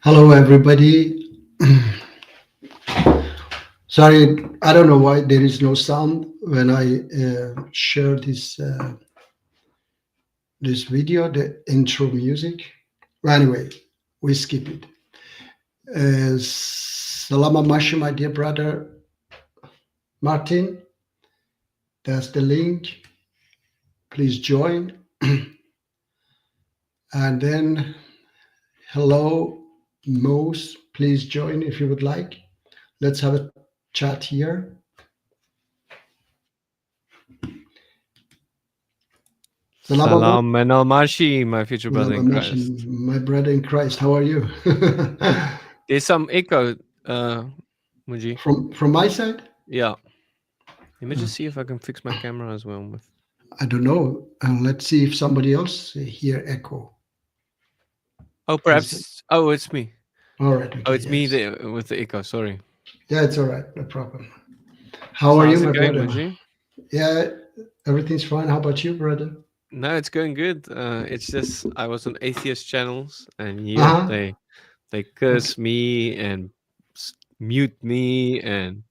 Hello, everybody. Sorry, I don't know why there is no sound when I share this video, the intro music. Anyway, we skip it. Salam alaikum, my dear brother Martin. That's the link. Please join. And then, hello, Mose. Please join if you would like. Let's have a chat here. Salam alaikum. Salam Menal Marshi, my future Well, brother in Christ. my brother in Christ. How are you? There's some echo, Muji. From my side, Yeah. Let me just see if I can fix my camera as well. I don't know. Let's see if somebody else hear echo. Oh, Is it? perhaps. Oh, it's me. All right. Oh, Okay. it's me Yes. with the echo. Sorry. Yeah, it's all right. No problem. How So are you, how's my it going, brother? Muji? Yeah, everything's fine. How about you, brother? No, it's going good. It's just I was on atheist channels, and Uh yep, huh. they Okay. curse me and mute me and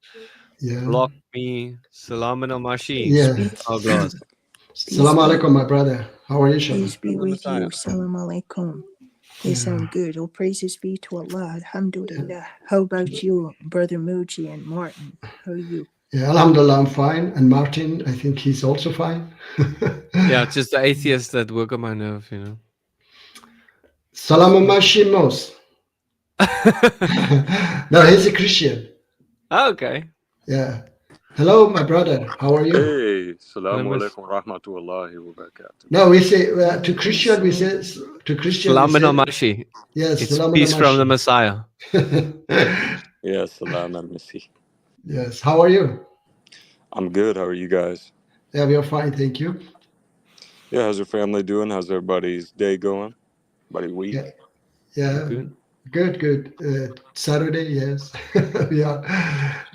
Yeah. block me. Salam Menal Marshi. Yeah. Speak our God. Salam Peace be, alaikum, my brother. How are you, Shaman? peace be I'm the with Messiah. you. Salam alaikum. They Yeah. sound good. All praises be to Allah. Alhamdulillah. How about you, Brother Muji and Martin? How are you? Yeah. Alhamdulillah, I'm fine. And Martin, I think he's also fine. Yeah, it's just the atheists that work on my nerve. Salam alaikum. No, he's a Christian. Okay. Yeah. Hello, my brother. How are you? Hey, Hello, Assalamu Miss. alaikum rahmatullahi wa barakatuh. No, we say to Walaikum Christian. We assalam. say to Christian. We Salam say Mashi. yes. It's Salam peace from the alaikum. Messiah. Yeah, salam al Masih. Yes. How are you? I'm good. How are you guys? Yeah, we are fine. Thank you. Yeah, how's your family doing? How's everybody's day going? Everybody Yeah. week? Yeah. Good. Good. Good. Saturday. Yes. we are.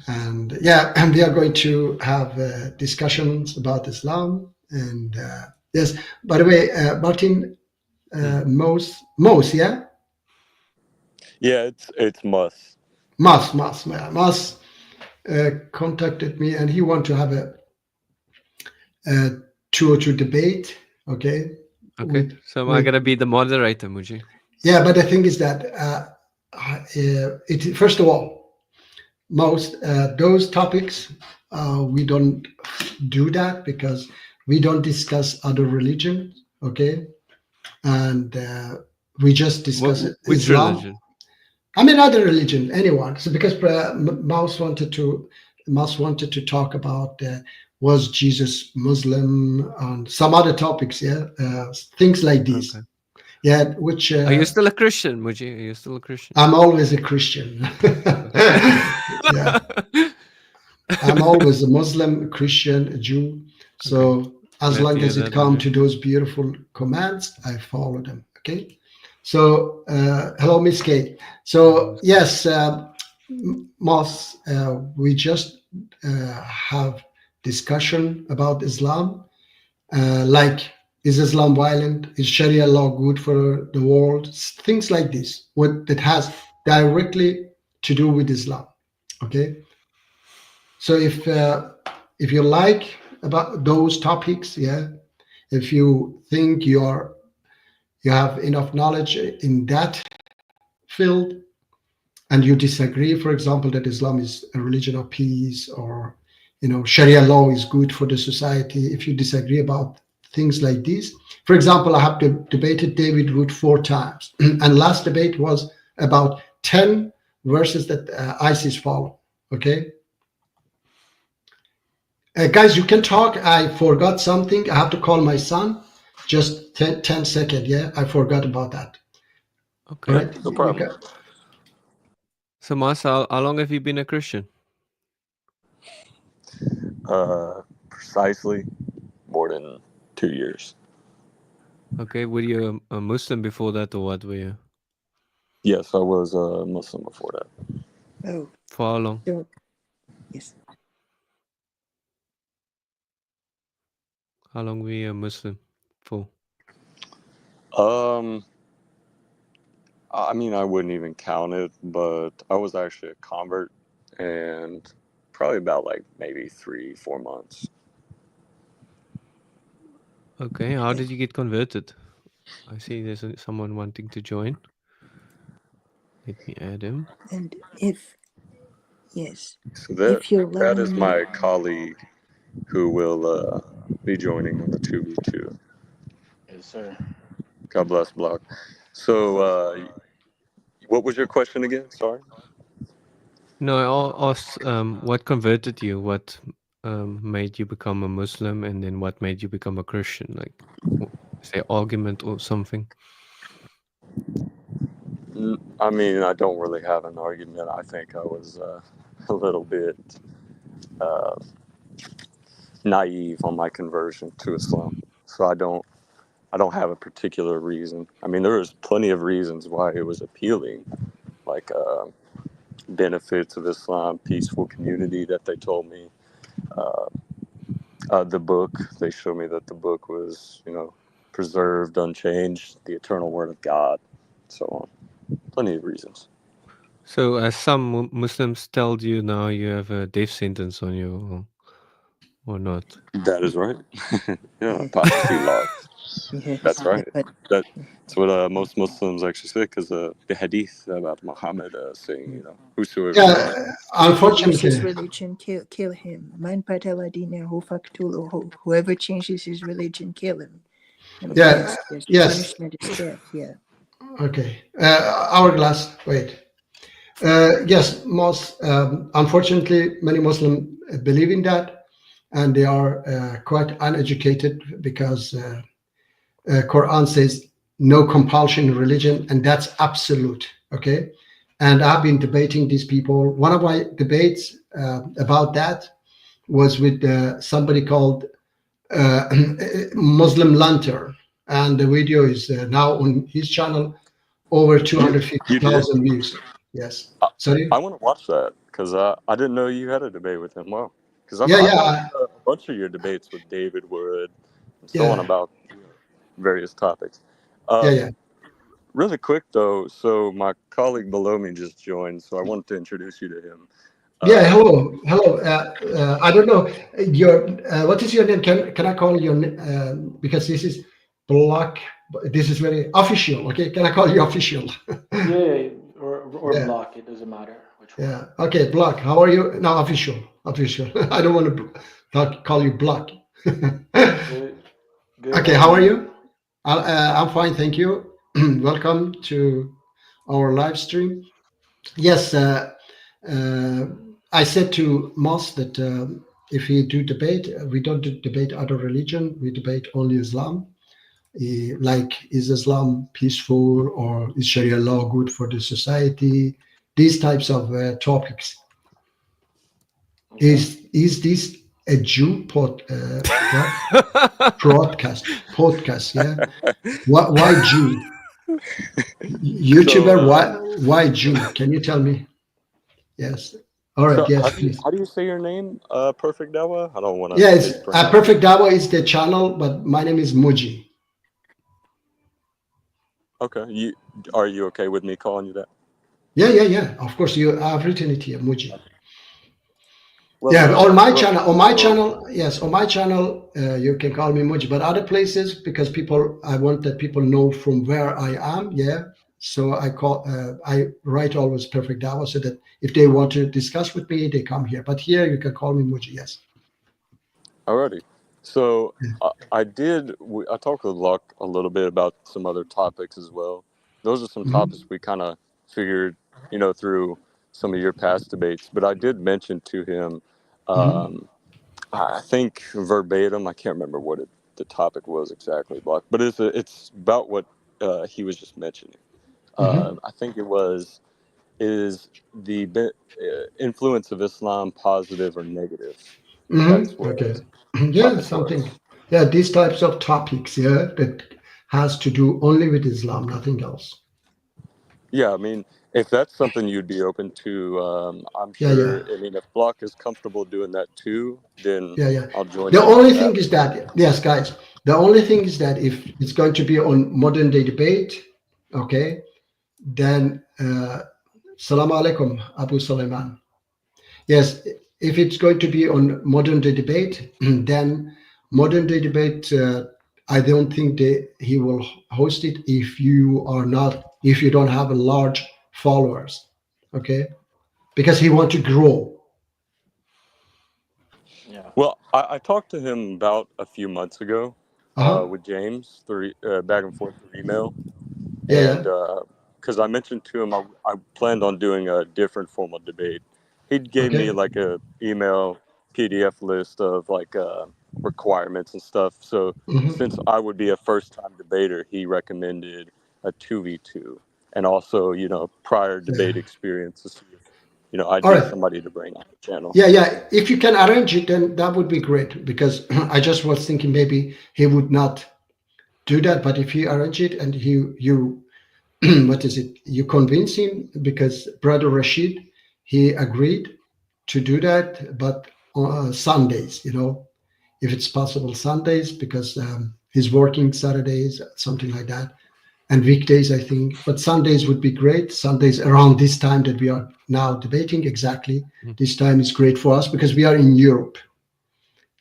And yeah, and we are going to have discussions about Islam. And yes. By the way, Martin, Hmm. Mose. Yeah. Yeah, it's must. Mas contacted me and he want to have a two or two debate. Okay, Okay. So I with gotta be the moderator, Muji. yeah, but the thing is that it first of all, most those topics we don't do that because we don't discuss other religions. Okay, and we just discuss Which Islam. religion? I mean, other religion, anyone. So because Mouse wanted to talk about was Jesus Muslim and some other topics, yeah, things like Okay. this. Yeah, which Are you still a Christian, Muji? Are you still a Christian? I'm always a Christian. Yeah, Okay. I'm always a Muslim, Christian, a Jew. Okay. So as Glad to long hear as it that, comes Muji. to those beautiful commands, I follow them. Okay. So hello, Miss Kate. So yes, Moss, we just have discussion about Islam. Like, is Islam violent? Is Sharia law good for the world? Things like this. What that has directly to do with Islam. Okay. So if you like about those topics, yeah, if you think you have enough knowledge in that field and you disagree, for example, that Islam is a religion of peace or Sharia law is good for the society, if you disagree about things like this, for example, I have debated David Wood 4 times, and last debate was about 10 verses that ISIS follow. Okay. Guys, you can talk. I forgot something. I have to call my son. Just 10 seconds. Yeah, I forgot about that. All Okay. Yeah, right. no You problem. can. So, Mas, how long have you been a Christian? Precisely more than 2 years. Okay. Were you a Muslim before that, or what were you? Yes, I was a Muslim before that. Oh, For how long? so, yes. How long were you a Muslim for? Um, I mean, I wouldn't even count it, but I was actually a convert, and probably about like maybe 3, 4 months. Okay, how did you get converted? I see there's someone wanting to join. Let me add him. And if yes, So if you that is learn my colleague who will be joining on the 2v2. Yes, sir. God bless, Block. So, what was your question again? Sorry. No, I asked what converted you, what made you become a Muslim, and then what made you become a Christian? Like, is there argument or something? I mean, I don't really have an argument. I think I was a little bit uh, naive on my conversion to Islam, so I don't have a particular reason. I mean, there was plenty of reasons why it was appealing, like benefits of Islam, peaceful community that they told me. Uh, the book, they showed me that the book was, preserved, unchanged, the eternal word of God, so on. Plenty of reasons. So, as some Muslims tell you now, you have a death sentence on you, or not? That is right. Yeah, apostasy law. That's yes, right. but That's what most Muslims actually say, because the hadith about Muhammad saying, whosoever. Yeah, changes his unfortunately, religion, kill him. Man patala dinahu faqtuluhu. Whoever changes his religion, kill him. And yeah, his yes, punishment is death. Yeah. okay. Hourglass, wait. Yes, most unfortunately, many Muslims believe in that, and they are quite uneducated because Quran says no compulsion in religion, and that's absolute. Okay, and I've been debating these people. One of my debates about that was with somebody called uh, Muslim Lantern, and the video is now on his channel, over You did? 250,000 views. Yes. I, Sorry. I want to watch that, because I didn't know you had a debate with him. Wow. Because Yeah, I've watched yeah, a bunch of your debates with David Wood and so on yeah, about various topics. yeah, Uh, yeah. Really quick, though, so my colleague below me just joined, so I wanted to introduce you to him. Yeah, Uh, hello, hello. I don't know your what is your name? Can I call your because this is block. This is very official. Okay, can I call you official? Yeah, or Yeah, block. It doesn't matter which one. yeah. Okay, block. How are you? No, official, official. I don't want to call you block. Good. Good. Okay, How are how are you? you? I'm fine, thank you. Welcome to our live stream. Yes, uh, I said to Moss that if we do debate, we don't debate other religion. We debate only Islam. Like, is Islam peaceful, or is Sharia law good for the society? These types of topics. Okay. Is this a Jew what podcast? Yeah. Why Jew? YouTuber? so, Why Jew? Can you tell me? Yes. All right. so Yes, please. how do you say your name? Perfect Dawa? I don't want to Yeah, it's mispronounce it. Perfect Dawa is the channel, but my name is Muji. Okay. Are you okay with me calling you that? Yeah, yeah, yeah. Of course, I've written it here, Muji. Well, Yeah, on my well, channel, so yes, on my channel, you can call me Muji. But other places, because I want that people know from where I am. Yeah, so I write always Perfect Dawa, so that if they want to discuss with me, they come here. But here, you can call me Muji. Yes. alrighty. So I talked with Luck a little bit about some other topics as well. Those are some Hmm. topics we kind of figured, through some of your past debates. But I did mention to him, Hmm. um, I think verbatim, I can't remember what the topic was exactly, Luck, but it's about what he was just mentioning. Hmm. I think it was, is the influence of Islam positive or negative? Hmm. That's what Okay. the Yeah, topic something. was. Yeah, these types of topics. Yeah, that has to do only with Islam, nothing else. Yeah, I mean, if that's something you'd be open to, I'm Yeah, sure. yeah, I mean, if Block is comfortable doing that too, then yeah, yeah. I'll join The him on only thing that. is that, yes, guys, the only thing is that if it's going to be on modern day debate, okay, then Salam alaikum, Abu Sulaiman. Yes, if it's going to be on modern day debate, then modern day debate, I don't think he will host it if you don't have a large followers, okay? Because he want to grow. Yeah. Well, I talked to him about a few months ago with James back and forth through email, and because I mentioned to him I planned on doing a different formal debate. He gave me Okay. like a email PDF list of like requirements and stuff. So since I would be a first time debater, he recommended a 2v2 and also prior debate experience to see if I'd All be right. somebody to bring on the channel. Yeah. If you can arrange it, then that would be great. Because I just was thinking maybe he would not do that, but if you arrange it and you what is it? You convince him, because Brother Rashid, he agreed to do that, but on Sundays, if it's possible, Sundays, because he's working Saturdays, something like that, and weekdays, I think. But Sundays would be great. Sundays around this time that we are now debating exactly. This time is great for us because we are in Europe,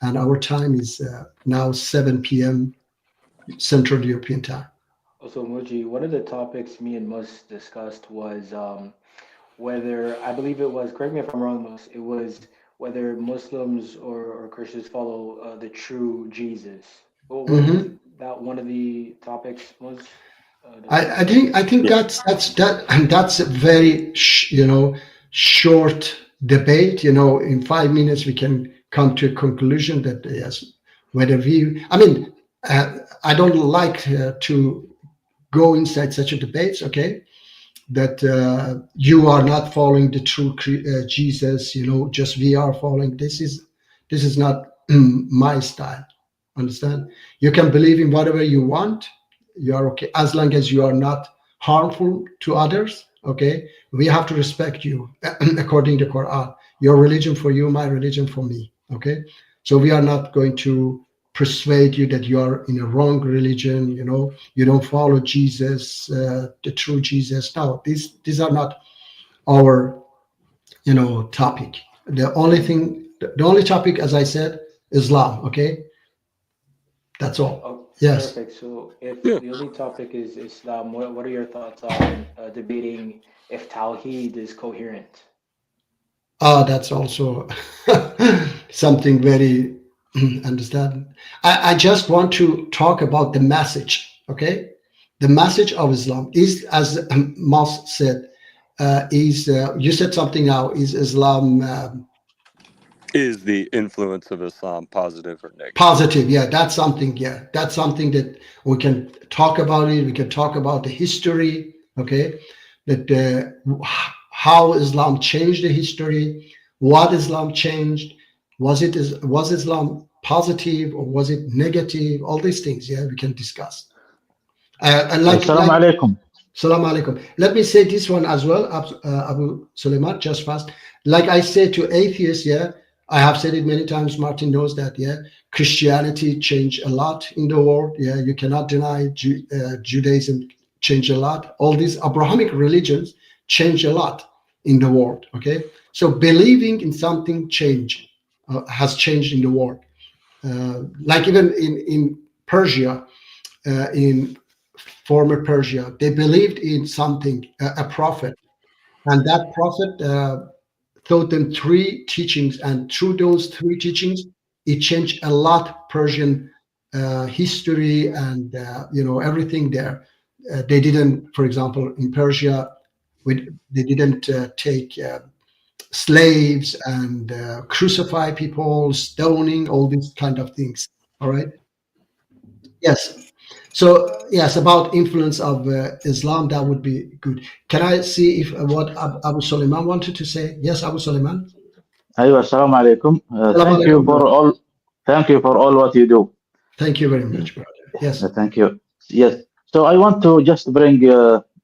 and our time is now 7 p.m. Central European time. Also, Muji, one of the topics me and Mus discussed was whether, I believe it was, correct me if I'm wrong, Mus, it was whether Muslims or Christians follow the true Jesus. Well, was that one of the topics, Mus? I think Yeah. that's a very short debate. In 5 minutes we can come to a conclusion that yes, whether we. I mean, I don't like to go inside such a debates. Okay, that you are not following the true Jesus. Just we are following. This is not my style. Understand? You can believe in whatever you want. You are okay as long as you are not harmful to others. Okay, we have to respect you according to Quran. Your religion for you, my religion for me. Okay, so we are not going to persuade you that you are in a wrong religion. You don't follow Jesus, the true Jesus. No, these are not our topic. The only topic, as I said, Islam. Okay, that's all. Oh, Yes. perfect. So if Yeah. the only topic is Islam, what are your thoughts on debating if Tawheed is coherent? That's also something very understand. I just want to talk about the message. Okay, the message of Islam is, as Mas said, is you said something now. Is Islam Is the influence of Islam positive or negative? positive? Yeah, that's something. Yeah, that's something that we can talk about it. We can talk about the history. Okay, that how Islam changed the history, what Islam changed, was Islam positive or was it negative? All these things, yeah, we can discuss. And Assalamu alaikum. Salam alaikum. Let me say this one as well, Abu Suleiman, just fast. Like I say to atheists, yeah, I have said it many times. Martin knows that, yeah. Christianity changed a lot in the world. Yeah, you cannot deny Judaism changed a lot. All these Abrahamic religions changed a lot in the world. Okay, so believing in something has changed in the world. Like even in Persia, in former Persia, they believed in something, a prophet, and that prophet taught them three teachings, and through those three teachings, it changed a lot Persian history and everything there. They didn't, for example, in Persia, they didn't take slaves and crucify people, stoning, all these kind of things. All right. Yes. So yes, about influence of Islam, that would be good. Can I see if what Abu Suleiman wanted to say? Yes, Abu Suleiman. Aywa, assalamu alaikum. Salam alaikum, brother. Thank you for all what you do. Thank you very much, brother. Yes. Thank you. Yes. So I want to just bring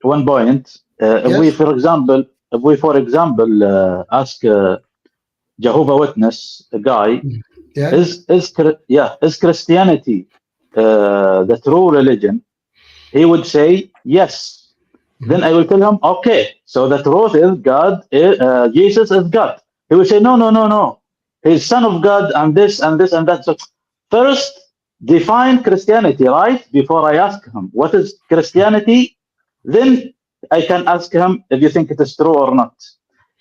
one point. If we, Yes. for example, ask Jehovah Witness, a guy, Yeah. is Christianity the true religion? He would say yes. Then I will tell him, okay, so the truth is God, Jesus is God. He will say, no, no, no, no. He's Son of God and this and this and that. So first, define Christianity, right? Before I ask him, what is Christianity? Then I can ask him if you think it is true or not.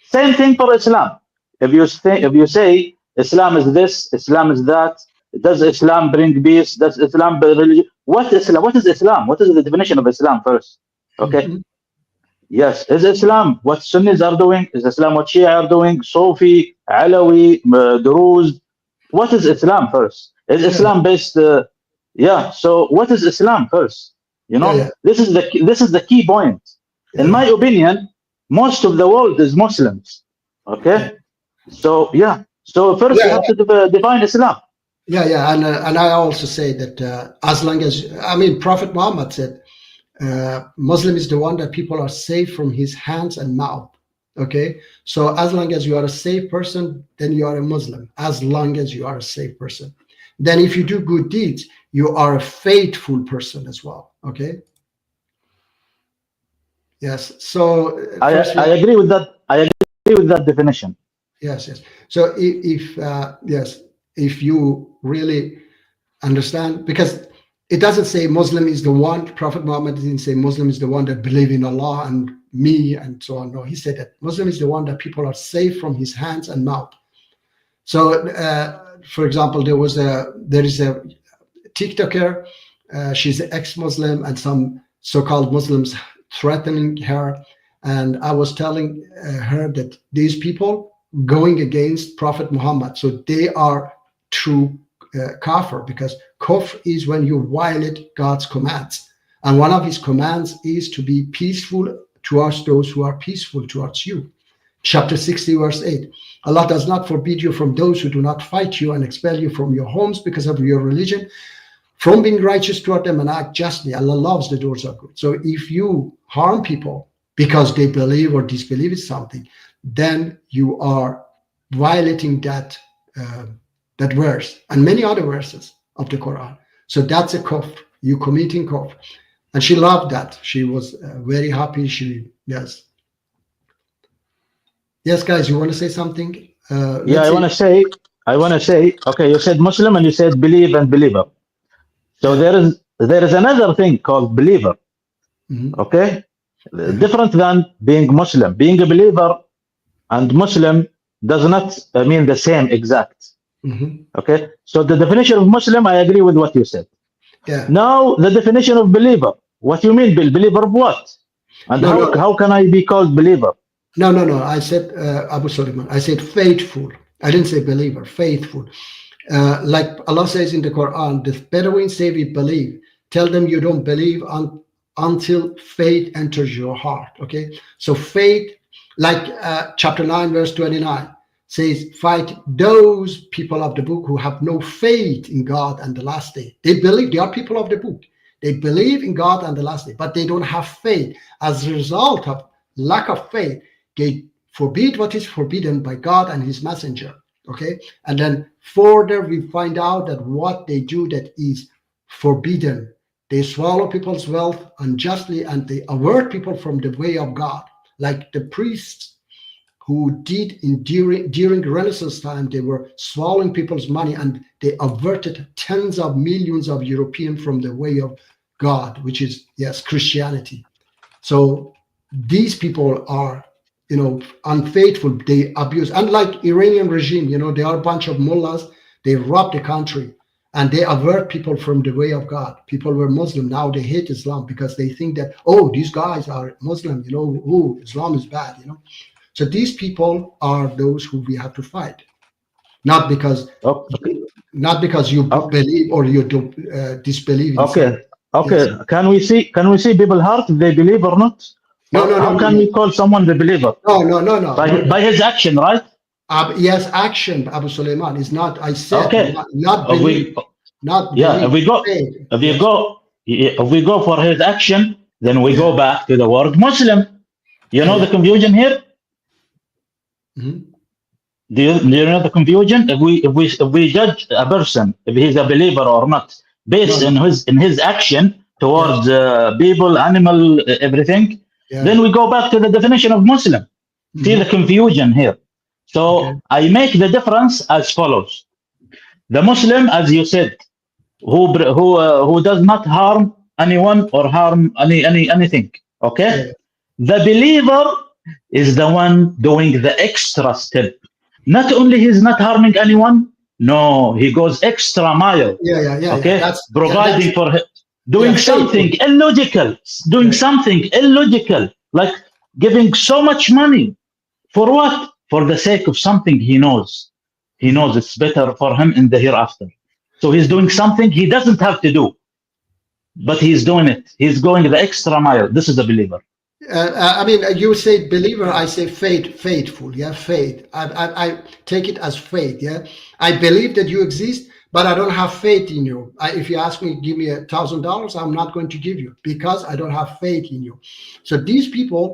Same thing for Islam. If you say Islam is this, Islam is that, does Islam bring peace? Does Islam bring religion? What Islam? What is Islam? What is the definition of Islam first? Okay. Mhm. Yes, is Islam what Sunnis are doing? Is Islam what Shia are doing? Sufi, Alawi, Druze. What is Islam first? Is Yeah, Islam based? Yeah. So what is Islam first? yeah, yeah, This is the key point. In yeah, my opinion, most of the world is Muslims. yeah, Okay. So yeah. So first you yeah, have to define Islam. yeah. And I also say that as long as, I mean, Prophet Muhammad said, Muslim is the one that people are safe from his hands and mouth. Okay, so as long as you are a safe person, then you are a Muslim. As long as you are a safe person, then if you do good deeds, you are a faithful person as well. Okay, yes. So first, I agree with that. I agree with that definition. yes, yes. So if yes, if you really understand, because it doesn't say Muslim is the one. Prophet Muhammad didn't say Muslim is the one that believe in Allah and me and so on. No, he said that Muslim is the one that people are safe from his hands and mouth. So, for example, there is a TikToker. She's an ex-Muslim, and some so-called Muslims threatening her. And I was telling her that these people going against Prophet Muhammad, so they are true kafir, because kufr is when you violate God's commands. And one of his commands is to be peaceful towards those who are peaceful towards you. Chapter 60, verse 8. Allah does not forbid you from those who do not fight you and expel you from your homes because of your religion, from being righteous toward them and act justly. Allah loves the doors of good. So if you harm people because they believe or disbelieve in something, then you are violating that that verse and many other verses of the Quran. So that's a kufr. You committing kufr. And she loved that. She was very happy. Yes. Yes, guys, you want to say something? Yeah, I want to say, okay, you said Muslim and you said believe and believer. So Yeah. there is another thing called believer. Mhm. Okay, different than being Muslim. Being a believer and Muslim does not mean the same exact. Mhm. Okay, so the definition of Muslim, I agree with what you said. Yeah. Now the definition of believer. What you mean, believer of what? And No, no, how can I be called believer? no. I said Abu Suleiman. I said faithful. I didn't say believer. Faithful. Like Allah says in the Quran, the Bedouins say we believe. Tell them you don't believe until faith enters your heart. Okay, so faith, like chapter 9, verse 29 says, fight those people of the book who have no faith in God and the last day. They believe, they are people of the book. They believe in God and the last day, but they don't have faith. As a result of lack of faith, they forbid what is forbidden by God and his messenger. Okay, and then further we find out that what they do that is forbidden, they swallow people's wealth unjustly and they avert people from the way of God, like the priests who did during Renaissance time. They were swallowing people's money and they averted tens of millions of Europeans from the way of God, which is, yes, Christianity. So these people are, unfaithful. They abuse, unlike Iranian regime, they are a bunch of mullahs. They rob the country and they avert people from the way of God. People were Muslim, now they hate Islam because they think that, oh, these guys are Muslim, Islam is bad, So these people are those who we have to fight, not because Okay. you Okay. believe or you don't disbelieve in Okay. something. Okay. Yes. Can we see people heart if they believe or not? No, no, no, How no, can no, we call someone the believer? no. By his action, right? Yes, action, Abu Suleiman, is not. I said Okay. not If believe, we not yeah, believe. Faith. Yes. if we go for his action, then we Yeah. go back to the word Muslim. You know Yeah. the confusion here? Mhm. Do you know the confusion? If we judge a person if he's a believer or not No, based no. in his action Yes. towards people, animal, everything, Yeah. Then we go back to the definition of Muslim. See the confusion here. So Okay. I make the difference as follows: the Muslim, as you said, who does not harm anyone or harm anything. Okay, Yeah. the believer is the one doing the extra step. Not only he's not harming anyone, no, he goes extra mile. Yeah. Okay, That's providing for him, doing faithful. something illogical, doing Yeah. something illogical, like giving so much money for what? For the sake of something he knows. He knows it's better for him in the hereafter. So he's doing something he doesn't have to do, but he's doing it. He's going the extra mile. This is a believer. I mean, you say believer, I say faithful. Yeah, faith. I take it as faith. Yeah, I believe that you exist, but I don't have faith in you. If you ask me, give me $1,000, I'm not going to give you because I don't have faith in you. So these people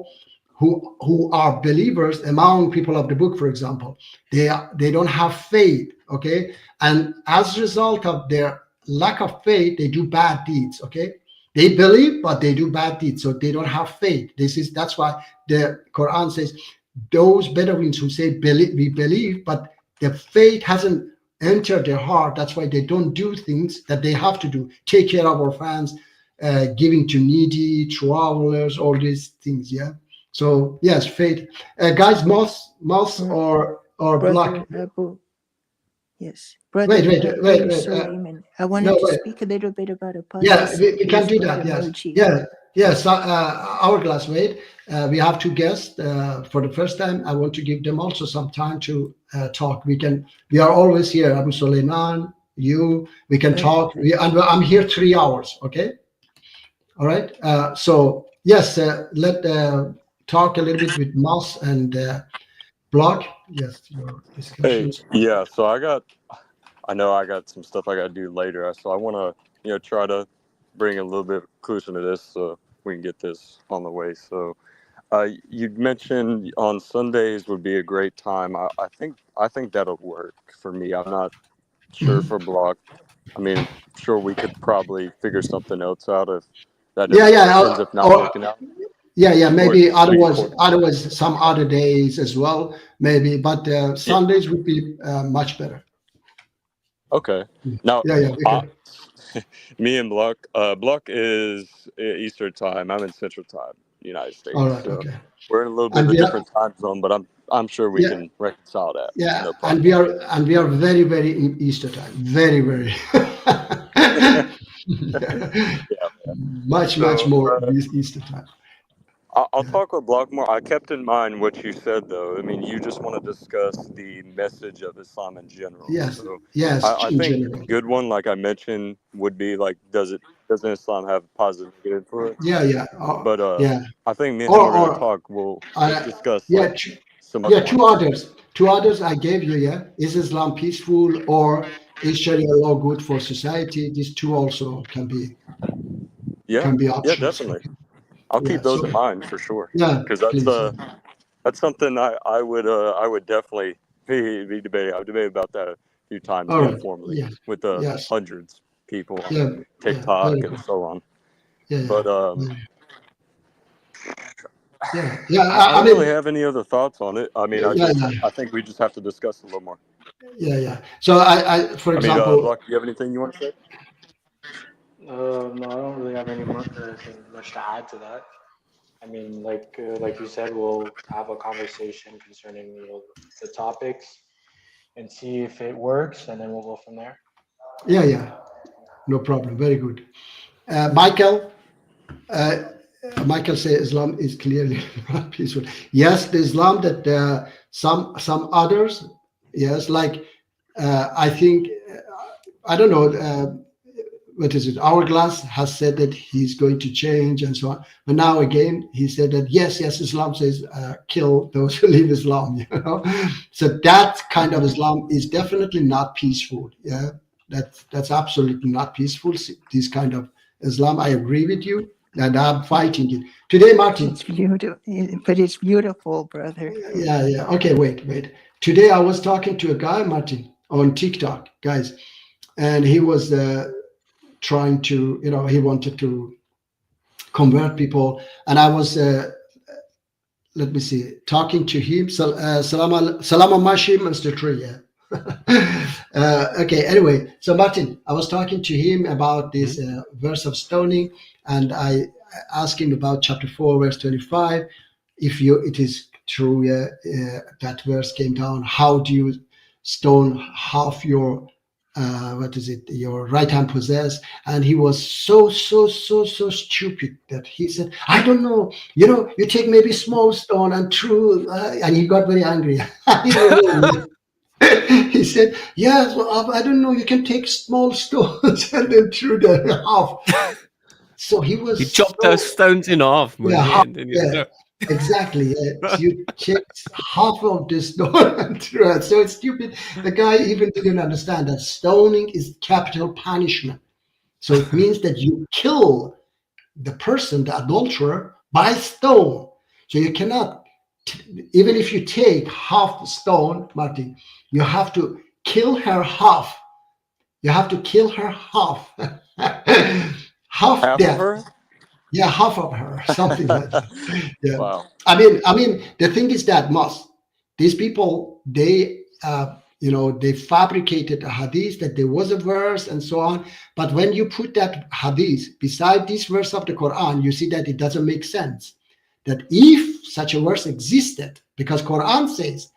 who are believers among people of the book, for example, they don't have faith. Okay, and as a result of their lack of faith, they do bad deeds. Okay. They believe, but they do bad deeds, so they don't have faith. That's why the Quran says those Bedouins who say we believe, but the faith hasn't entered their heart. That's why they don't do things that they have to do. Take care of orphans, giving to needy, travelers, all these things. Yeah. So yes, faith. Guys, mouse or Brother block. Abu. Yes, Brother Wait. Suleiman. I No, wanted to wait. speak a little bit about Yeah, apostasy. we can Please, do Brother that. Yes. Muji. Yes. Hourglass, wait. We have two guests for the first time. I want to give them also some time to talk. We are always here. Abu Suleiman, you. We can talk. I'm here 3 hours. Okay. All right. So yes, let talk a little bit with Moss and Block. Yes, your Hey, discussions. yeah. So I know I got some stuff I got to do later. So I want to, try to bring a little bit closer to this so we can get this on the way. So you mentioned on Sundays would be a great time. I think that'll work for me. I'm not sure for Block. I mean, I'm sure we could probably figure something else out if that ends up not working out. Yeah. Or Maybe we can otherwise some other days as well, maybe. But Sundays would be much better. Okay. Now, Yeah. We can. me and Block is Eastern time. I'm in Central time, United All States. right. So Okay. we're in a little bit And of a we are. different time zone, but I'm sure we Yeah. can reconcile that. Yeah. No And problem. we are very in Easter time. Very. Yeah. much So more Easter time. I'll talk with Block more. I kept in mind what you said, though. I mean, you just want to discuss the message of Islam in general. Yes. So Yes. I In think general. a good one, like I mentioned, would be like, doesn't Islam have a positive negative influence? Yeah. But Yeah. I think me and him are going to Or talk. We'll discuss yeah. like some other Two points. others. Two others I gave you. Yeah. Is Islam peaceful or is Sharia law good for society? These two also can be Yeah, options. definitely. I'll keep Yeah. those So in mind for sure, yeah, because please. that's something I would definitely be debating. I've debated about that a few times All right. informally Yeah. with Yes. hundreds of people on Yeah. Very TikTok and good. so on. Yeah. But Yeah. I I don't really mean, have any other thoughts on it. I mean, yeah. I think we just have to discuss a little more. Yeah. So for I mean, example, Block, do you have anything you want to say? No, I don't really have anything much to add to that. I mean, like you said, we'll have a conversation concerning the topics and see if it works, and then we'll go from there. yeah. No problem. Very good. Michael. Uh, Michael say Islam is clearly not peaceful. Yes, the Islam that some others, yes, like I think I don't know. What is it? Hourglass has said that he's going to change and so on. But now again, he said that yes, Islam says kill those who leave Islam. So that kind of Islam is definitely not peaceful. Yeah, that's absolutely not peaceful. This kind of Islam, I agree with you, and I'm fighting it today, Martin. It's beautiful, but it's beautiful, brother. Yeah. Okay, wait. Today I was talking to a guy, Martin, on TikTok, guys, and he was trying to, he wanted to convert people, and I was let me see, talking to him. Salama Mashi, Mr. Tree. Yeah. Okay. Anyway, so Martin, I was talking to him about Mhm. this verse of stoning, and I asked him about chapter 4, verse 25. If it is true, that verse came down. How do you stone half your what is it? Your right hand possessed? And he was so stupid that he said, "I don't know. You take maybe small stone and threw," and he got very angry. He removed me. He said, "Yes, well, I don't know. You can take small stones and then threw the half." So he You was chopped those so, stones in half, yeah, Moji, half, and then you yeah, throw. exactly. Yeah. So you checked half of the stone and threw it. So it's stupid. The guy even didn't understand that stoning is capital punishment. So it means that you kill the person, the adulterer, by stone. So you cannot, even if you take half the stone, Martin, you have to kill her half. You have to kill her half. Half Half of death. her? Yeah, half of her, something like that. Yeah. Wow. I mean, the thing is that these people, they fabricated a hadith that there was a verse and so on. But when you put that hadith beside this verse of the Quran, you see that it doesn't make sense. That if such a verse existed, because Quran says,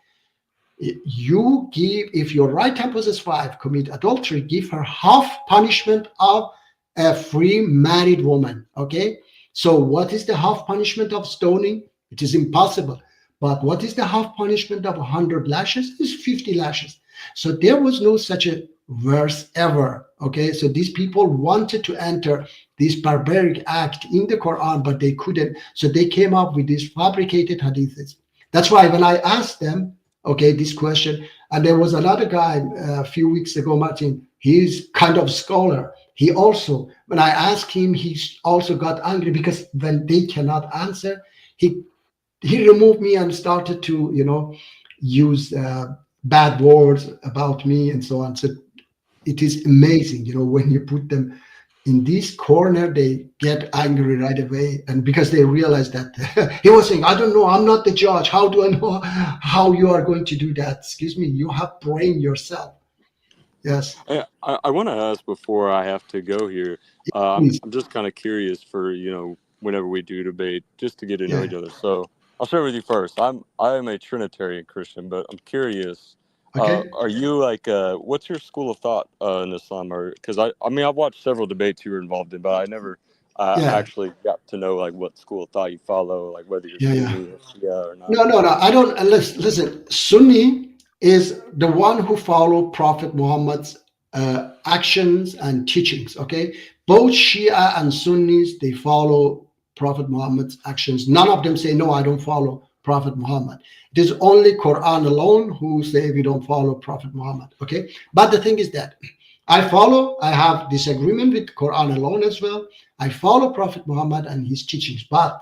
you give, if your right hand possesses five, commit adultery, give her half punishment of a free married woman. Okay, so what is the half punishment of stoning? It is impossible. But what is the half punishment of 100 lashes? Is 50 lashes. So there was no such a verse ever. Okay, so these people wanted to enter this barbaric act in the Quran, but they couldn't. So they came up with these fabricated hadiths. That's why when I asked them, okay, this question, and there was another guy a few weeks ago, Martin, he's kind of scholar. He also, when I asked him, he also got angry because when they cannot answer, he he removed me and started to, use bad words about me and so on. So it is amazing, when you put them in this corner, they get angry right away. And because they realize that he was saying, "I don't know, I'm not the judge. How do I know how you are going to do that? Excuse me, you have brain yourself." Yes, Hey, I want to ask before I have to go here. please. I'm just kind of curious for whenever we do debate, just to get to know Yeah. each other. So I'll start with you first. I am a Trinitarian Christian, but I'm curious. Okay. Are you like what's your school of thought in Islam? Or because I mean I've watched several debates you were involved in, but I never Yeah. actually got to know like what school of thought you follow, like whether you're Yeah. Yeah. Sunni or Shia or not. No. I don't. Listen. Sunni is the one who follow Prophet Muhammad's actions and teachings. Okay, both Shia and Sunnis, they follow Prophet Muhammad's actions. None of them say, "No, I don't follow Prophet Muhammad." It is only Quran alone who say we don't follow Prophet Muhammad. Okay, but the thing is that I have disagreement with Quran alone as well. I follow Prophet Muhammad and his teachings, but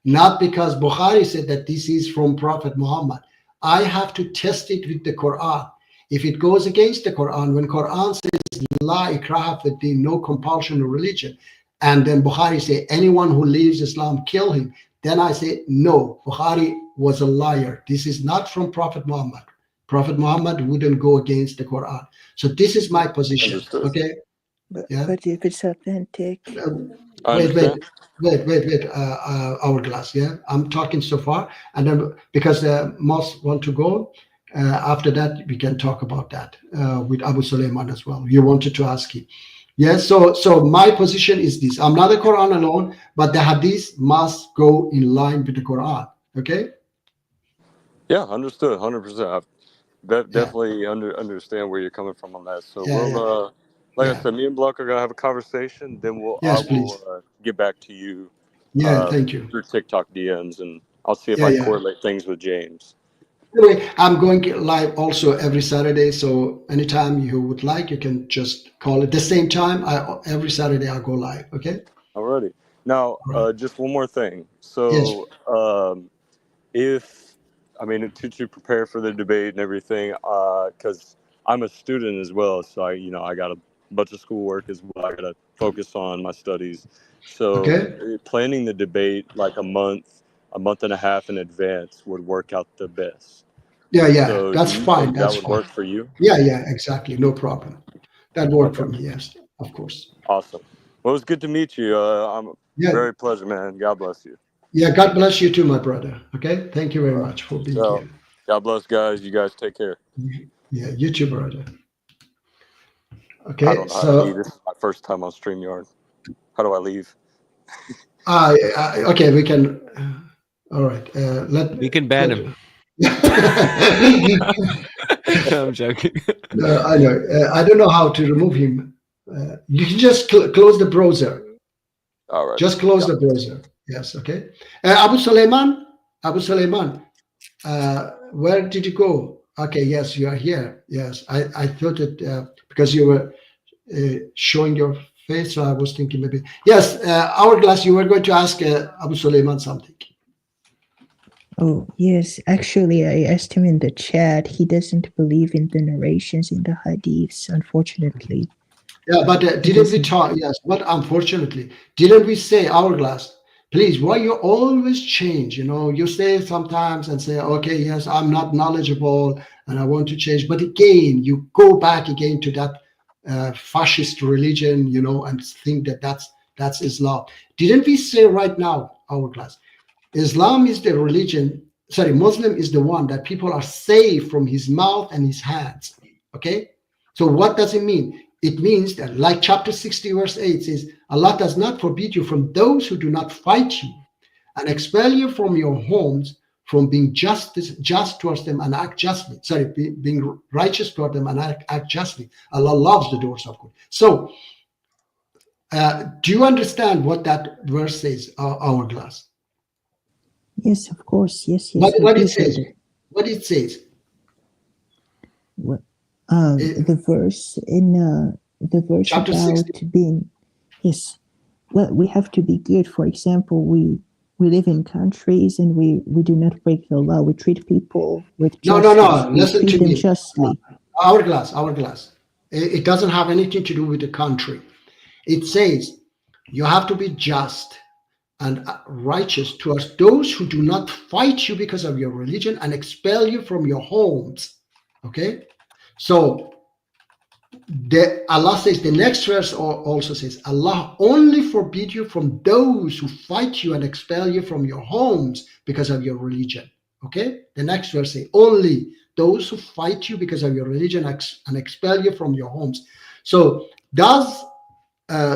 not because Bukhari said that this is from Prophet Muhammad. I have to test it with the Quran. If it goes against the Quran, when Quran says La ikraha fid din, no compulsion of religion, and then Bukhari say anyone who leaves Islam, kill him, then I say no, Bukhari was a liar. This is not from Prophet Muhammad. Prophet Muhammad wouldn't go against the Quran. So this is my position. Understood. Okay, But, yeah. but if it's authentic, I Wait, understand. Hourglass. Yeah, I'm talking so far, and then because most want to go, after that we can talk about that with Abu Suleiman as well. You wanted to ask him. Yes. So my position is this: I'm not a Quran alone, but the Hadith must go in line with the Quran. Okay. Yeah, understood. 100%. Yeah. Definitely understand where you're coming from on that. So Yeah. we'll Yeah. like I Yeah. said, me and Bluck are gonna have a conversation. Then I Yes, will please. get back to you Yeah. Thank you. through TikTok DMs, and I'll see if Yeah. I can Yeah. correlate things with James. Anyway, I'm going live also every Saturday. So anytime you would like, you can just call at the same time. Every Saturday I go live. Okay. Alrighty. Now, All right. just one more thing. Yes. So, if I mean to prepare for the debate and everything, because I'm a student as well, so I got a bunch of schoolwork as well. I got to focus on my studies. So, Okay. planning the debate like a month a month and a half in advance would work out the best. Yeah, So that's do you fine. think that That's would fine. work for you? Yeah, exactly. No problem. That worked Okay, for me. Yes, of course. awesome. Well, it was good to meet you. I'm Yeah, very pleasure, man. God bless you. yeah. God bless you too, my brother. Okay. Thank you very All right. much for being So, here. God bless, guys. You guys take care. Yeah, you too, brother. I Okay. don't know how to leave. So, This is my first time on StreamYard. How do I leave? okay, we can. All right. We can ban Let. him. No, I'm joking. No, I know. I don't know how to remove him. You can just close the browser. All right. Just close God the bless. browser. Yes. Okay. Abu Suleiman. Abu Suleiman. Where did you go? Okay. Yes, you are here. Yes. I thought that because you were showing your face, so I was thinking maybe. Yes. Hourglass. You were going to ask Abu Suleiman something. Oh, yes. Actually, I asked him in the chat. He doesn't believe in the narrations in the hadiths, unfortunately. Yeah, but He didn't we doesn't. talk? Yes, but unfortunately, didn't we say, Hourglass? Please, why you always change? You know, you say sometimes and say, okay, yes, I'm not knowledgeable and I want to change. But again, you go back again to that fascist religion, you know, and think that that's Islam. Didn't we say right now, Hourglass? Islam is the religion, sorry, Muslim is the one that people are saved from his mouth and his hands. Okay? So what does it mean? It means that, like chapter 60, verse 8 says, Allah does not forbid you from those who do not fight you and expel you from your homes from being just towards them and act justly. Sorry, being righteous toward them and act justly. Allah loves the doors of good. So, do you understand what that verse says, Hourglass? Yes, of course. Yes, What, I what do, it says? brother. What it says? What, Eh, the verse chapter about 60. being, yes. Well, we have to be good. For example, we live in countries and we do not break the law. We treat people with No. justice. We Listen treat to them me. justly. Hourglass. It doesn't have anything to do with the country. It says you have to be just and righteous towards those who do not fight you because of your religion and expel you from your homes. Okay? So Allah says, the next verse also says, Allah only forbid you from those who fight you and expel you from your homes because of your religion. Okay? The next verse says, only those who fight you because of your religion and expel you from your homes. So does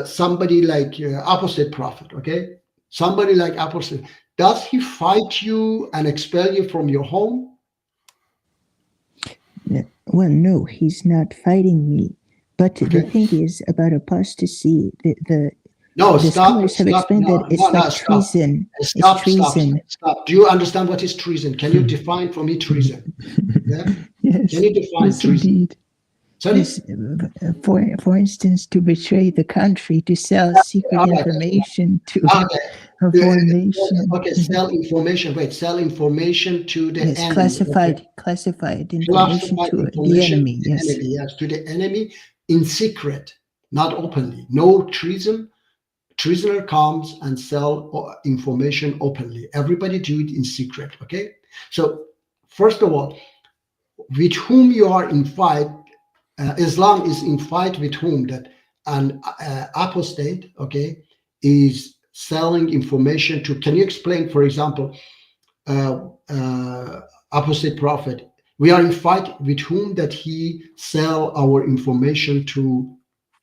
somebody like apostate prophet, okay? Somebody like apostate, does he fight you and expel you from your home? Well, no, he's not fighting me. But the Okay. thing is about apostasy, No, the stop, scholars have explained that it's like stop. treason. Stop, It's treason. stop. Do you understand what is treason? Can you define for me treason? Yeah? Yes, Can you define yes, treason? indeed. Sorry? Yes, for instance, to betray the country, to sell secret All right. information to Okay. a foreign nation. Okay, sell information. Wait, sell information to the Yes, enemy. Okay. classified information Classified to the information enemy. to the Yes, enemy. Yes, to the enemy in secret, not openly. No treason. Treasoner comes and sell information openly. Everybody do it in secret. Okay. So first of all, with whom you are in fight, Islam is in fight with whom? That an apostate, okay, is selling information to. Can you explain, for example, apostate prophet? We are in fight with whom that he sell our information to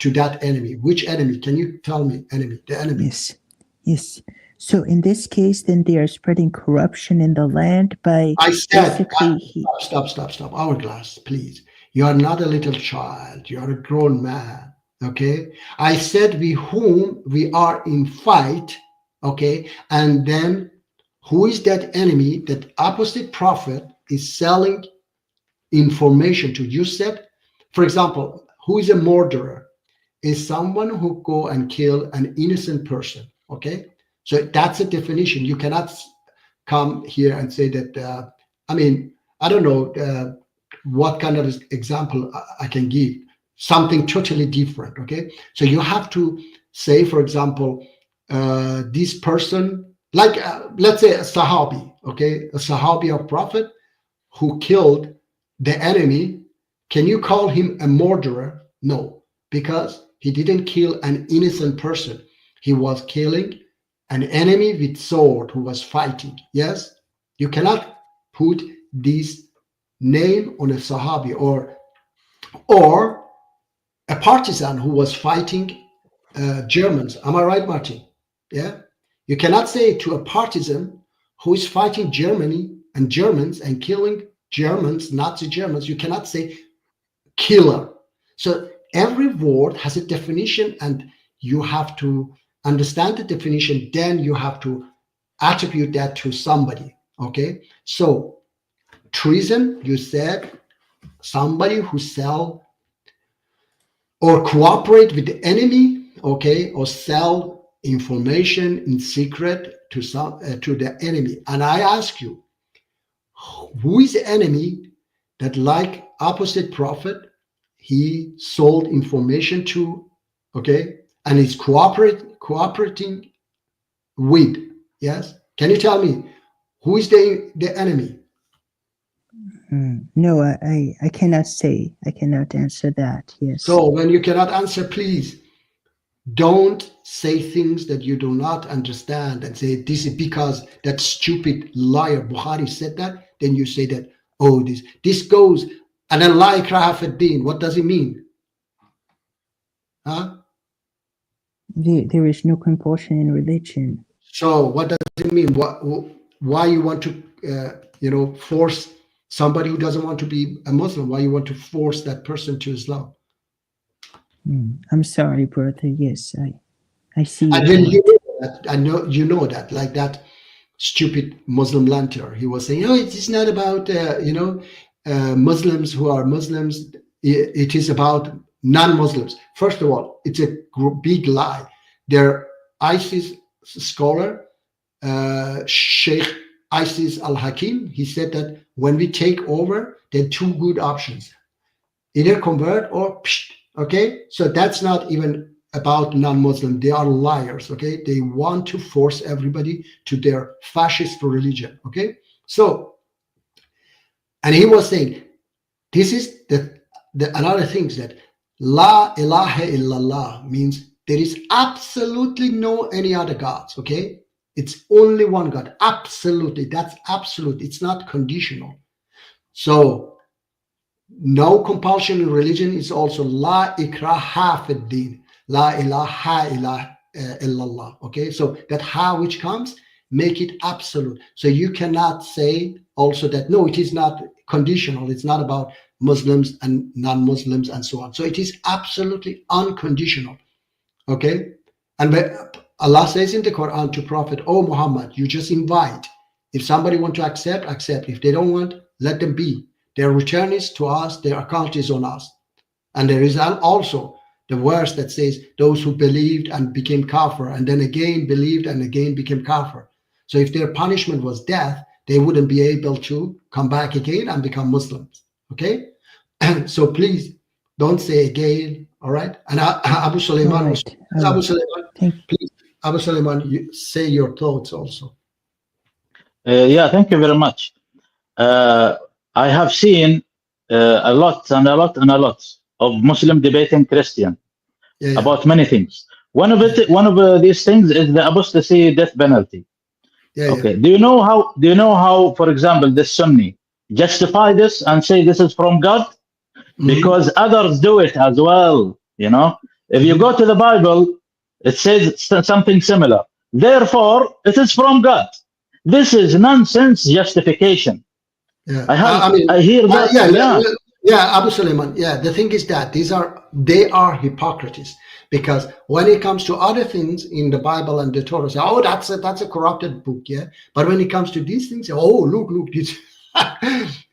that enemy. Which enemy? Can you tell me? Enemy, the enemy. yes. So in this case, then they are spreading corruption in the land by I said, basically stop. Hourglass, please. You are not a little child. You are a grown man. Okay. I said we whom we are in fight. Okay. And then who is that enemy that apostate prophet is selling information to? You said, for example, who is a murderer? Is someone who go and kill an innocent person. Okay. So that's a definition. You cannot come here and say that, I don't know what kind of example I can give, something totally different. Okay. So you have to say, for example, this person Like let's say a Sahabi, okay, a Sahabi of Prophet who killed the enemy. Can you call him a murderer? No, because he didn't kill an innocent person. He was killing an enemy with sword who was fighting. Yes, you cannot put this name on a Sahabi or a partisan who was fighting Germans. Am I right, Martin? Yeah. You cannot say to a partisan who is fighting Germany and Germans and killing Germans, Nazi Germans, you cannot say killer. So every word has a definition, and you have to understand the definition. Then you have to attribute that to somebody. Okay. So treason, you said somebody who sell or cooperate with the enemy, okay, or sell information in secret to the enemy. And I ask you, who is the enemy that, like opposite prophet, he sold information to, okay, and is cooperating with? Yes, can you tell me who is the enemy? No, I cannot say. I cannot answer that. Yes. So when you cannot answer, please don't say things that you do not understand and say this is because that stupid liar Bukhari said that. Then you say that, oh, this goes, and then la ikraha fi din. What does it mean? Huh? There is no compulsion in religion. So what does it mean? Why you want to force somebody who doesn't want to be a Muslim? Why you want to force that person to Islam? I'm sorry, brother. Yes, I see. And then you know that, I know you know that, like that stupid Muslim lanter, he was saying, "Oh, it is not about Muslims who are Muslims. It is about non-Muslims." First of all, it's a big lie. Their ISIS scholar, Sheikh ISIS al-Hakim, he said that when we take over, there are two good options: either convert or psh. Okay, so that's not even about non-Muslim. They are liars. Okay, they want to force everybody to their fascist religion. Okay, so, and he was saying this is the another thing is that la ilaha illallah means there is absolutely no any other gods. Okay, it's only one God. Absolutely, that's absolute. It's not conditional. So no compulsion in religion is also la ikraha fi din, la ilaha illallah. Okay, so that ha which comes, make it absolute. So you cannot say also that no, it is not conditional. It's not about Muslims and non-Muslims and so on. So it is absolutely unconditional. Okay, and Allah says in the Quran to Prophet, "Oh Muhammad, you just invite. If somebody want to accept, accept. If they don't want, let them be. Their return is to us, their account is on us." And there is also the verse that says, those who believed and became kafir, and then again believed and again became kafir. So if their punishment was death, they wouldn't be able to come back again and become Muslims. Okay? So please don't say again, all right? And Abu Sulaiman, Right. Abu Sulaiman, Thank please, Abu Sulaiman, you say your thoughts also. Yeah, thank you very much. I have seen a lot and a lot and a lot of Muslim debating Christian Yeah. about many things. One of these things is the apostasy death penalty. Yeah. Okay. Do you know how, for example, the Sunni justify this and say this is from God? Because others do it as well. If you go to the Bible, it says something similar. Therefore, it is from God. This is nonsense justification. Yeah, I hear that. Yeah, Abu Sulaiman. Yeah, the thing is that they are hypocrites, because when it comes to other things in the Bible and the Torah, say, oh, that's a corrupted book, yeah. But when it comes to these things, oh, look, this.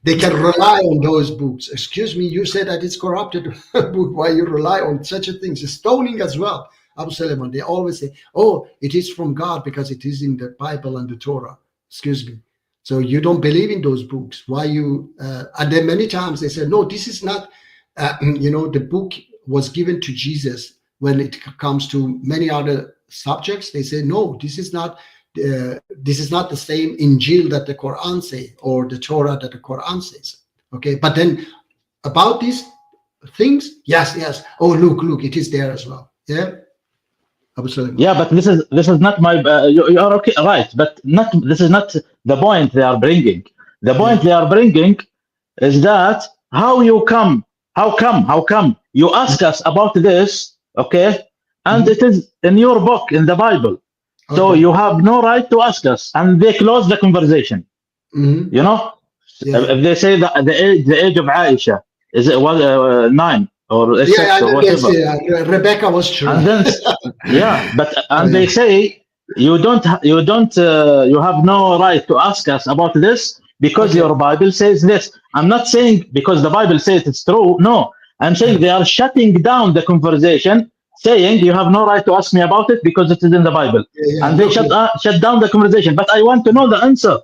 They can rely on those books. Excuse me, you said that it's corrupted book. Why you rely on such a thing? Stoning as well, Abu Sulaiman. They always say, oh, it is from God because it is in the Bible and the Torah. Excuse me. So you don't believe in those books. Why you? And then many times they say, no, this is not. The book was given to Jesus. When it comes to many other subjects, they say, no, this is not this is not the same Injil that the Quran say or the Torah that the Quran says. Okay, but then about these things, yes. Oh, look, it is there as well. Yeah, absolutely. Yeah, but this is not my. You are okay, right? But not this is not the point they are bringing. The point Yeah. they are bringing is that how come you ask us about this, okay? And Mhm. it is in your book in the Bible, so Okay. you have no right to ask us. And they close the conversation. Hmm. You know, Yeah. if they say that the age of Aisha is it was 9 or Yeah, 6 and or then they whatever, say Rebecca was true. and then yeah, but Oh and yeah. they say you have no right to ask us about this because Okay. your Bible says this. I'm not saying because the Bible says it's true. No, I'm saying they are shutting down the conversation, saying you have no right to ask me about it because it is in the Bible, Yeah. and they Look. shut down the conversation. But I want to know the answer.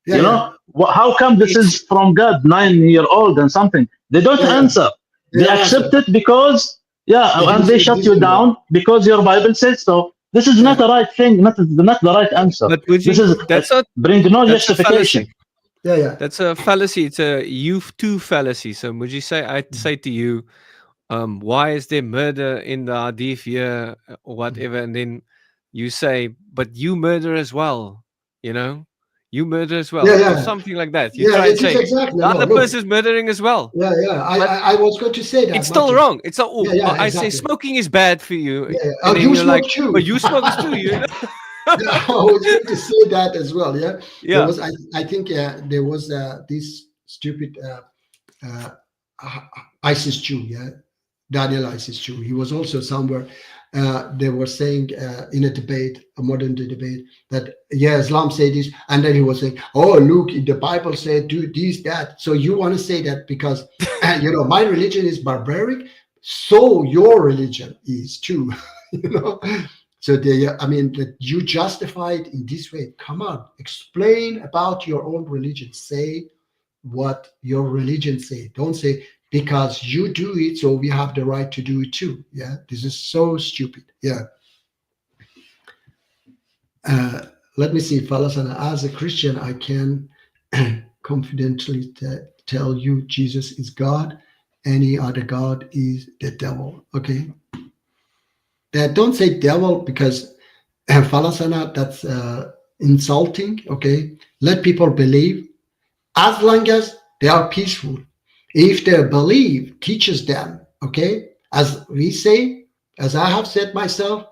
Yeah. You Yeah. know, how come this It's is from God, 9 year old and something? They don't Yeah. answer. They They don't answer. accept it because, yeah, It and is they in shut this you way. down because your Bible says so. This is not Yeah. the right thing, not the right answer. but This Muji, is bring no that's a fallacy. justification. Yeah. That's a fallacy. It's a you too fallacy. So Muji, I say to you, why is there murder in the Hadith here or whatever? And then you say, but you murder as well, you know? You murder as Yeah. well, or Yeah. something like that. You Yeah. try and It is say exactly. the No. other Look. person's murdering as well. Yeah. But I was going to say that, it's still Martin. wrong. It's not, Yeah. oh, Yeah. I say Exactly. smoking is bad for you. Yeah. Oh, And then you you're like, smoke too. but you smoke too, you know? Yeah, I was going to say that as well. Yeah. There Yeah. was. I think there was this stupid uh, ISIS Jew. Yeah. Daniel ISIS Jew. He was also somewhere. They were saying in a debate, a modern day debate, that yeah, Islam say this, and then he was saying, "Oh, look, the Bible said do this, that." So you want to say that because my religion is barbaric, so your religion is too. you know. So that you justify it in this way. Come on, explain about your own religion. Say what your religion say. Don't say because you do it, so we have the right to do it too. Yeah, this is so stupid. Yeah. Let me see, Falasana. As a Christian, I can confidently tell you Jesus is God. Any other God is the devil. Okay. Don't say devil because Falasana, that's insulting. Okay. Let people believe as long as they are peaceful. If their belief teaches them, okay, as we say, as I have said myself,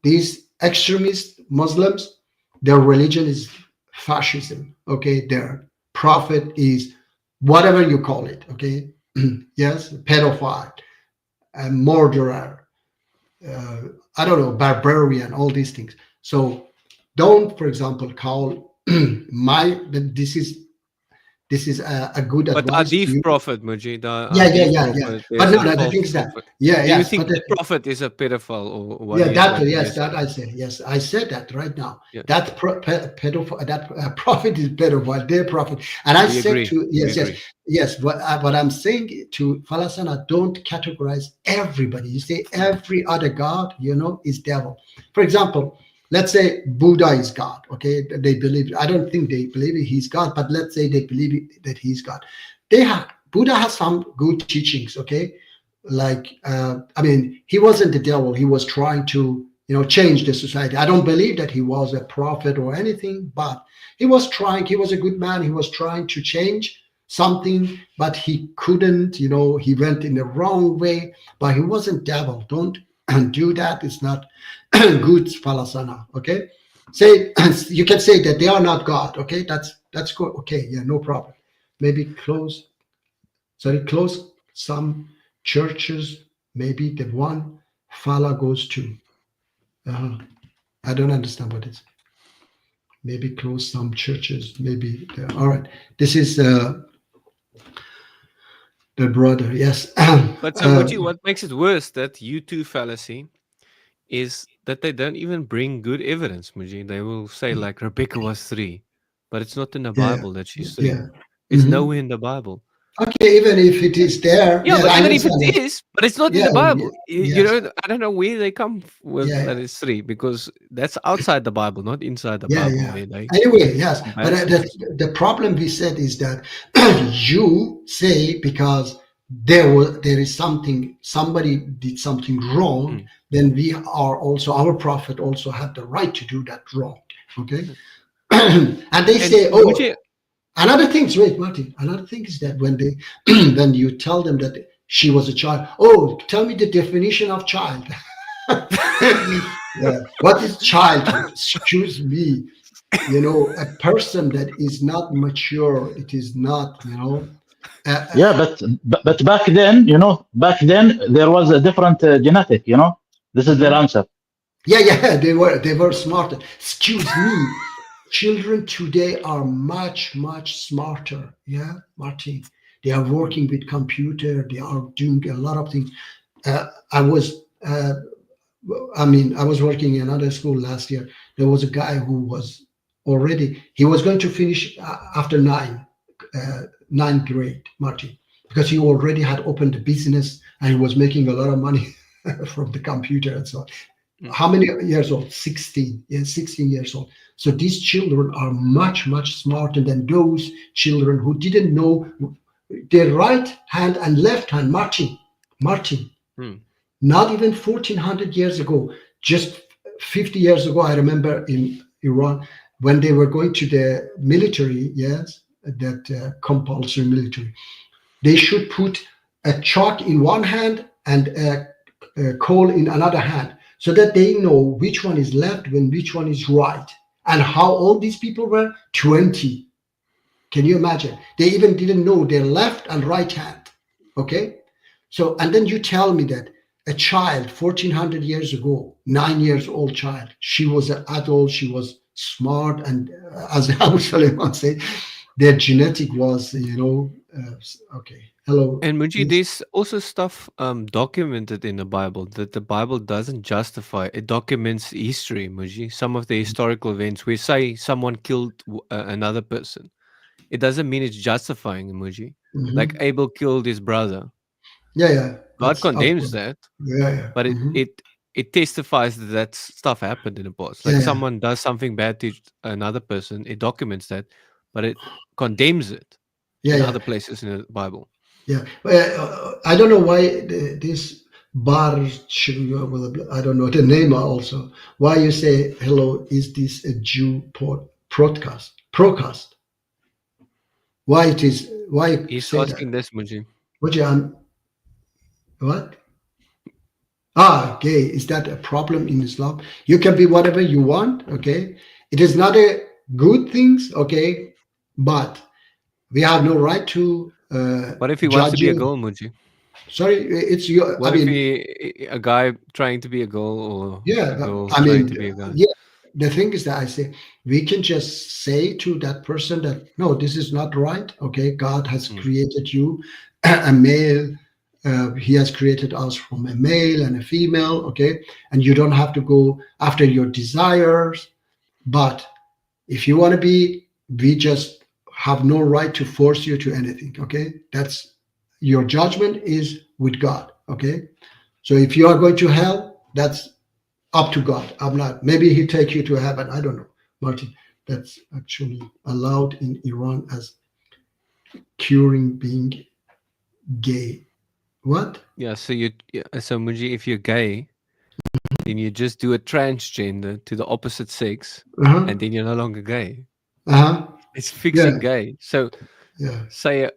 these extremist Muslims, their religion is fascism, okay, their prophet is whatever you call it, okay, yes, pedophile, a murderer, uh, I don't know, barbarian, all these things. So don't, for example, call this is a good But the advice to Hadith you. prophet, Mujib, the Yeah. Hadith Yeah. prophet, But there's no, a no, the false thing is that, prophet. yeah, Do you yes, think but the prophet is a pedophile, or what yeah, do you that, what do you yes, say? that I say, yes, I said that right now. Yeah, That pedophile, that prophet is pedophile, their prophet. And I we said agree. to, We yes, agree. yes, what I'm saying to Falasana, don't categorize everybody. You say every other God, is devil. For example, let's say Buddha is God, okay? They believe, I don't think they believe he's God, but let's say they believe that he's God. Buddha has some good teachings, okay? Like he wasn't the devil. He was trying to change the society. I don't believe that he was a prophet or anything, but he was trying. He was a good man. He was trying to change something, but he couldn't. He went in the wrong way, but he wasn't devil. Don't do that. It's not good, Falasana. Okay, say you can say that they are not God. Okay, that's good. Okay, yeah, no problem. Maybe close some churches, maybe the one Fala goes to. I don't understand what it is. Maybe close some churches, maybe. All right. This is the brother. Yes. But so, Mujib, what makes it worse that you two fallacy is that they don't even bring good evidence, Mujib. They will say like Rebecca was 3, but it's not in the Yeah. Bible that she's 3. Yeah. It's Mhm. nowhere in the Bible. Okay, even if it is there, Yeah, yeah, but I even if it understand that. is, but it's not in Yeah, the Bible. You yes, know, I don't know where they come with yeah, that is three because that's outside the Bible, not inside the yeah, Bible. yeah. Where they Anyway, yes, but comparisons. the problem we said is that you say because there is something, somebody did something wrong, Mm. then we are also, our prophet also had the right to do that wrong. Okay. And they And say, oh, Muji, another thing is, wait, Martin, another thing is that when they when you tell them that she was a child, oh, tell me the definition of child. Yeah. What is childhood? Excuse me. A person that is not mature, it is not, uh, uh, Yeah, but back then, back then there was a different genetic. This is their mhm. answer. Yeah, yeah, they were smarter. Excuse me. Children today are much, much smarter. Yeah, Martin. They are mm, working with computer. They are doing a lot of things. I was I was working in another school last year. There was a guy who was already, he was going to finish after ninth grade, Martin, because he already had opened a business and he was making a lot of money from the computer and so on. mm. How many years old? 16. Yeah, 16 years old. So these children are much, much smarter than those children who didn't know their right hand and left hand. Martin, Mm. not even 1400 years ago, just 50 years ago, I remember in Iran when they were going to the military, yes, that compulsory military, they should put a chalk in one hand and a coal in another hand so that they know which one is left and which one is right. And how old these people were? 20. Can you imagine? They even didn't know their left and right hand. Okay? So, and then you tell me that a child 1400 years ago, 9 years old child, she was an adult, she was smart, and as Abu Suleiman said, their genetic was, okay. Hello. And Muji, Yes. there's also stuff documented in the Bible that the Bible doesn't justify. It documents history, Muji. Some of the historical events where say someone killed another person. It doesn't mean it's justifying Muji. Like Mhm. Abel killed his brother. Yeah, yeah. God That's of condemns course. that, Yeah, yeah. but it Mhm. it it testifies that that stuff happened in the past. Yeah, Like yeah. someone does something bad to another person, it documents that, but it condemns it Yeah, in yeah. other places in the Bible. Yeah, well, I don't know why this bar. Well, I don't know the name also. Why you say hello? Is this a Jew podcast? Procast? Why it is? Why you He's say that? asking this, Muji. What you what? Ah, gay. Is that a problem in Islam? You can be whatever you want. Okay, it is not a good things. Okay, but we have no right to What if he wants to judge be a you. girl, Muji? Sorry, it's your. I What if mean, a guy trying to be a girl or yeah, a girl I trying mean, to be a guy? yeah. The thing is that I say we can just say to that person that no, this is not right. Okay, God has Mm. created you a male. He has created us from a male and a female. Okay, and you don't have to go after your desires. But if you want to be, we just have no right to force you to anything. Okay, that's your judgment is with God. Okay, so if you are going to hell, that's up to God. I'm not. Maybe He take you to heaven. I don't know, Martin. That's actually allowed in Iran as curing being gay. What? Yeah, so so Muji, if you're gay, then you just do a transgender to the opposite sex, Uh huh. and then you're no longer gay. Uh huh. It's Yeah. fixing gay. So Yeah. say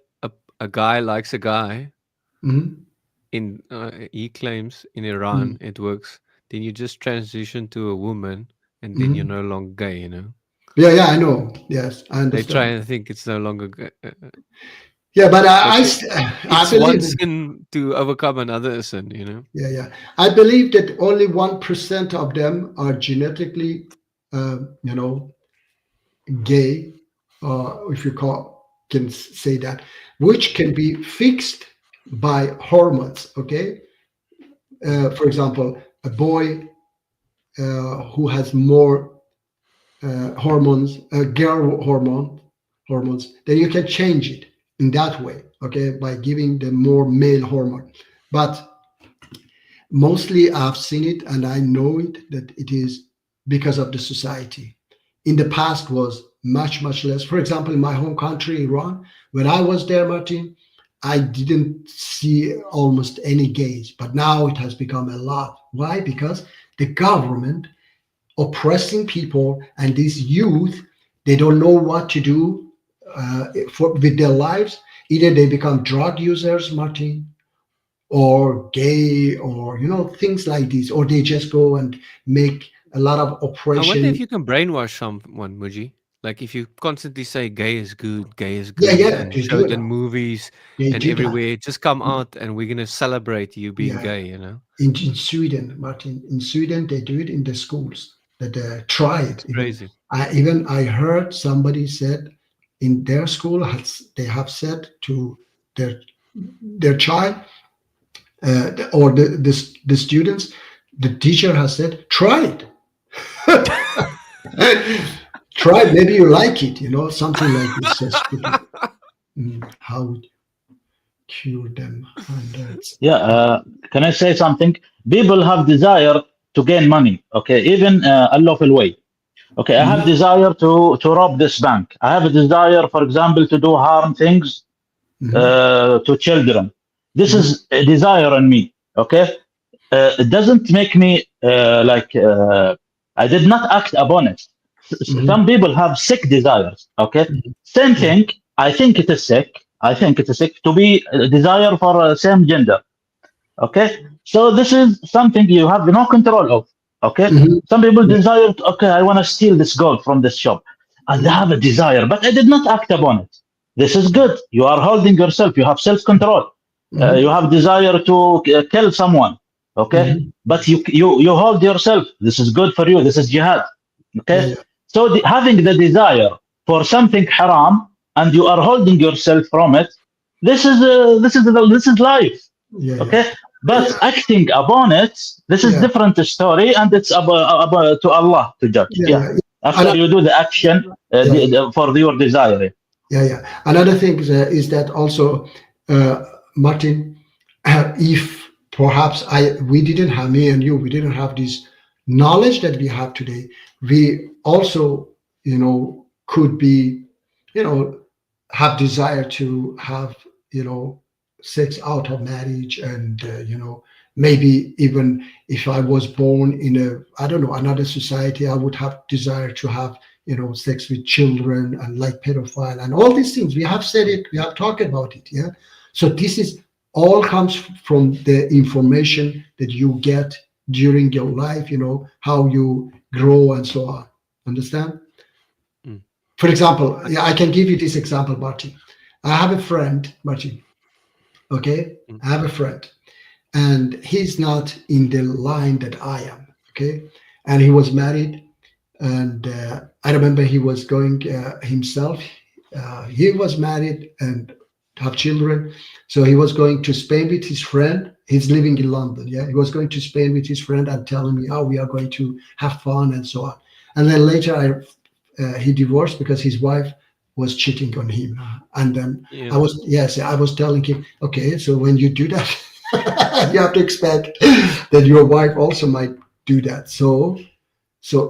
a guy likes a guy Hmm. in he claims in Hmm. Iran it works. Then you just transition to a woman, and then you're Hmm. no longer gay. You know, Yeah. Yeah. I know. Yes, I they try understand. and think it's no longer gay. Yeah, but But I it's one believe. sin to overcome another sin. You know. Yeah, yeah. I believe that only 1% of them are genetically, gay, or if you can say that, which can be fixed by hormones. Okay, Mm. for example, a boy who has more hormones, girl hormones, then you can change it. in that way, okay, by giving them more male hormone. But mostly I've seen it and I know it that it is because of the society. In the past was much, much less. For example, in my home country, Iran, when I was there, Martin, I didn't see almost any gays, but now it has become a lot. Why? Because the government oppressing people and these youth, they don't know what to do with their lives. Either they become drug users, Martin, or gay, or things like this, or they just go and make a lot of I wonder if operation. you can brainwash someone, Muji. Like if you constantly say gay is Yeah, good, yeah, and they show do it in that. movies They and do that. everywhere, just come out and we're gonna celebrate you being Yeah, gay, you know? in Sweden, Martin, in Sweden, they do it in the schools. That try it It's even. crazy. I heard somebody said in their school they have said to their child, or the students, the teacher has said, try it. Try it, maybe you like it, something like this. So stupid. How would cure them hundreds? Yeah, can I say something? People have desire to gain money, okay, even unlawful way. Okay, I have Mhm, desire to rob this bank. I have a desire, for example, to do harm things mhm, to children. This is mhm, a desire in me. Okay, it doesn't make me I did not act upon it. Some mhm, people have sick desires. Okay, mhm. same Yeah, thing. I think it is sick. I think it is sick to be a desire for same gender. Okay, so this is something you have no control of. Okay, mhm, some people yeah, desire. Okay, I want to steal this gold from this shop. And they mhm, have a desire, but I did not act upon it. This is good. You are holding yourself. You have self control. You mhm, have desire to kill someone. Okay, mhm. but you hold yourself. This is good for you. This is jihad. Yeah, Okay, yeah, so having the desire for something haram and you are holding yourself from it. This is life. yeah, yeah, Okay, but yeah, acting upon it, this is yeah, different story, and it's to Allah to judge. yeah, Yeah, yeah. after And you do the action yeah, for your desire. yeah, yeah. Another thing is that also, Martin, if perhaps we didn't have, me and you, we didn't have this knowledge that we have today, we also, could be, you know, have desire to have, sex out of marriage, and maybe even if I was born in I don't know, another society, I would have desire to have, sex with children, and like pedophile and all these things. We have said it, we have talked about it. Yeah. So this is all comes from the information that you get during your life, how you grow and so on. Understand? Mm. For example, yeah, I can give you this example, Martin. I have a friend, Martin. Okay. Mm. I have a friend, and he's not in the line that I am. Okay. And he was married, and I remember he was going himself. He was married and have children, so he was going to Spain with his friend. He's living in London. Yeah, he was going to Spain with his friend and telling me, "Oh, we are going to have fun and so on." And then later, he divorced because his wife was cheating on him. And then Yeah. I was telling him, okay, so when you do that, you have to expect that your wife also might do that. So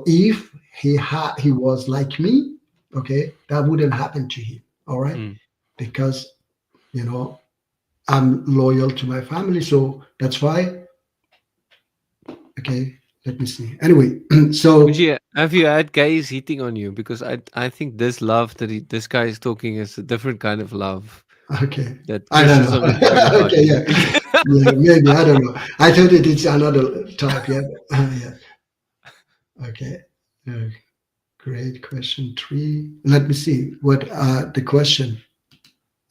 if he was like me, okay, that wouldn't happen to him. All right, Mm. because I'm loyal to my family, so that's why. Okay, let me see. Anyway, Would so you have you had guys hitting on you? Because I think this love that this guy is talking is a different kind of love okay, that I don't Christians are not talking know. about. Okay, yeah, yeah, maybe I don't know. I thought it's another type. Yeah, yeah. Okay, uh, great question three. Let me see what the question.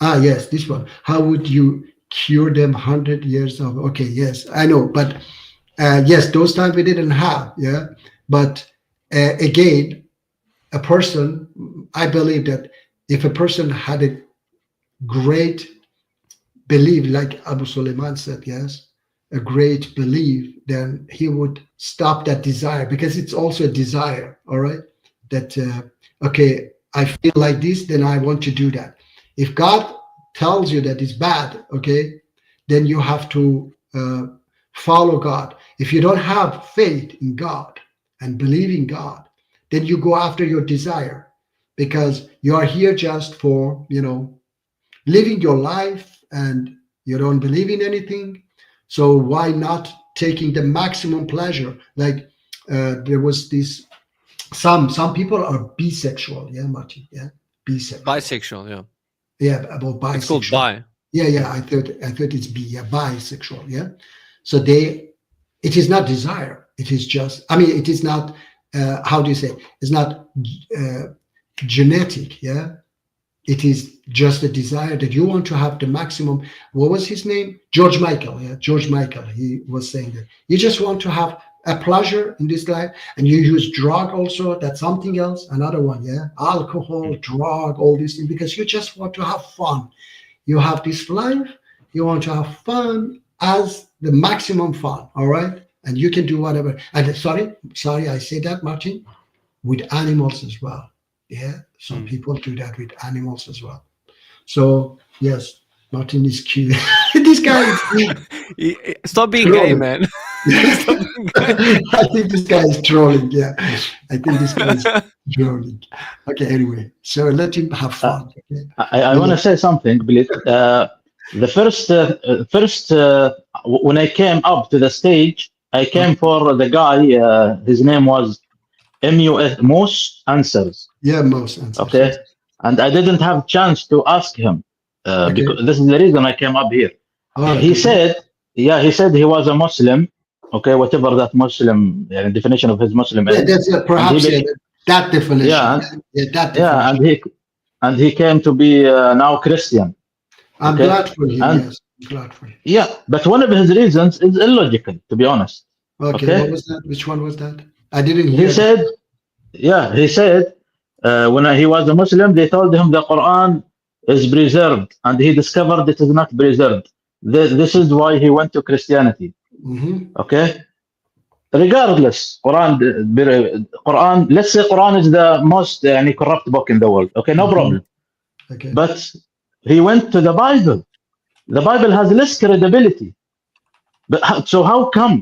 Yes, this one. How would you cure them 100 years of? Okay, yes, I know, but yes, those times we didn't have. Yeah, but again, a person. I believe that if a person had a great belief, like Abu Suleiman said, yes, a great belief, then he would stop that desire, because it's also a desire. All right, that okay, I feel like this, then I want to do that. If God tells you that it's bad, okay, then you have to follow God. If you don't have faith in God and believe in God, then you go after your desire, because you are here just for, living your life, and you don't believe in anything. So why not taking the maximum pleasure? Like there was this, some people are bisexual, yeah, Martin, yeah, bisexual. Bisexual, yeah. Yeah, about It's called bisexual. bi. Yeah. I thought it's bi, yeah, bisexual, yeah. So it is not desire. It is just, it is not, how do you say? It's not genetic, yeah. It is just a desire that you want to have the maximum. What was his name? George Michael. Yeah, George Michael. He was saying that you just want to have a pleasure in this life, and you use drug also. That's something else. Another one. Yeah, alcohol, drug, all these things, because you just want to have fun. You have this life. You want to have fun as the maximum fun. All right, and you can do whatever. And sorry, I say that, Martin, with animals as well. Yeah, some people do that with animals as well. So yes, Martin is cute. This guy is Stop being gay, trolling. man. Stop being gay. I think this guy is trolling. Yeah, I think this guy is trolling. Okay, anyway, so let him have fun. Okay? I want to say something, please. The first when I came up to the stage, I came for the guy. His name was Most Answers. Yeah, most answers. Okay, Yes. and I didn't have chance to ask him Okay. because this is the reason I came up here. All right. He said he was a Muslim. Okay, whatever that Muslim definition of his Muslim Yeah, is. that's perhaps that definition. Yeah, that definition. Yeah, and he came to be now Christian. I'm Okay. glad for him. And- Yes, I'm glad for him. Yeah, but one of his reasons is illogical, to be honest. Okay, Okay. what was that? Which one was that? I didn't He hear. said, when he was a Muslim, they told him the Quran is preserved, and he discovered it is not preserved. This is why he went to Christianity. Okay. Regardless, Quran. Let's say Quran is the most corrupt book in the world. Okay, no problem. Okay. But he went to the Bible. The Bible has less credibility. But so how come?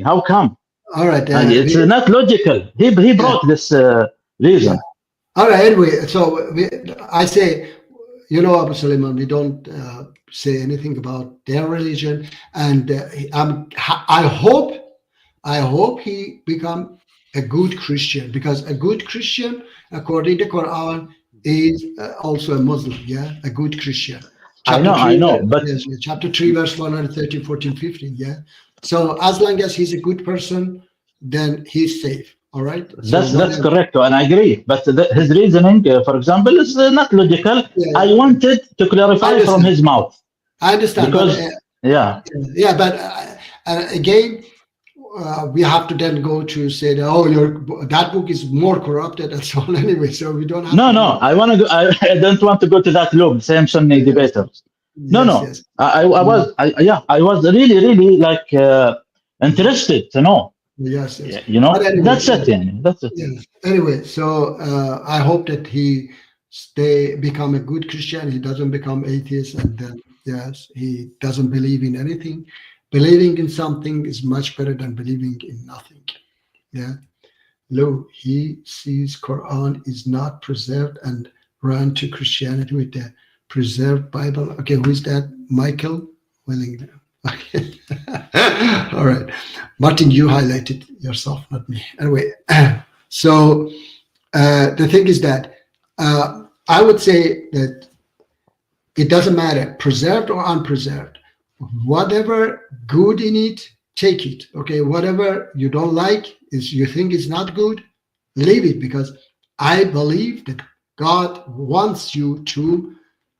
How come? All right. And it's not logical. He brought this reason. All right. Anyway, so I say, Abu Suleiman, we don't say anything about their religion, and I hope he become a good Christian, because a good Christian, according to Quran, is also a Muslim. Yeah, a good Christian. I know, but yes, chapter 3, verse 113, 14, 15. Yeah. So as long as he's a good person, then he's safe. All right. That's correct, and I agree. But his reasoning, for example, is not logical. Yeah. I wanted to clarify from his mouth. I understand. Because but again, we have to then go to say that that book is more corrupted and so on. Anyway, so we don't have. No. I want to go. I don't want to go to that loop. Same Sunni debaters. Yes. I was really like interested to know. Yes. Anyway, that's it. That's it. Yes. Anyway, so I hope that he become a good Christian. He doesn't become atheist, and then he doesn't believe in anything. Believing in something is much better than believing in nothing. Yeah. Lo, he sees Quran is not preserved and ran to Christianity with the preserved Bible. Okay, who is that? Michael Wellington. Okay. All right. Martin, you highlighted yourself, not me. Anyway, so the thing is that I would say that it doesn't matter, preserved or unpreserved. Whatever good in it, take it. Okay, whatever you don't like, you think is not good, leave it, because I believe that God wants you to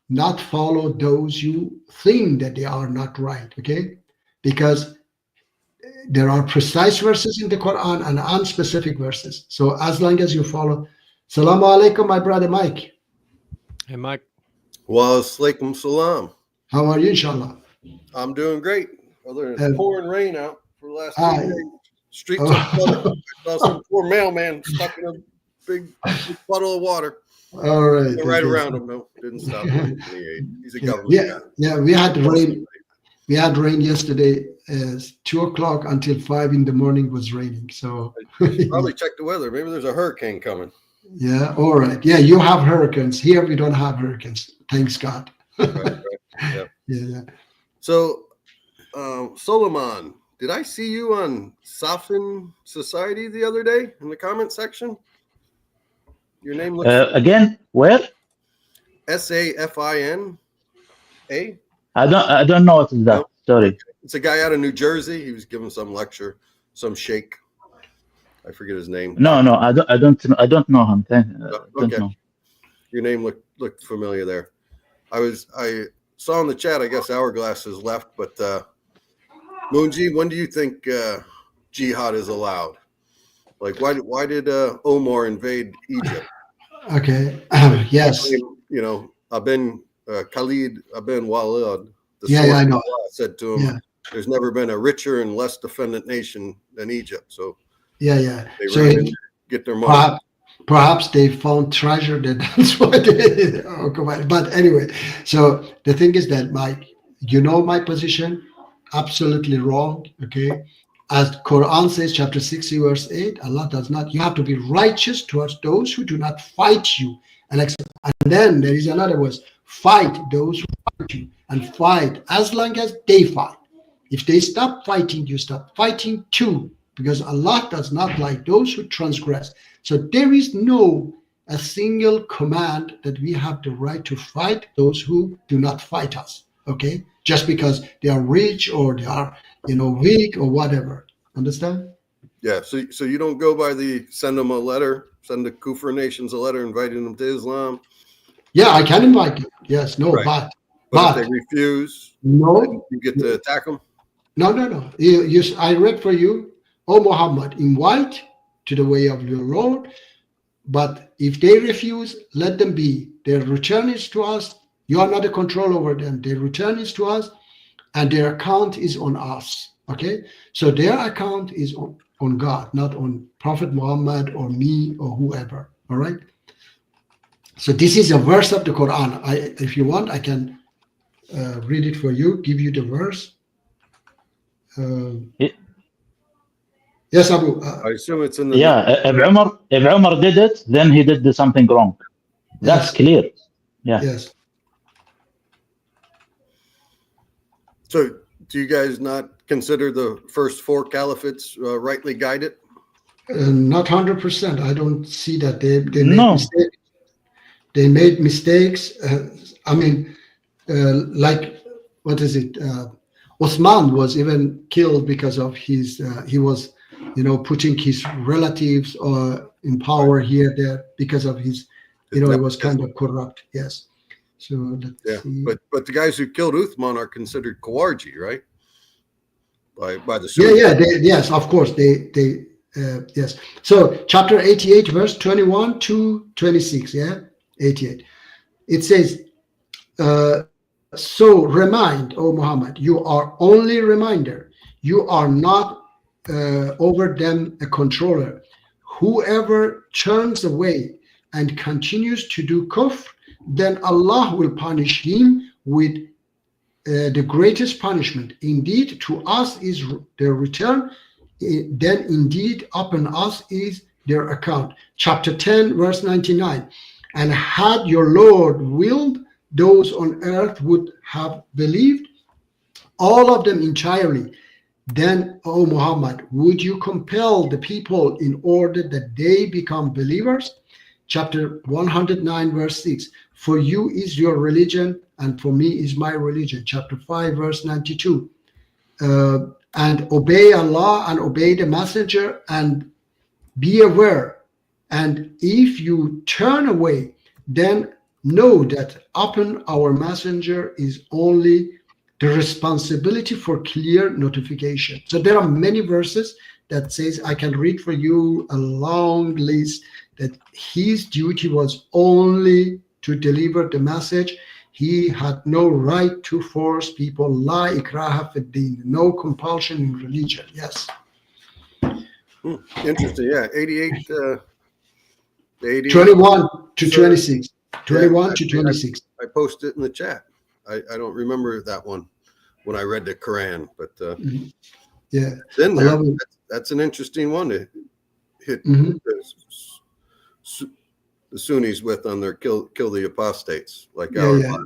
not follow those you think that they are not right. Okay, because there are precise verses in the Quran and unspecific verses. So as long as you follow. Salaam alaikum, my brother Mike. Hey, Mike. Wa alaikum salam. How are you, inshallah? I'm doing great. Other than pouring rain out for the last 2 days. Streets are flooded. I saw some poor mailman stuck in a big puddle of water. All right. Right Okay. around him, no, didn't stop him at 28. He's a government Yeah, guy. yeah. We had rain. We had rain yesterday. 2 o'clock until 5 in the morning was raining. So Probably check the weather. Maybe there's a hurricane coming. yeah. All right. Yeah, you have hurricanes. Here we don't have hurricanes. Thanks God. Right. Yep. Yeah. So, Solomon, did I see you on Safin Society the other day in the comment section? Your name looks Again, where? SAFINA. I don't know what is that. No? Sorry. Okay. It's a guy out of New Jersey. He was giving some lecture, some sheikh. I forget his name. No, I don't know him. Don't Okay. know. Your name looked familiar there. I saw in the chat, I guess Hourglass has left, but Moonji, when do you think jihad is allowed? Like, why did Omar invade Egypt? Okay. Yes. You know, Khalid Ibn Walid, the Yeah, I know. said to him, Yeah. there's never been a richer and less defendant nation than Egypt. So Yeah. they So ran in to get their money. perhaps they found treasure. That's why they occupied. But anyway, so the thing is that Mike, you know my position, absolutely wrong. Okay. As Quran says, chapter 60, verse 8, Allah does not, you have to be righteous towards those who do not fight you. And then there is another verse, fight those who fight you, and fight as long as they fight. If they stop fighting, you stop fighting too, because Allah does not like those who transgress. So there is no a single command that we have the right to fight those who do not fight us. Okay, just because they are rich or they are, weak or whatever. Understand? Yeah. So you don't go by send them a letter, send the Kufr nations a letter inviting them to Islam. Yeah, I can invite them. Yes, no, Right. but if they refuse, no, you get to attack them. No. I read for you, O Muhammad, invite to the way of your Lord, but if they refuse, let them be. Their return is to us. You are not a control over them. Their return is to us, and their account is on us. Okay? So their account is on God, not on Prophet Muhammad or me or whoever. All right? So this is a verse of the Quran. If you want, I can read it for you, give you the verse. Yes, Abu. I assume it's in the. Yeah, if Umar did it, then he did something wrong. That's clear. Yeah. Yes. So, do you guys not consider the first four caliphates rightly guided? Not 100%. I don't see that they made No. mistakes. They made mistakes. Like, what is it? Osman was even killed because of he was, putting his relatives in power here, there, because of his, it was kind of corrupt. Yes. So let's see. But the guys who killed Uthman are considered Kawarji, right? By the Sunnis. Yeah. Yes, of course. Yes. So chapter 88, verse 21 to 26. Yeah, 88. It says, so remind, O Muhammad, you are only reminder. You are not over them a controller. Whoever turns away and continues to do kufr, then Allah will punish him with the greatest punishment. Indeed, to us is their return. Then indeed upon us is their account. Chapter 10, verse 99. And had your Lord willed, those on earth would have believed, all of them entirely. Then, O Muhammad, would you compel the people in order that they become believers? Chapter 109, verse 6. For you is your religion, and for me is my religion. Chapter 5, verse 92. And obey Allah and obey the messenger and be aware. And if you turn away, then know that upon our messenger is only the responsibility for clear notification. So there are many verses that says, I can read for you a long list, that his duty was only to deliver the message. He had no right to force people. La ikraha fid din, no compulsion in religion. Yes. Interesting. Yeah, 88 The 80, 21 to So- 26. 21 Yeah, to 26. I posted it in the chat. I don't remember that one when I read the Quran, but Yeah. it's in I there. love it. That's an interesting one to hit Mhm. the Sunnis with on their kill the apostates, like Yeah, our yeah.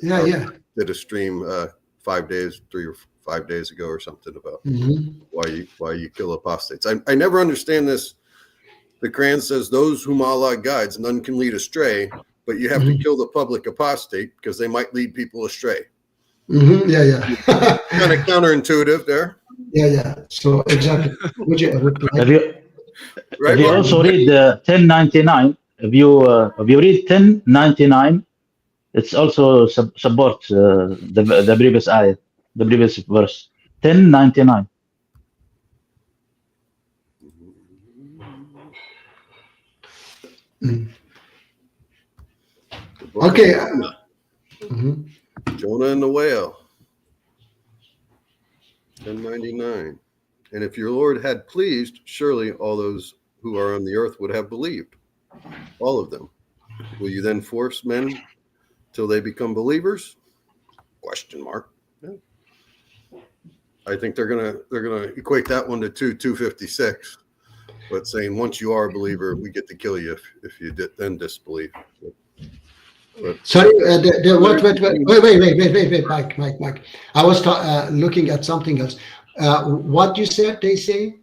Yeah, yeah. did a stream 3 or 5 days ago or something about Mhm. why you kill apostates. I never understand this. The Quran says those whom Allah guides, none can lead astray, but you have to kill the public apostate because they might lead people astray. Mhm. Yeah, yeah. Kind of counterintuitive there, Yeah, yeah. So exactly. Would you If you right? if you Mark? also read 1099, if you read 1099, it's also supports the previous ayah, the previous verse. 1099. The book of Okay. Jonah. Mhm. Jonah and the whale. 1099. And if your Lord had pleased, surely all those who are on the earth would have believed, all of them. Will you then force men till they become believers? Question mark. Yeah. I think they're gonna equate that one to 256, but saying once you are a believer, we get to kill you if you then disbelieve. But Sorry, wait, Mike. I was looking at something else. What you said, they say?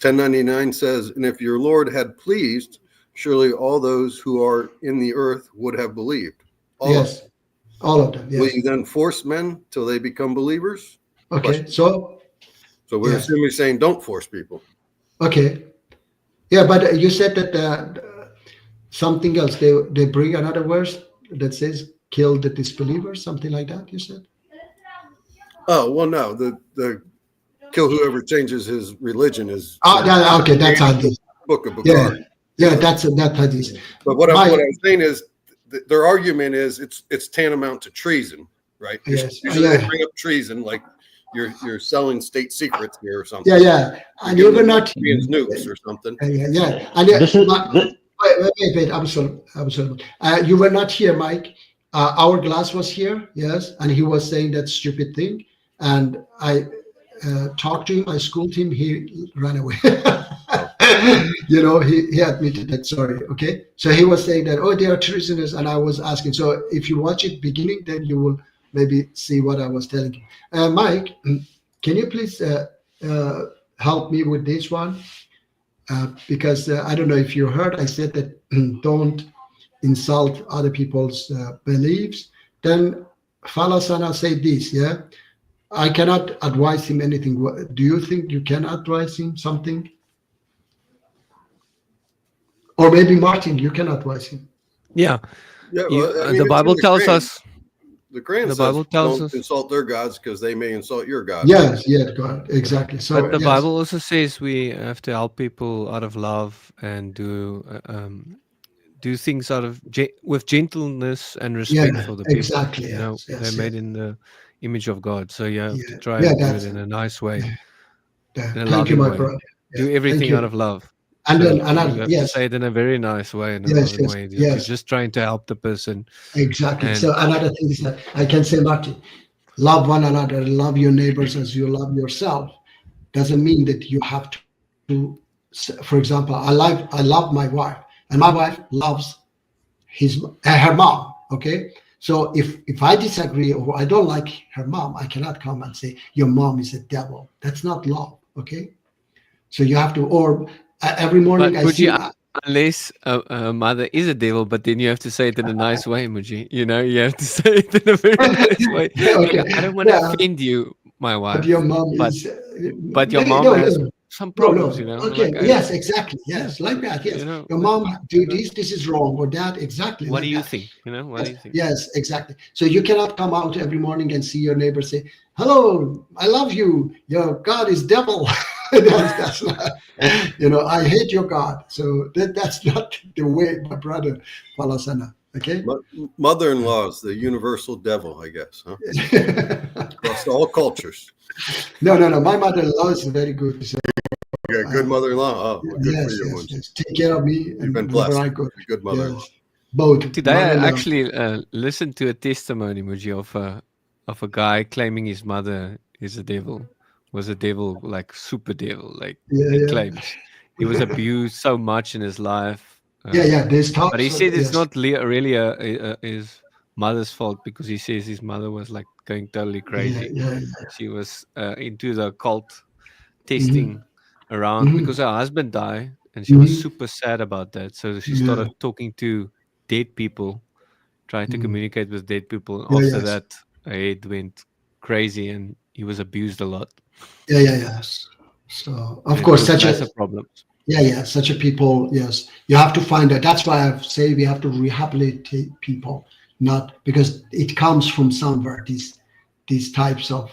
1099 says, and if your Lord had pleased, surely all those who are in the earth would have believed. Yes, all of them. Will Yes. you then force men till they become believers? Okay, so So we're Yes. assuming saying don't force people. okay, yeah, but you said that something else. They bring another verse that says kill the disbelievers, something like that. You said. Oh well, no, the kill whoever changes his religion is Okay, that's hadith. book of Yeah, Bukhari. yeah, that's hadith. But what My- I'm saying is their argument is it's tantamount to treason, right? Yes. Usually Yeah. they bring up treason like you're selling state secrets here or something. Yeah, yeah, and you were not. Europeans nukes or something. Yeah, and This is wait, absolutely. You were not here, Mike. Our glass was here, yes, and he was saying that stupid thing, and I talked to him, I schooled him, he ran away. He admitted that, sorry, okay? So he was saying that, oh, they are treasonous, and I was asking. So if you watch it beginning, then you will maybe see what I was telling you. Mike, can you please help me with this one? Because I don't know if you heard, I said that don't insult other people's beliefs. Then Falasana said this, yeah? I cannot advise him anything. Do you think you can advise him something? Or maybe Martin, you can advise him. Yeah. Yeah, You- well, I mean, the it's Bible in the tells Quran. us. The Quran The says Bible tells don't us- insult their gods because they may insult your God. Yes, God, exactly. So But the yes. Bible also says we have to help people out of love and do things out of with gentleness and respect Yeah, for the people. exactly, You know, yes, yes, they're made in the image of God, so you have to Yeah. try Yeah, and do that's- it in a nice way, Yeah, in a thank you, loving my way. brother. Do Yeah, everything thank out you. of love. And So then you another, have yes, to say it in a very nice way, in a Yes, loving yes, way. yes. You're just trying to help the person. exactly. And- So another thing is that I can say, Martin, love one another, love your neighbors as you love yourself. Doesn't mean that you have to. For example, I love my wife, and my wife loves her mom. Okay, so if I disagree or I don't like her mom, I cannot come and say your mom is a devil. That's not love. Okay, so you have to. Or every morning But I would see. you, unless a mother is a devil, but then you have to say it in a nice way, Muji. You know, you have to say it in a very nice way. Okay. I don't want to Yeah. offend you, my wife. But your mom but- is. But your mom has some problems, you know. Okay. like I- Yes, exactly. Yes, Yeah, like that. Yes. you know, Your mom do this. This is wrong or that. Exactly. What like do you that. think? You know, what do you think? Yes, exactly. So you cannot come out every morning and see your neighbor say, "Hello, I love you. Your God is devil." that's not. I hate your God. So that's not the way, my brother Palasana. Okay. Mother-in-law is the universal devil, I guess, huh? Across all cultures. No. My mother-in-law is very good. So got a good mother-in-law. Oh, well, good for yes, you, yes, Munchie. yes. Take care of me, You've and been whenever blessed I go. with a good mother-in-law. Yes, both. Today I mother-in-law. actually listened to a testimony, Muji, of a guy claiming his mother is a devil, was a devil, like super devil, like Yeah, he yeah, claims. He was abused so much in his life. yeah, yeah. There's But he talks. said it's Yes, not really his mother's fault, because he says his mother was like going totally yeah, crazy. yeah. She was into the occult Mm-hmm. testing around Mm-hmm. because her husband died, and she was Mm-hmm. super sad about that. So she Yeah. started talking to dead people, trying to Mm. communicate with dead people. Yeah, And after yes. that, her head went crazy, and he was abused a lot. Yeah, yeah, yes. So And of it course, caused such a massive problems. yeah, such a people. Yes, you have to find that. That's why I say we have to rehabilitate people, not because it comes from somewhere. These types of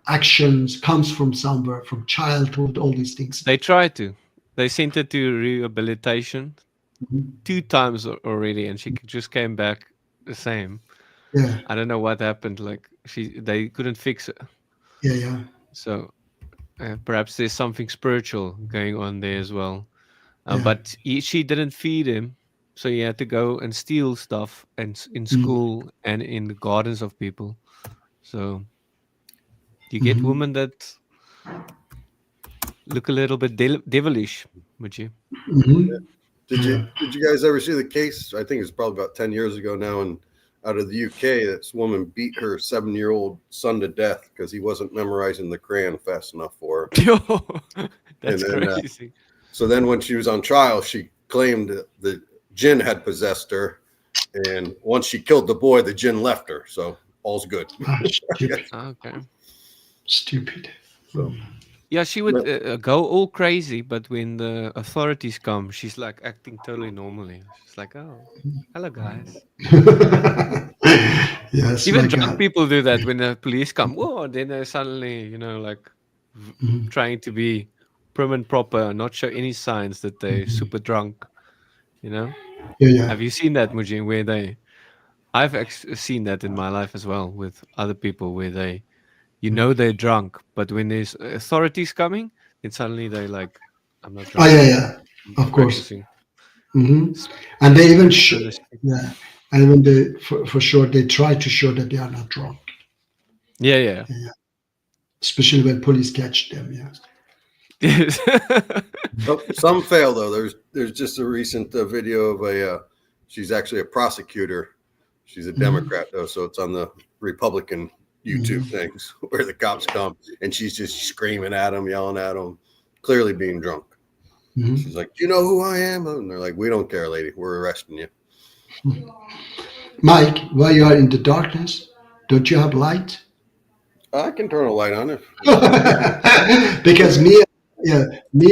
actions comes from somewhere, from childhood. All these things. They tried to. They sent her to rehabilitation Mhm. 2 times already, and she just came back the same. Yeah, I don't know what happened. Like they couldn't fix it. yeah, yeah, So perhaps there's something spiritual going on there as well. yeah. But she didn't feed him, so he had to go and steal stuff and in Mm-hmm. school and in the gardens of people. So you get Mm-hmm. women that look a little bit devilish, would you? Mm-hmm. Did Yeah. you guys ever see the case? I think it's probably about 10 years ago now, and out of the UK, this woman beat her 7-year-old son to death because he wasn't memorizing the Quran fast enough for her. That's And then, crazy. So then when she was on trial, she claimed that the jinn had possessed her, and once she killed the boy, the jinn left her. So all's good. Ah, stupid. Okay. Stupid. So Yeah, she would go all crazy, but when the authorities come, she's like acting totally normally. She's like, "Oh, hello, guys." Yes, Even my drunk God. people do that when the police come. Whoa, then they're suddenly, like Mhm. trying to be prim and proper, not show any signs that they're Mhm. super drunk. You know? Yeah, yeah. Have you seen that, Mujin? Where I've seen that in my life as well with other people, where they're drunk, but when there's authorities coming, then suddenly they like, I'm not Oh, drunk. yeah, yeah. I'm Of just course. practicing. Hmm. And they even Really yeah, and when they for sure they try to show that they are not drunk, Yeah. especially when police catch them. Yeah. Yes. some fail though. There's just a recent video of she's actually a prosecutor. She's a Democrat though, so it's on the Republican YouTube things where the cops come and she's just screaming at them, yelling at them, clearly being drunk. Mhm. She's like, "Do you know who I am?" And they're like, "We don't care, lady. We're arresting you." Mike, while you are in the darkness, don't you have light? I can turn a light on if Because me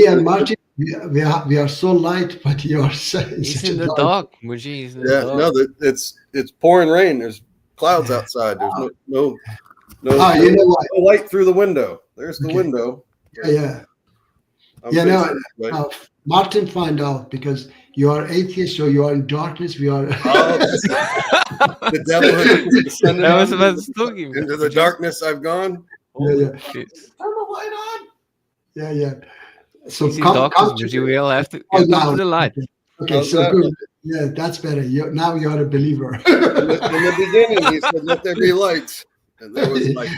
and Martin, we are so light, but you are in He's such in a the dark. dark, Muji. He's in the yeah, dark. no, it's pouring rain. There's clouds outside. There's no You know what? no light through the window. There's the Okay. window. Yeah. I'm Yeah, no, facing this way. Martin find out because you are atheist, so you are in darkness. We are. Oh, the devil has descended I was on about me. to talk him. Into the darkness I've gone. Yeah. Shit. Turn the light on. Yeah. So He's in come darkness, to Muji. We all have to oh, come now. to the light. Okay, How's so that? good. Yeah, that's better. Now you are a believer. In the beginning, he said, "Let there be light," and there was light.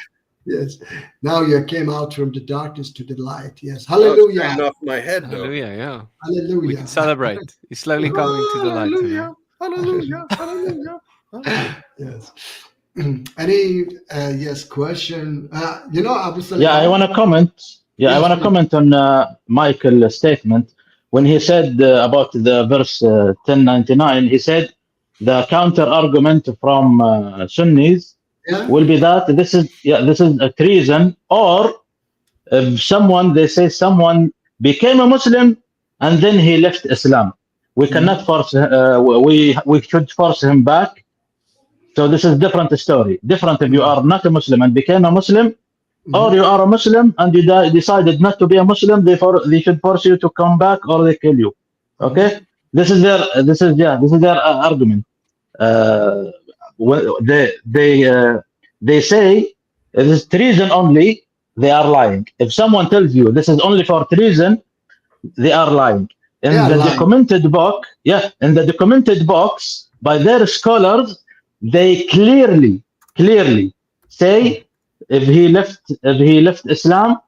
Yes. Now you came out from the darkness to the light. Yes. I was Hallelujah. turning off my head though. Hallelujah, yeah. Hallelujah. We can celebrate. He's slowly coming to the light. Hallelujah. Hallelujah. Hallelujah. Yes. Any yes question? I was Yeah, I want to comment. Yeah, I Yes, want to please. comment on Michael's statement when he said about the verse 1099. He said the counter argument from Sunnis Yeah. will be that this is a treason, or if someone became a Muslim and then he left Islam, we cannot force. We should force him back. So this is different story. Different if you are not a Muslim and became a Muslim, or you are a Muslim and you decided not to be a Muslim. Therefore, they should force you to come back or they kill you. Okay, this is their argument. Uh, they say it is treason only. They are lying. If someone tells you this is only for treason, they are lying. In They are the lying. documented book, in the documented books by their scholars, they clearly say if he left Islam,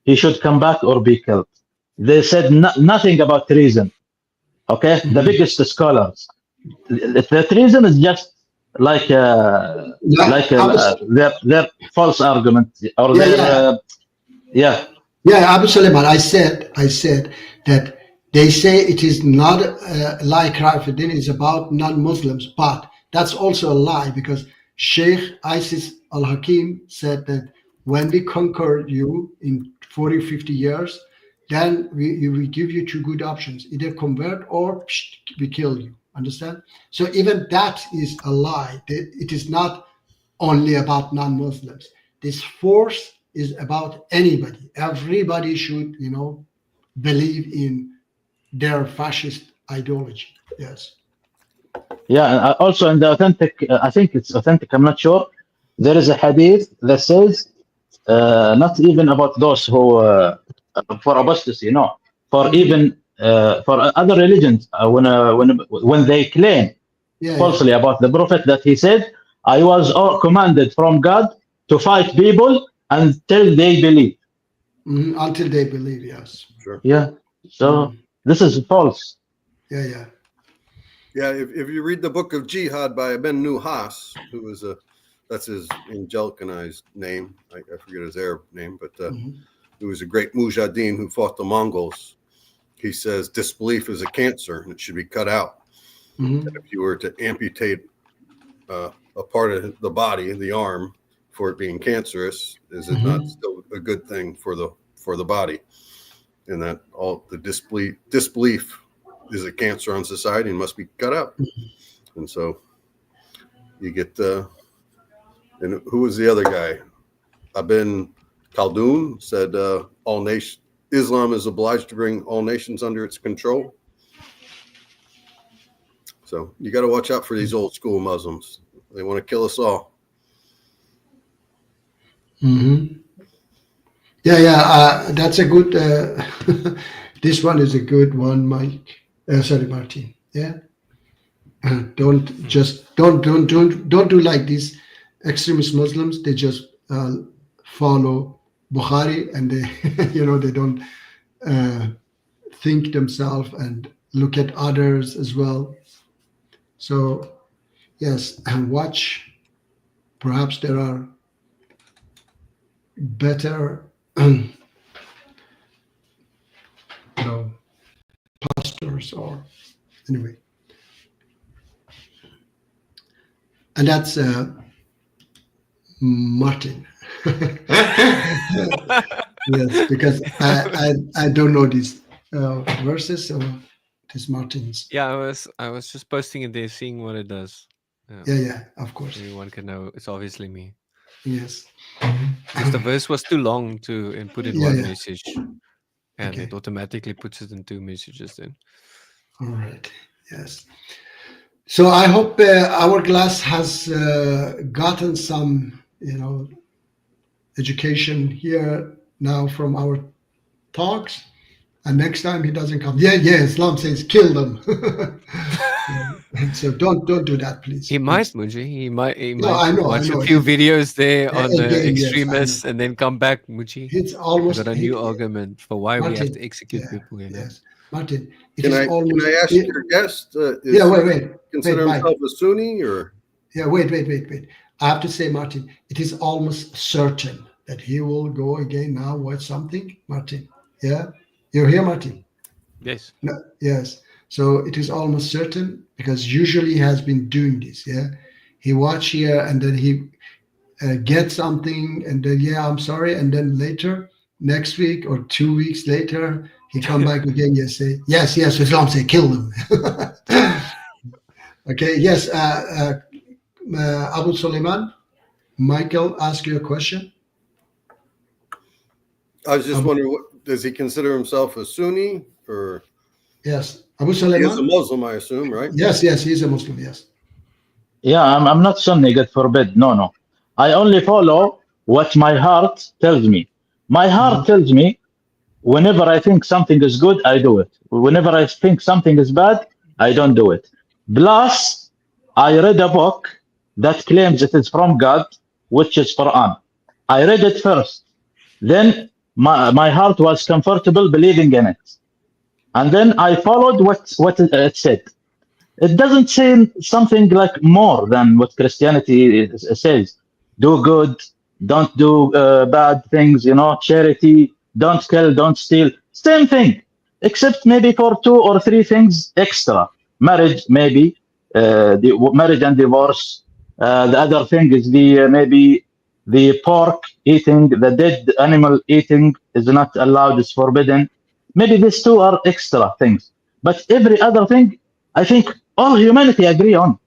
he should come back or be killed. They said nothing about treason. Okay, the biggest scholars. The treason is just like Yeah, I was, their false argument or yeah, their yeah. yeah. Yeah, Abu Suleiman, I said that they say it is not like Rafidin is about non-Muslims, but that's also a lie because Sheikh Isis al-Hakim said that when we conquer you in 40, 50 years, then we give you two good options, either convert or we kill you. Understand? So even that is a lie. It is not only about non-Muslims. This force is about anybody. Everybody should, believe in their fascist ideology. Yes. Yeah, and also in the authentic, I think it's authentic. I'm not sure. There is a hadith that says not even about those who for apostasy, no, for Mhm. even for other religions when they claim Yeah, yeah. falsely about the prophet that he said, I was commanded from God to fight people until they believe. Until they believe, yes. Sure. Yeah, so this is false. Yeah, yeah. Yeah, if you read the book of Jihad by Ibn Nuhas, who was that's his angelicanized name. I forget his Arab name, but who was a great mujahideen who fought the Mongols. He says disbelief is a cancer and it should be cut out. And if you were to amputate a part of the body, the arm, for it being cancerous, is it not still a good thing for the body? And that all the disbelief is a cancer on society and must be cut out. And so you get and who was the other guy? Ibn Khaldun said all nations Islam is obliged to bring all nations under its control. So you got to watch out for these old school Muslims. They want to kill us all. Yeah, yeah. That's a good. This one is a good one, Mike. Sorry, Martin. Yeah. Don't do like these extremist Muslims. They just follow Bukhari and they they don't think themselves and look at others as well. So yes, and watch. Perhaps there are better pastors or anyway. And that's Martin. Yes, because I don't know these verses, so it is Martin's. Yeah, I was just posting it there, seeing what it does. Yeah, of course. Anyone can know. It's obviously me. Yes. Because the verse was too long to input in Yeah, one yeah. message. And Okay. it automatically puts it in two messages then. All right. Yes. So I hope our class has gotten some, education here now from our talks. And next time he doesn't come, Islam says kill them. So don't do that, please. He might, Muji. He might I know. watch a few videos there on the Again, yes, I extremists know. and then come back, Muji. It's almost Got a new argument for why we have to execute people. Yes, Martin. It Can is I almost. ask your guest? Wait. Consider Mike. himself a Sunni or? Yeah, wait. I have to say, Martin, it is almost certain that he will go again now watch something. Martin, yeah? You're here, Martin? Yes. No, yes. So it is almost certain because usually he has been doing this, yeah? He watch here and then he gets something and then, I'm sorry. And then later, next week or 2 weeks later, he come back again, say, yes, Islam say, kill them. Okay, yes, Abu Suleiman, Michael asked you a question. I was just wondering, does he consider himself a Sunni or? Yes, Abu He Suleiman. is a Muslim, I assume, right? Yes, he's a Muslim. Yes. Yeah, I'm not Sunni, God forbid. No. I only follow what my heart tells me. My heart tells me Whenever I think something is good, I do it. Whenever I think something is bad, I don't do it. Plus, I read a book that claims it is from God, which is Quran. I read it first. Then my heart was comfortable believing in it. And then I followed what it said. It doesn't say something like more than what Christianity says. Do good, don't do bad things, charity, don't kill, don't steal. Same thing, except maybe for 2 or 3 things extra. Marriage, maybe, marriage and divorce. The other thing is maybe the pork eating, the dead animal eating is not allowed, is forbidden. Maybe these 2 are extra things. But every other thing, I think all humanity agree on.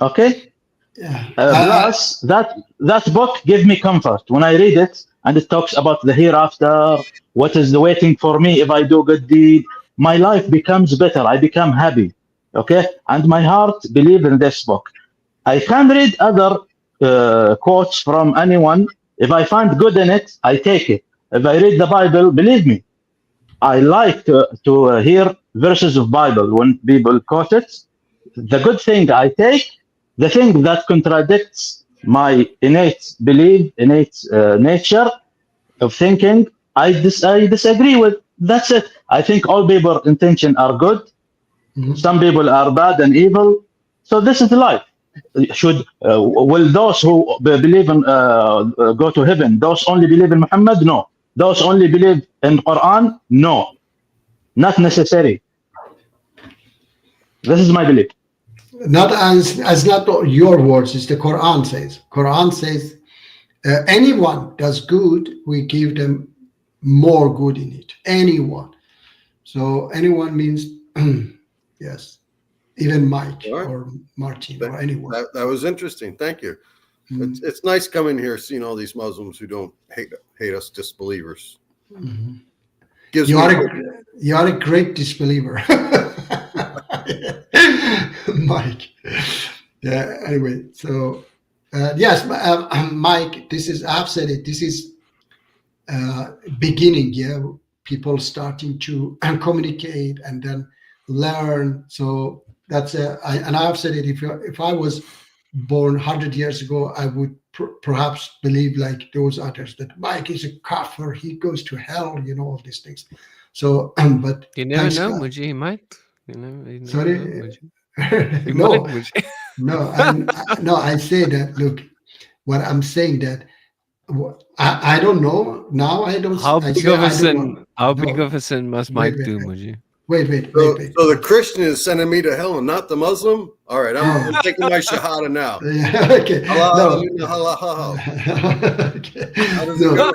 Okay. Yeah. Plus, that book gave me comfort when I read it, and it talks about the hereafter, what is waiting for me if I do good deed. My life becomes better. I become happy. Okay, and my heart believes in this book. I can read other quotes from anyone. If I find good in it, I take it. If I read the Bible, believe me, I like to hear verses of Bible when people quote it. The good thing I take, the thing that contradicts my innate belief, innate nature of thinking, I disagree with. That's it. I think all people intention are good. Some people are bad and evil. So this is life. Will those who believe in go to heaven? Those only believe in Muhammad? No. Those only believe in Quran? No. Not necessary. This is my belief. Not as not your words, it's the Quran says. Quran says anyone does good, we give them more good in it. Anyone. So anyone means yes, even Mike or Martin or anyone. That was interesting. Thank you. It's nice coming here, seeing all these Muslims who don't hate us disbelievers. You are a great disbeliever, Mike. Yeah. Anyway, so yes, Mike. I've said it. This is beginning. Yeah, people starting to communicate and then learn. So that's and I've said it. If I was born 100 years ago, I would perhaps believe like those others that Mike is a kafir, he goes to hell, all these things. So, but you never know, Muji, he might. Sorry, no, no. I say that. Look, what I'm saying that I don't know now. I don't. How big of a sin? How big of a sin must Mike do, Muji? Wait. So the Christian is sending me to hell and not the Muslim? All right, I'm taking my shahada now. Yeah, okay. Allah, No. Allah. Okay. No.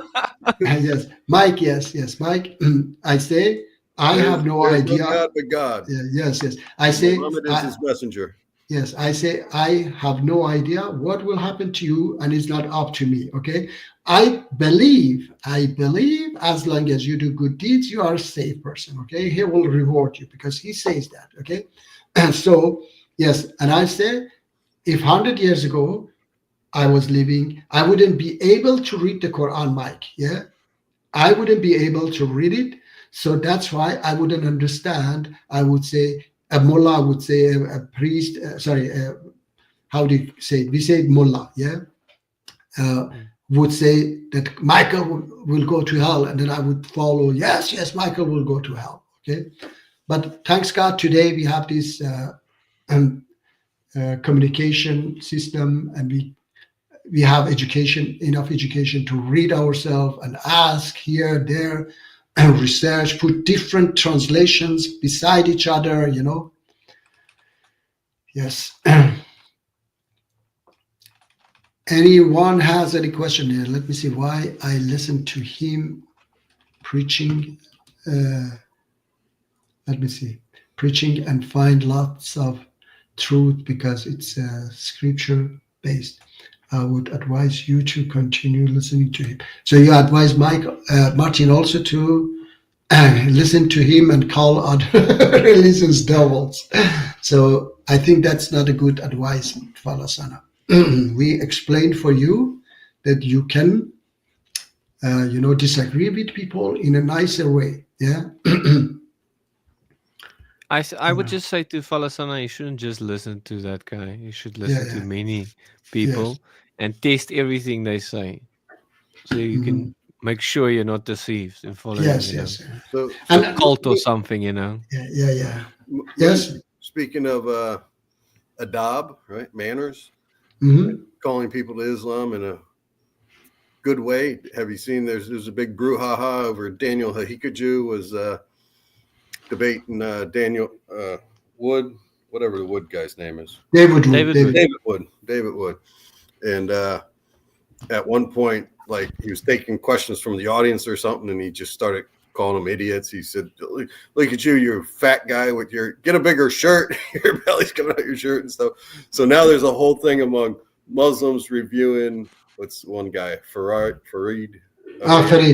Yes, Mike. Yes, Mike. I say I have no idea. No God but God. Yeah, yes. I say Muhammad is his messenger. Yes, I say I have no idea what will happen to you, and it's not up to me. Okay, I believe as long as you do good deeds, you are a safe person. Okay, he will reward you because he says that. Okay, and so yes, and I say if 100 years ago I was living, I wouldn't be able to read the Quran, Mike. Yeah, I wouldn't be able to read it. So that's why I wouldn't understand. I would say a mullah would say a priest. How do you say it? We say mullah. Yeah, would say that Michael will go to hell, and then I would follow. Yes, Michael will go to hell. Okay, but thanks God, today we have this communication system, and we have enough education to read ourselves and ask here, there, and research, put different translations beside each other, Yes. Anyone has any question here? Let me see why I listened to him preaching. Let me see. Preaching and find lots of truth because it's scripture based. I would advise you to continue listening to him. So you advise Martin also to listen to him and call other religions devils. So I think that's not a good advice, Falasana. We explained for you that you can disagree with people in a nicer way. Yeah. I would just say to Falasana, you shouldn't just listen to that guy. You should Yeah. listen to Yeah. many Yes. people and test everything they say, so you Mhm. can make sure you're not deceived in following, Yes. Yes. Yeah. a And cult or something. yeah. Yeah. Yeah. Yes. Moonji, speaking of adab, right? Manners, Hmm. calling people to Islam in a good way. Have you seen? There's a big brouhaha over Daniel Hahikaju was debating Daniel Wood, whatever the Wood guy's name is. David Wood. David Wood. David Wood. And at one point, like he was taking questions from the audience or something, and he just started calling them idiots. He said, "Look at you, you fat guy with your get a bigger shirt. Your belly's coming out your shirt and stuff." So now there's a whole thing among Muslims reviewing what's one guy, Farid. Farid.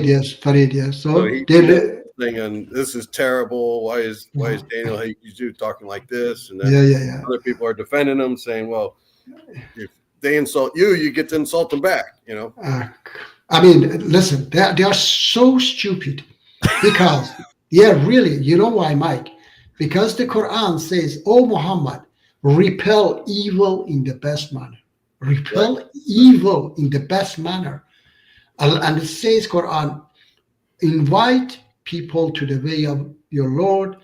Yes. Farid. Yes. So So he they. thing and this is terrible. Why is Daniel Haikizu talking like this? And then Yeah. Yeah. Yeah. other people are defending him, saying, "Well, if they insult you, you get to insult them back." I mean, listen, they are so stupid because, yeah, really, you know why, Mike? Because the Quran says, "Oh Muhammad, repel evil in the best manner. Right. Repel evil in the best manner." And it says, Quran, invite people to the way of your Lord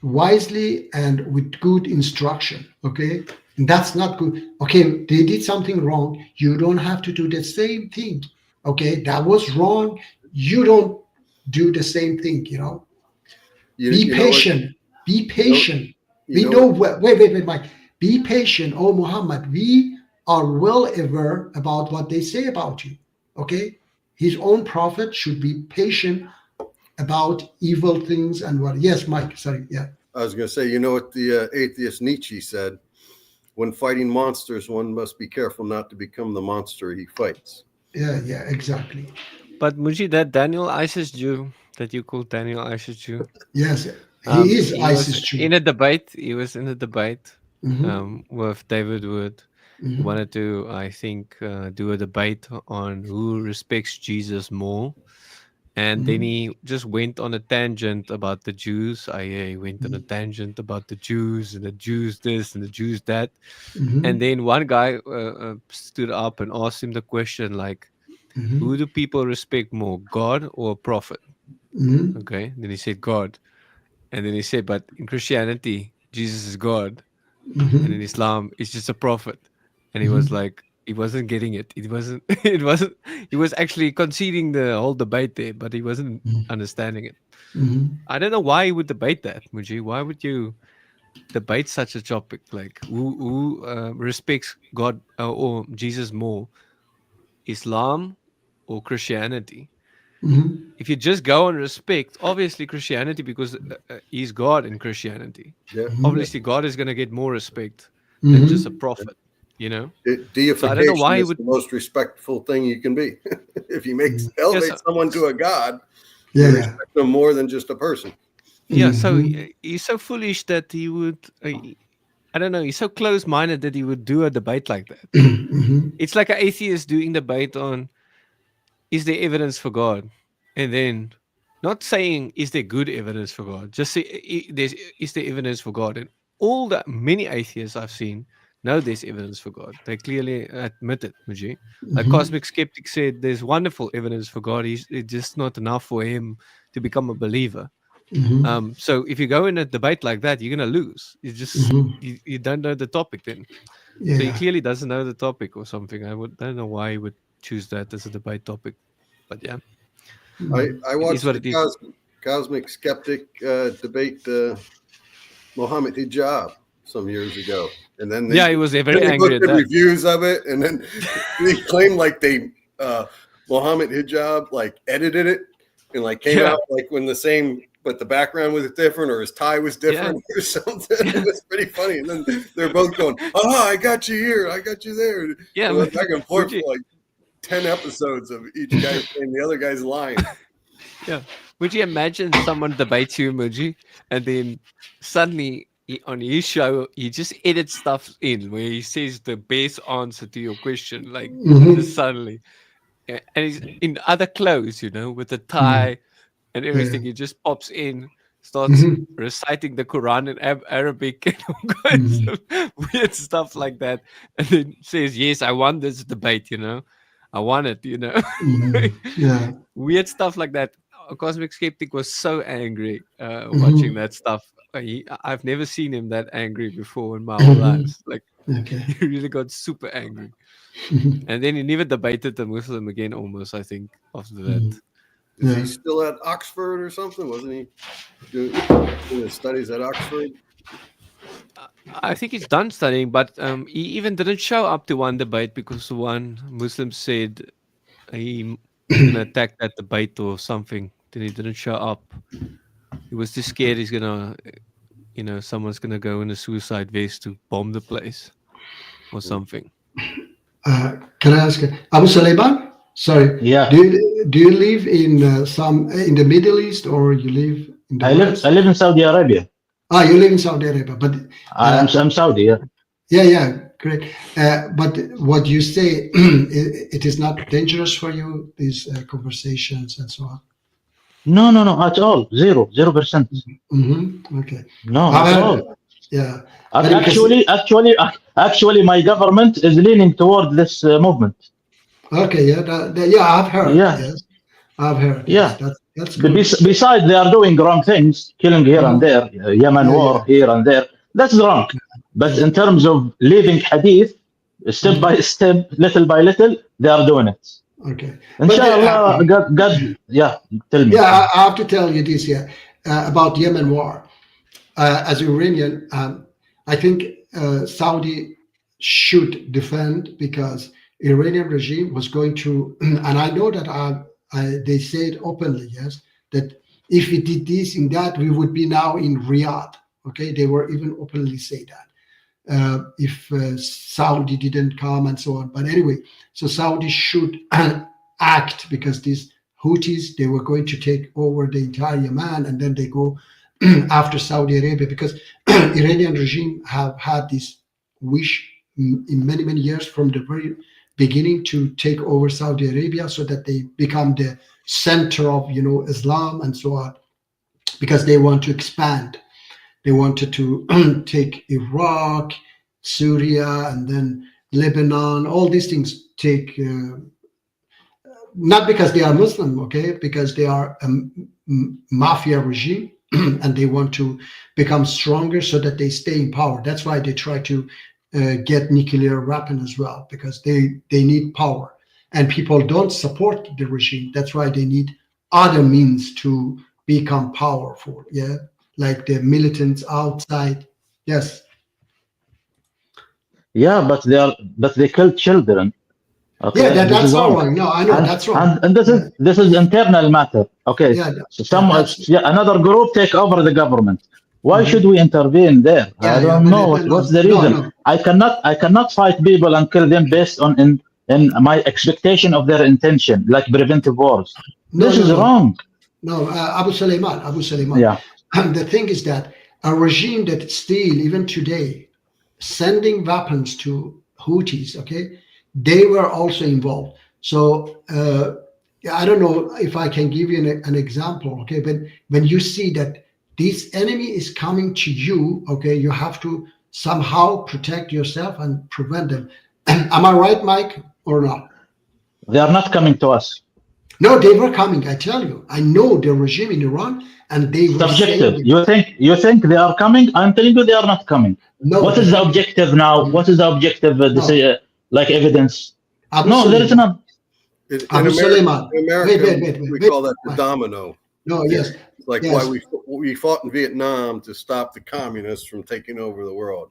wisely and with good instruction. Okay. And that's not good. Okay. They did something wrong. You don't have to do the same thing. Okay. That was wrong. You don't do the same thing. Be patient. Be patient. We know. Wait, Mike. Be patient. Oh, Muhammad, we are well aware about what they say about you. Okay. His own prophet should be patient about evil things and what. Yes, Mike. Sorry. Yeah. I was going to say, you know what the atheist Nietzsche said? When fighting monsters, one must be careful not to become the monster he fights. Yeah, exactly. But Muji, that Daniel ISIS Jew that you call Daniel ISIS Jew, Yes, he is he was ISIS Jew. in a debate. He was in a debate Mhm, with David Wood. He mhm, wanted to, I think, do a debate on who respects Jesus more. And then mhm, he just went on a tangent about the Jews. He went on a tangent about the Jews and the Jews this and the Jews that. And mhm, then one guy stood up and asked him the question like, mhm, who do people respect more, God or a prophet? mhm, Okay. Then he said God. And then he said, but in Christianity, Jesus is God. And in mhm, Islam, it's just a prophet. And he was mhm, like, he wasn't getting it. It wasn't, it wasn't, he was actually conceding the whole debate there, but he wasn't understanding it. mhm. I don't know why you would debate that, Muji. Why would you debate such a topic? Like, who respects God or Jesus more, Islam or Christianity? Mhm. If you just go on respect, obviously Christianity, because he's God in Christianity. Yeah. Obviously, God is going to get more respect than just a Mhm. prophet, you know? So I don't know Deification why he is would. the most respectful thing you can be. If you Yeah, elevate someone to a god, Yeah, you yeah. respect them more than just a person. yeah, so Mhm, he's so foolish that he would. I don't know. He's so close-minded that he would do a debate like that. mhm, It's like an atheist doing debate on, is there evidence for God? And then not saying is there good evidence for God, just say is there evidence for God? And all the many atheists I've seen know there's evidence for God. They clearly admit it, Muji. Like mhm, Cosmic Skeptic said, there's wonderful evidence for God. It's just not enough for him to become a believer. mhm, So if you go in a debate like that, you're gonna lose. mhm. You don't know the topic then. Yeah, So he yeah. clearly doesn't know the topic or something. Don't know why he would choose that as a debate topic. But yeah, I it is watched what the it is. Cosmic Skeptic debate Mohammed Hijab some years ago, and then Yeah, he was very they angry both at did that. reviews of it, and then they claimed like they Mohammed Hijab like edited it and like came Yeah, out like when the same, but the background was different or his tie was yeah, different or something. It was pretty funny, and then they're both going, "Oh, I got you here, I got you there." And yeah. it went back and forth Muji, for like 10 episodes of each guy saying the other guy's lying. yeah. Would you imagine someone debates you, Muji, and then suddenly on his show he just edits stuff in where he says the best answer to your question, like just Mhm. suddenly. and he's in other clothes, with a tie and everything. He just pops in, starts Mhm. reciting the Quran in Arabic and all kinds Mhm. of weird stuff like that, and then says, "Yes, I won this debate. I won it." Mhm. Yeah. Weird stuff like that. Cosmic Skeptic was so angry watching Mhm. that stuff. I've never seen him that angry before in my whole Mhm. life. Like, Okay. he really got super angry. And then he never debated a Muslim again, almost, I think, after that. Mhm. Is he Yeah. still at Oxford or something? Wasn't he doing his studies at Oxford? I think he's done studying, but he even didn't show up to one debate because one Muslim said he's gonna attack that debate or something. Then he didn't show up. He was too scared he's gonna, someone's gonna go in a suicide vest to bomb the place or something. Can I ask Abu Suleiman? Sorry, Yeah, do you live in in the Middle East or you live in the I West? live in Saudi Arabia. You live in Saudi Arabia, but I'm Saudi. Yeah. yeah, great. But what you say, it is not dangerous for you, these conversations and so on. No, at all. 0%. Okay. No, I've at heard, all. yeah, but because Actually, my government is leaning toward this movement. okay, yeah, yeah, I've heard, Yeah, yes, I've heard, yes, yeah. that's good. Besides, they are doing wrong things, killing here and Mhm. there, Yemen Yeah, yeah. war here and there. That's wrong. But in Yeah. terms of living hadith, step by Mhm. step, little by little, they are doing it. Okay. But Inshallah, God, yeah, tell me. yeah, I have to tell you this here about Yemen war. As Iranian, I think Saudi should defend because Iranian regime was going to, and I know that they say it openly, yes, that if we did this and that, we would be now in Riyadh. Okay, they were even openly say that. If Saudi didn't come and so on. But anyway, so Saudi should act because these Houthis, they were going to take over the entire Yemen and then they go after Saudi Arabia because Iranian regime have had this wish in many, many years from the very beginning to take over Saudi Arabia so that they become the center of, Islam and so on because they want to expand. They wanted to take Iraq, Syria, and then Lebanon. All these things take not because they are Muslim, okay, because they are a mafia regime and they want to become stronger so that they stay in power. That's why they try to get nuclear weapon as well because they need power and people don't support the regime. That's why they need other means to become powerful. Yeah, like the militants outside. Yes. Yeah, but they kill children. Yeah, Okay, this that's is not wrong. wrong. No, I know And that's wrong. and this Yeah, is internal matter. Okay, yeah, so yeah. That's another group take over the government. Why should mhm. we intervene there? I Yeah, yeah, don't but know what's no, the no, reason. no, I cannot fight people and kill them based on in my expectation of their intention, like preventive wars. no, This no, is no, wrong. no. Abu Suleiman. Yeah. The thing is that a regime that still, even today, sending weapons to Houthis, okay, they were also involved. So yeah, I don't know if I can give you an example, okay, but when you see that this enemy is coming to you, okay, you have to somehow protect yourself and prevent them. Am I right, Mike, or not? They are not coming to us. No, they were coming. I tell you, I know the regime in Iran, and they were Subjective. saying, You think they are coming? I'm telling you they are not coming. no, What they're is the not. objective now? What is the objective No, like evidence? Abu No, there is Suleiman. none. In Abu America, Suleiman. in Wait, America, wait, wait, wait, we wait. call that the Mike. domino No, yes, theory. It's like why yes. we fought in Vietnam to stop the communists from taking over the world.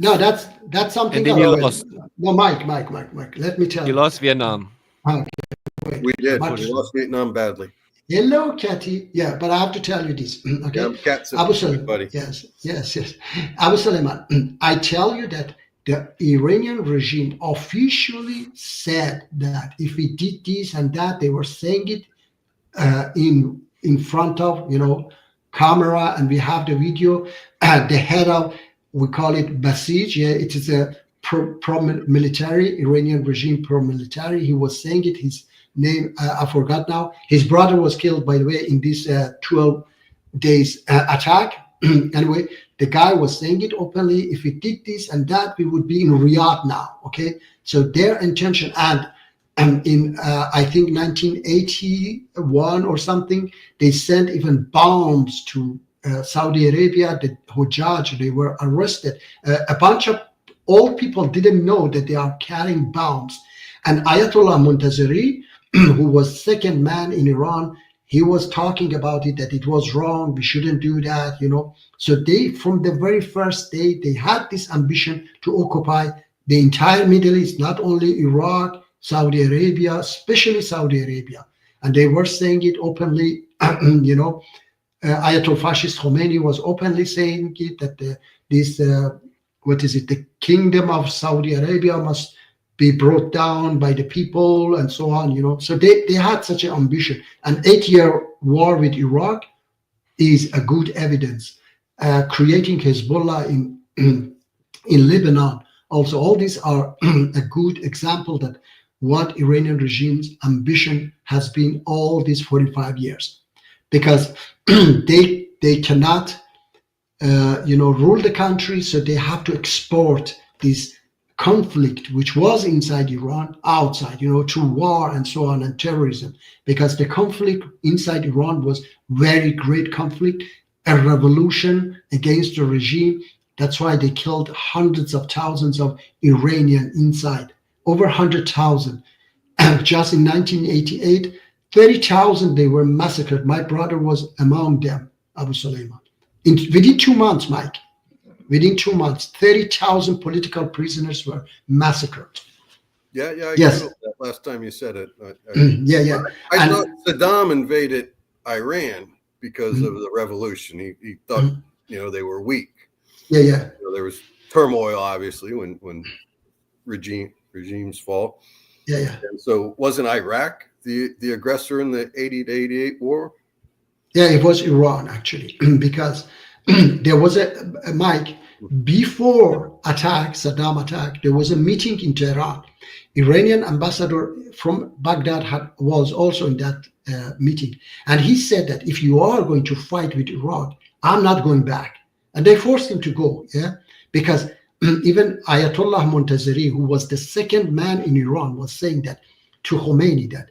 No, It's that's something And then else. you Wait. lost. No, Mike. Let me tell You you. lost Vietnam. Okay, wait. we did. But We lost Vietnam badly. hello, Cathy. Yeah, but I have to tell you this. Yeah, Okay, I'm cat Abu sitting, Suleiman. buddy. Yes. Abu Suleiman. I tell you that the Iranian regime officially said that if we did this and that, they were saying it in front of camera, and we have the video. The head of, we call it Basij. Yeah, it is a pro military Iranian regime, pro military. He was saying it. His name, I forgot now. His brother was killed, by the way, in this 12 days attack. Anyway, the guy was saying it openly. If we did this and that, we would be in Riyadh now. Okay, so their intention, and in I think 1981 or something, they sent even bombs to Saudi Arabia. The Hujjaj, they were arrested. A bunch of old people didn't know that they are carrying bombs. And Ayatollah Montazeri, who was second man in Iran, he was talking about it, that it was wrong, we shouldn't do that, you know. So they, from the very first day, they had this ambition to occupy the entire Middle East, not only Iraq, Saudi Arabia, especially Saudi Arabia. And they were saying it openly, you know. Ayatollah Fascist Khomeini was openly saying it, that the kingdom of Saudi Arabia must be brought down by the people and so on, you know. So they had such an ambition. An 8-year war with Iraq is a good evidence. Creating Hezbollah in Lebanon, also, all these are a good example that what Iranian regime's ambition has been all these 45 years. Because they cannot rule the country, so they have to export this conflict which was inside Iran outside, you know, to war and so on, and terrorism. Because the conflict inside Iran was very great conflict, a revolution against the regime. That's why they killed hundreds of thousands of Iranian inside, over 100,000. Just in 1988, 30,000 they were massacred. My brother was among them, Abu Suleiman. Within 2 months, Mike, within 2 months, 30,000 political prisoners were massacred. Yeah, I Yes. Googled that last time you said it. Yeah. I And- thought Saddam invaded Iran because of the revolution. He thought, they were weak. Yeah. You know, there was turmoil, obviously, when regimes fall. Yeah. And so wasn't Iraq the aggressor in the 80 to 88 war? Yeah, it was Iran, actually, because there was a Mike, before Saddam attack, there was a meeting in Tehran. Iranian ambassador from Baghdad was also in that meeting. And he said that if you are going to fight with Iraq, I'm not going back. And they forced him to go, because even Ayatollah Montazeri, who was the second man in Iran, was saying that to Khomeini, that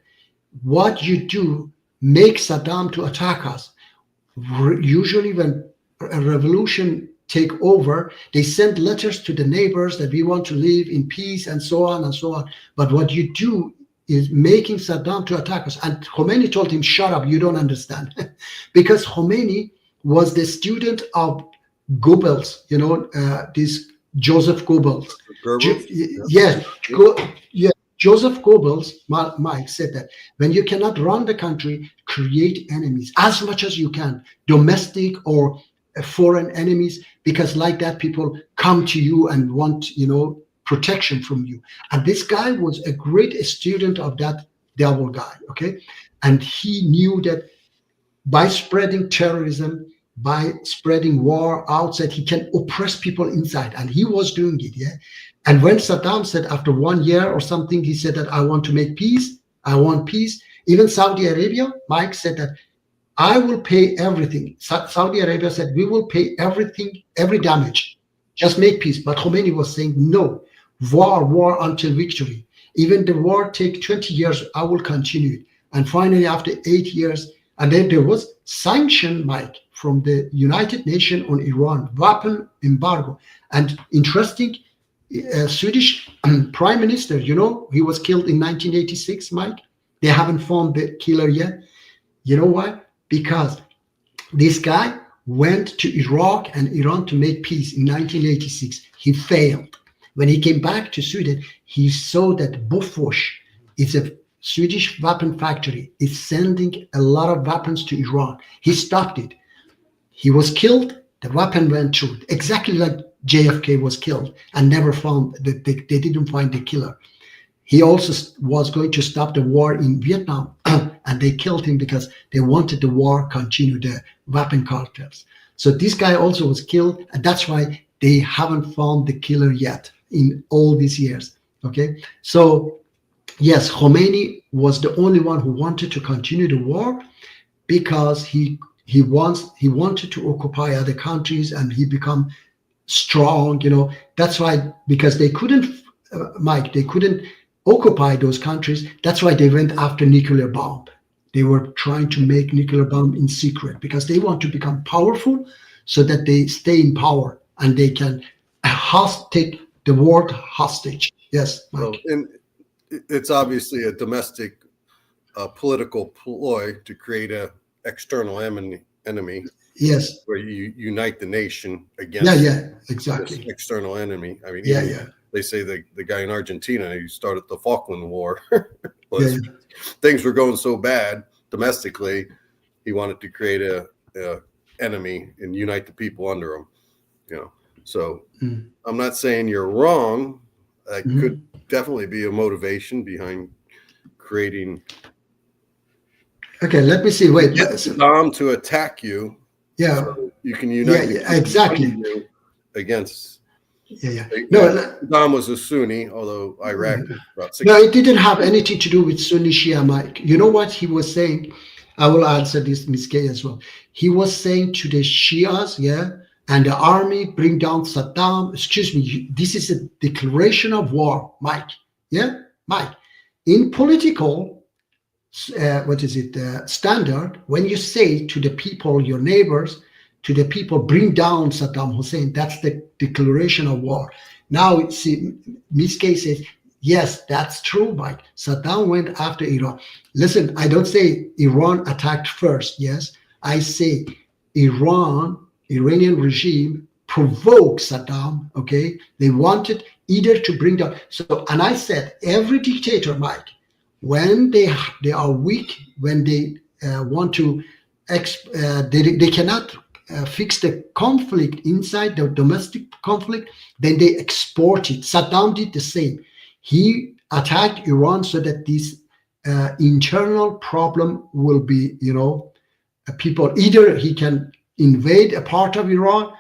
what you do make Saddam to attack us. Usually when a revolution take over, they send letters to the neighbors that we want to live in peace and so on and so on. But what you do is making Saddam to attack us. And Khomeini told him, shut up, you don't understand. Because Khomeini was the student of Goebbels, this Joseph Goebbels. Yes, Joseph Goebbels, Mike, said that when you cannot run the country, create enemies as much as you can, domestic or foreign enemies, because like that people come to you and want, protection from you. And this guy was a great student of that devil guy, okay? And he knew that by spreading terrorism, by spreading war outside, he can oppress people inside. And he was doing it, And when Saddam said after 1 year or something, he said that I want to make peace, I want peace. Even Saudi Arabia, Mike said that I will pay everything. Saudi Arabia said, we will pay everything, every damage, just make peace. But Khomeini was saying, no, war until victory. Even the war take 20 years, I will continue it. And finally, after 8 years, and then there was sanction, Mike, from the United Nations on Iran, weapon embargo. And interesting, Swedish prime minister, he was killed in 1986, Mike. They haven't found the killer yet. You know why? Because this guy went to Iraq and Iran to make peace in 1986. He failed. When he came back to Sweden, he saw that Bofors is a Swedish weapon factory, is sending a lot of weapons to Iran. He stopped it. He was killed. The weapon went through, exactly like JFK was killed and never found, they didn't find the killer. He also was going to stop the war in Vietnam and they killed him because they wanted the war continue, the weapon cartels. So this guy also was killed, and that's why they haven't found the killer yet in all these years, okay? So yes, Khomeini was the only one who wanted to continue the war because he wanted to occupy other countries and he become strong. That's why, because they couldn't, Mike, they couldn't occupy those countries. That's why they went after nuclear bomb. They were trying to make nuclear bomb in secret because they want to become powerful so that they stay in power and they can take the world hostage. Yes, Mike. Well, and it's obviously a domestic political ploy to create a external enemy Yes. where you unite the nation Yeah, against yeah, exactly. this external enemy. I mean, Yeah, even yeah. they say the guy in Argentina who started the Falkland War Yeah, was things were going so bad domestically, he wanted to create a enemy and unite the people under him. So Mm. I'm not saying you're wrong. That Mhm. could definitely be a motivation behind creating Okay, let me see. Wait. Saddam to attack you. Yeah. So you can unite the Yeah, people exactly. under you against. Yeah. No, Saddam was a Sunni, although Iraq is about 60. no, it didn't have anything to do with Sunni Shia, Mike. You know what he was saying? I will answer this, Ms. K, as well. He was saying to the Shias, yeah, and the army, bring down Saddam. Excuse me, this is a declaration of war, Mike. Yeah, Mike. In political, standard, when you say to the people, your neighbors, to the people, bring down Saddam Hussein, that's the declaration of war. Now, see, Miskay says, yes, that's true, Mike. Saddam went after Iran. Listen, I don't say Iran attacked first, yes. I say Iranian regime provoked Saddam, okay? They wanted either to bring down. So, and I said, every dictator, Mike, when they are weak, when they want to, they cannot fix the conflict inside the domestic conflict, then they export it. Saddam did the same. He attacked Iran so that this internal problem will be, people, either he can invade a part of Iran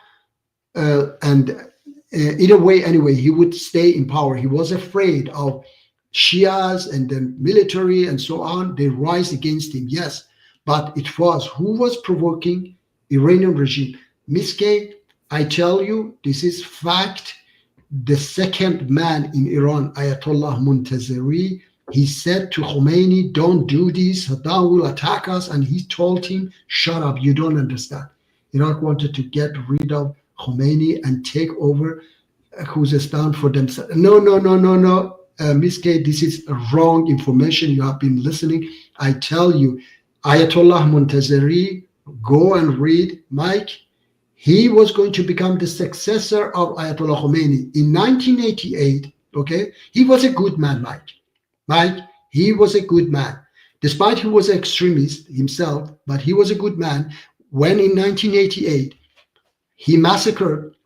and either way, anyway, he would stay in power. He was afraid of Shias and the military and so on. They rise against him, yes. But it was who was provoking Iranian regime. Miskay, I tell you, this is fact. The second man in Iran, Ayatollah Muntazeri, he said to Khomeini, don't do this, Saddam will attack us. And he told him, shut up, you don't understand. Iraq wanted to get rid of Khomeini and take over Khuzestan for themselves. No. Miss K, this is wrong information. You have been listening. I tell you, Ayatollah Muntazeri, go and read, Mike. He was going to become the successor of Ayatollah Khomeini in 1988. Okay, he was a good man, Mike. Mike, he was a good man. Despite he was an extremist himself, but he was a good man. When in 1988 he massacred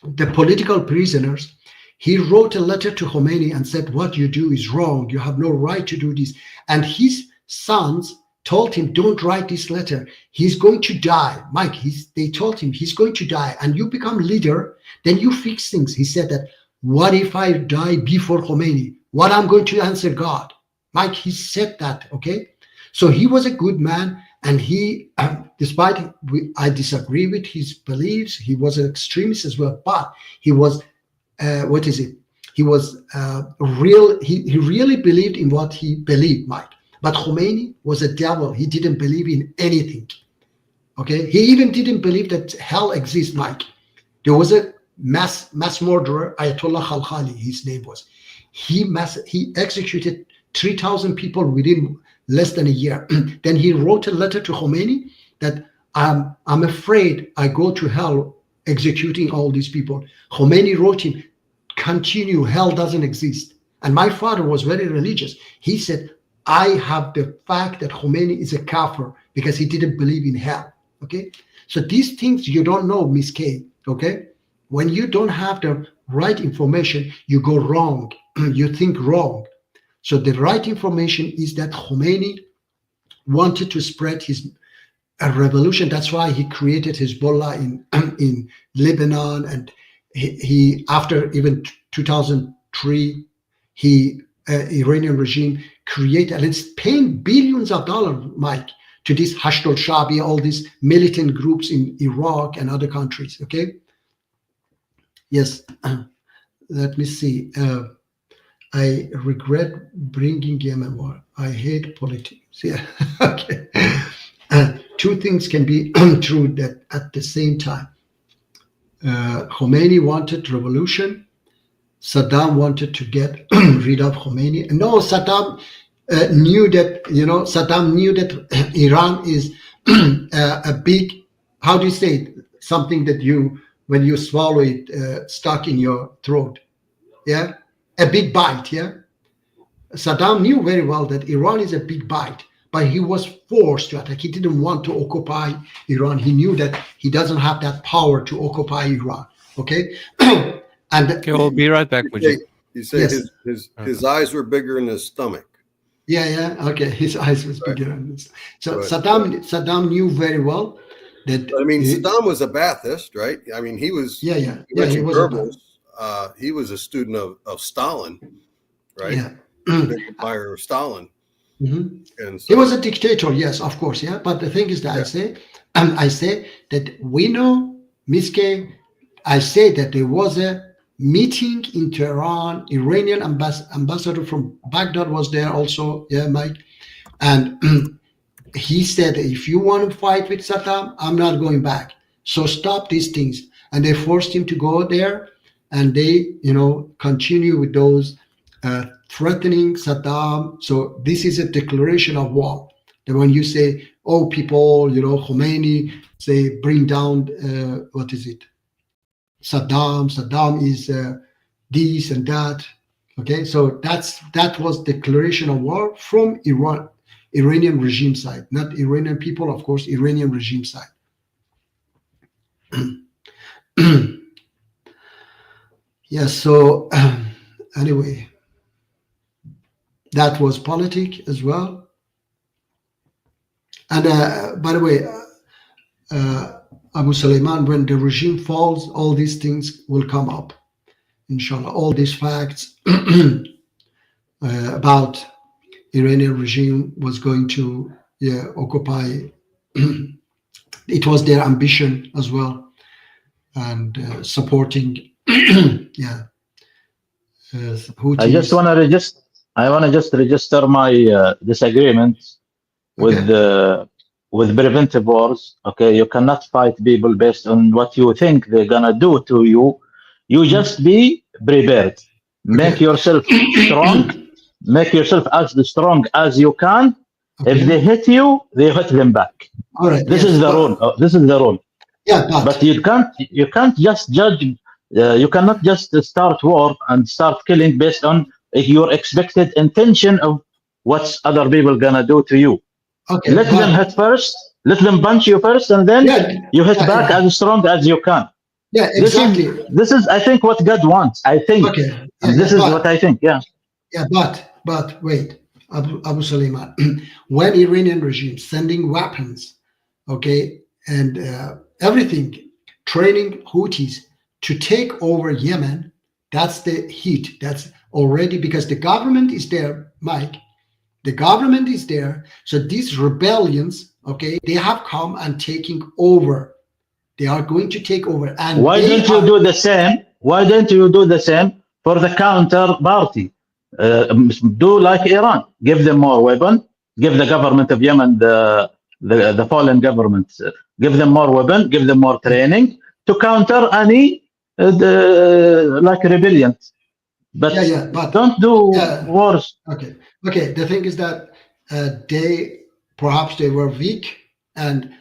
the political prisoners, he wrote a letter to Khomeini and said, what you do is wrong. You have no right to do this. And his sons told him, don't write this letter. He's going to die. Mike, they told him he's going to die and you become leader, then you fix things. He said that, what if I die before Khomeini? What I'm going to answer God? Mike, he said that, okay? So he was a good man. And he, despite I disagree with his beliefs, he was an extremist as well, but he was, He was real. He really believed in what he believed, Mike. But Khomeini was a devil. He didn't believe in anything. Okay, he even didn't believe that hell exists, Mike. There was a mass murderer, Ayatollah Khalkhali, his name was. He executed 3,000 people within less than a year. Then he wrote a letter to Khomeini that I'm afraid I go to hell executing all these people. Khomeini wrote him, continue, hell doesn't exist. And my father was very religious. He said, I have the fact that Khomeini is a kafir because he didn't believe in hell. Okay, so these things you don't know, Miss K. Okay, when you don't have the right information, you go wrong. You think wrong. So the right information is that Khomeini wanted to spread his revolution. That's why he created Hezbollah in Lebanon, and he after even 2003, he Iranian regime create, and it's paying billions of dollars, Mike, to this Hashd al-Shabi, all these militant groups in Iraq and other countries. Okay. Yes. Let me see. I regret bringing Yemen war. I hate politics. Yeah. Okay. Two things can be true that at the same time. Khomeini wanted revolution. Saddam wanted to get rid of Khomeini. No, Saddam knew that, Saddam knew that Iran is a big, how do you say it? Something that when you swallow it, stuck in your throat. Yeah. A big bite. Yeah. Saddam knew very well that Iran is a big bite, but he was forced to attack. He didn't want to occupy Iran. He knew that he doesn't have that power to occupy Iran. Okay. And Okay, we'll be right back, Mujib. You say Yes. his eyes were bigger than his stomach. Yeah. Okay. His eyes was bigger than this. So Right. Saddam knew very well that. I mean, Saddam was a Ba'athist, right? I mean, he was. Yeah. You He mentioned was Goebbels. He was a student of Stalin, right? Yeah. Big admirer of Stalin. Mhm. And so, He was a dictator, yes, of course, yeah. But the thing is that Yeah. I say that we know, Miske, I say that there was a meeting in Tehran. Iranian ambassador from Baghdad was there also, yeah, Mike. And he said, if you want to fight with Saddam, I'm not going back. So stop these things. And they forced him to go there, and they, continue with those threatening Saddam. So this is a declaration of war. That when you say, oh, people, Khomeini, say, bring down, what is it? Saddam is this and that. Okay, so that was declaration of war from Iranian regime side, not Iranian people, of course, Iranian regime side. Yes, so anyway, that was politic as well. And by the way, Abu Suleiman, when the regime falls, all these things will come up, inshallah. All these facts about Iranian regime was going to occupy. It was their ambition as well, and supporting. Houthis. I want to just register my disagreement with preventive wars. Okay, you cannot fight people based on what you think they're gonna do to you. You just be prepared. Make yourself strong. Make yourself as strong as you can. If they hit you, they hit them back. All right. This is the rule. This is the rule. Yeah, but you can't just judge. You cannot just start war and start killing based on your expected intention of what other people gonna do to you. Okay. Let them hit first. Let them punch you first, and then you hit back as strong as you can. Yeah, exactly. This is I think, what God wants. I think. Okay. This is what I think. Yeah. Yeah, but wait, Abu Suleiman, when Iranian regime sending weapons, okay, and everything, training Houthis to take over Yemen, that's the heat. That's already, because the government is there, Mike. The government is there. So these rebellions, okay, they have come and taking over. They are going to take over. And why don't you do the same? Why don't you do the same for the counterparty? Do like Iran. Give them more weapon. Give the government of Yemen, the fallen government, give them more weapon. Give them more training to counter any like rebellion. But, but don't do wars. Okay. The thing is that perhaps they were weak, and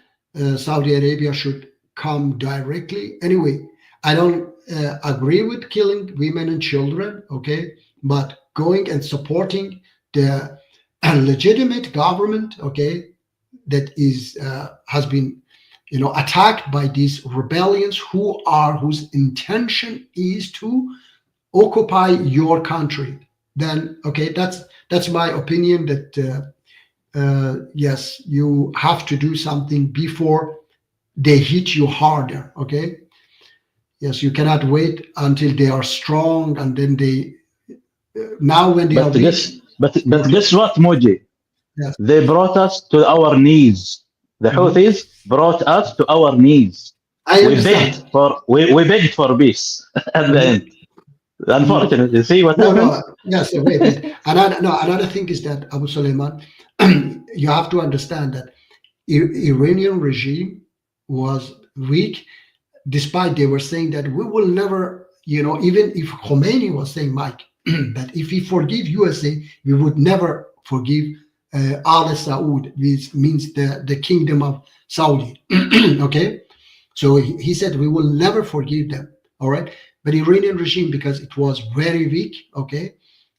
Saudi Arabia should come directly. Anyway, I don't agree with killing women and children. Okay, but going and supporting the legitimate government. Okay, that is has been attacked by these rebellions whose intention is to occupy your country. Then okay, that's my opinion, that yes, you have to do something before they hit you harder. Okay, yes, you cannot wait until they are strong and then they now when they are But weak, guess what, Moji? yes, They brought us to our knees. The mhm. Houthis brought us to our knees. I understand. We begged for peace at the Mhm, end. mhm. Unfortunately, see what No, happened? no, yes, wait. Another thing is that Abu Suleiman, you have to understand that Iranian regime was weak, despite they were saying that we will never, even if Khomeini was saying, Mike, that if we forgive USA, we would never forgive Al Saud, which means the kingdom of Saudi. Okay, so he said we will never forgive them. All right, but Iranian regime, because it was very weak, okay,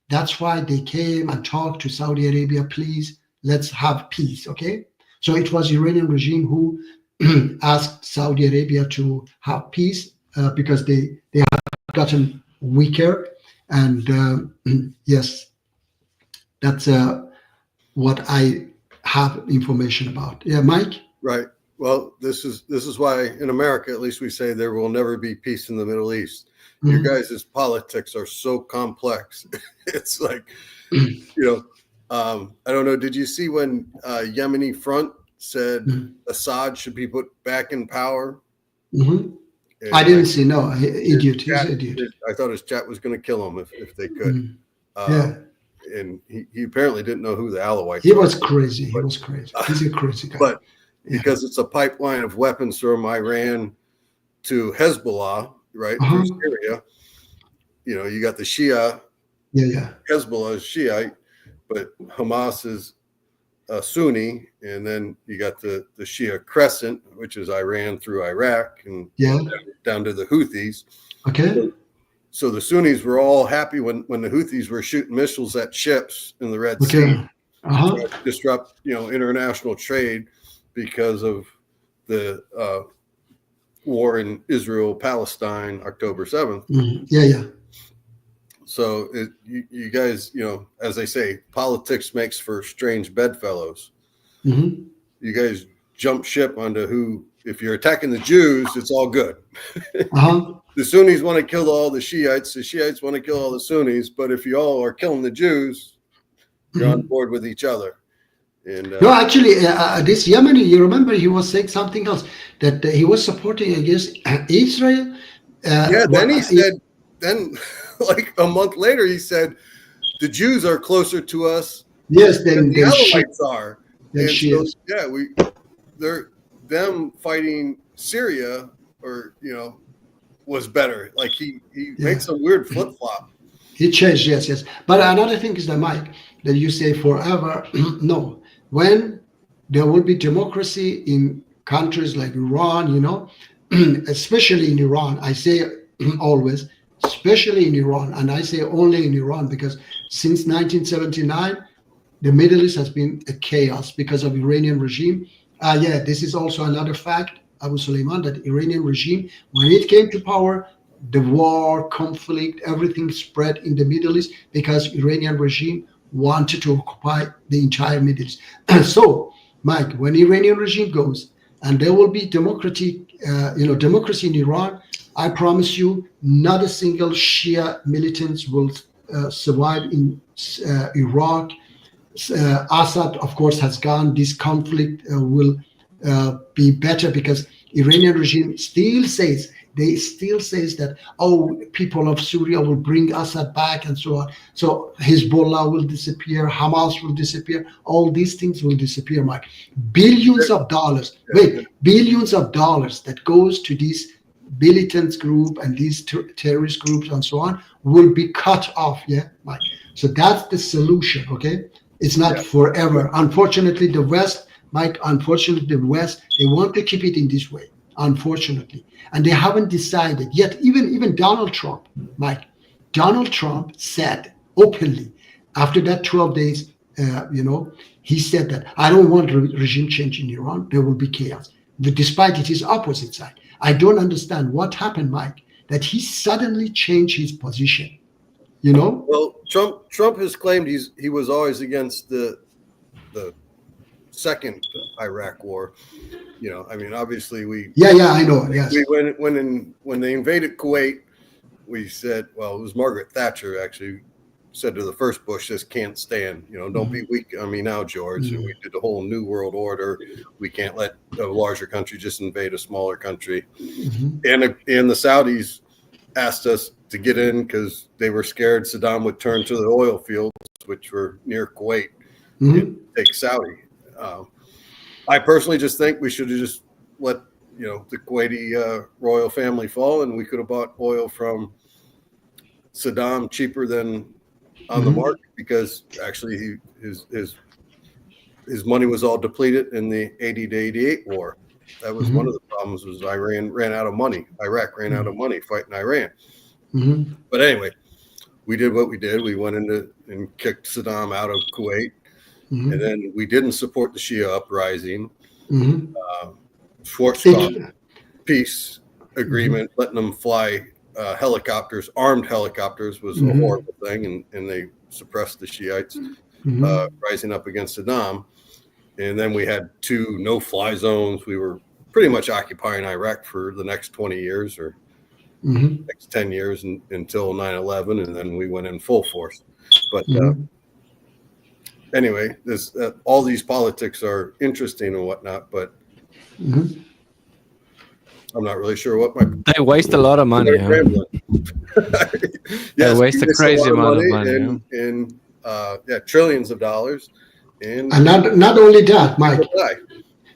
that's why they came and talked to Saudi Arabia, please, let's have peace, okay? So it was Iranian regime who asked Saudi Arabia to have peace because they had gotten weaker. And yes, that's what I have information about. Yeah, Mike? Right. Well, this is why in America, at least, we say there will never be peace in the Middle East. Your Mhm. guys' politics are so complex. It's like, I don't know. Did you see when Yemeni Front said Mhm. Assad should be put back in power? Mhm. I And didn't like see, no, his idiot, he's chat, an idiot. I thought his chat was going to kill him if they could. Mhm. Um, Yeah, and he apparently didn't know who the Alawites he are. was crazy. He But was crazy. He's a crazy guy. but Yeah. because it's a pipeline of weapons from Iran to Hezbollah, right, through Uh-huh. Syria. You got the Shia, Yeah. Hezbollah is Shiite, but Hamas is Sunni, and then you got the Shia Crescent, which is Iran through Iraq and Yeah. down to the Houthis. Okay. So the Sunnis were all happy when the Houthis were shooting missiles at ships in the Red Sea Okay. to Uh-huh. try to disrupt, international trade because of the war in Israel, Palestine, October 7th. Mhm. Yeah. So you guys, as they say, politics makes for strange bedfellows. Hmm. You guys jump ship onto who, if you're attacking the Jews, it's all good. Uh-huh. The Sunnis want to kill all the Shiites want to kill all the Sunnis, but if you all are killing the Jews, you're on Mhm. board with each other. And No, actually, this Yemeni, you remember he was saying something else, that he was supporting against Israel. then he said, like a month later, he said, the Jews are closer to us yes, than the then she, Alawites are. then And she so, is. they're them fighting Syria, or was better. Like he Yeah, makes some weird flip flop. he changed. Yes. But another thing is that, Mike, that you say forever. No, when there will be democracy in countries like Iran, especially in Iran, I say always, especially in Iran, and I say only in Iran because since 1979 the Middle East has been a chaos because of Iranian regime. Yeah, this is also another fact, Abu Suleiman, that Iranian regime, when it came to power, the war, conflict, everything spread in the Middle East because Iranian regime wanted to occupy the entire Middle East. So, Mike, when Iranian regime goes and there will be democracy in Iran, I promise you, not a single Shia militants will survive in Iraq. Assad, of course, has gone. This conflict will be better because Iranian regime still says that, oh, people of Syria will bring Assad back and so on. So Hezbollah will disappear, Hamas will disappear, all these things will disappear, Mike. Billions of dollars, billions of dollars that goes to these militant group and these terrorist groups and so on will be cut off. Yeah, Mike. So that's the solution. Okay, it's not forever. Unfortunately, the West, Mike. Unfortunately, the West, they want to keep it in this way. Unfortunately, and they haven't decided yet. Even Donald Trump, Mike. Donald Trump said openly after that 12 days. He said that I don't want regime change in Iran. There will be chaos. But despite it is opposite side. I don't understand what happened, Mike, that he suddenly changed his position. You know? Well, Trump has claimed he was always against the second Iraq war. I mean, obviously Yeah, I know. Yes. when they invaded Kuwait, we said, well, it was Margaret Thatcher actually said to the first Bush, this can't stand. Don't be weak on me now, George. We did the whole New World Order. We can't let a larger country just invade a smaller country. And the Saudis asked us to get in because they were scared Saddam would turn to the oil fields, which were near Kuwait, and take Saudi. I personally just think we should have just let the Kuwaiti royal family fall, and we could have bought oil from Saddam cheaper than on the market, because actually his money was all depleted in the 80 to 88 war. That was one of the problems, was Iran ran out of money. Iraq ran out of money fighting Iran. But anyway, we did what we did. We went into and kicked Saddam out of Kuwait. And then we didn't support the Shia uprising. Schwarzkopf peace agreement, letting them fly helicopters, armed helicopters, was a horrible thing, and they suppressed the Shiites rising up against Saddam. And then we had 2 no-fly zones. We were pretty much occupying Iraq for the next 20 years or next 10 years until 9/11, and then we went in full force. But anyway, this all these politics are interesting and whatnot, but I'm not really sure what They waste a lot of money. They waste a crazy amount of money. And trillions of dollars. And not only that, Mike.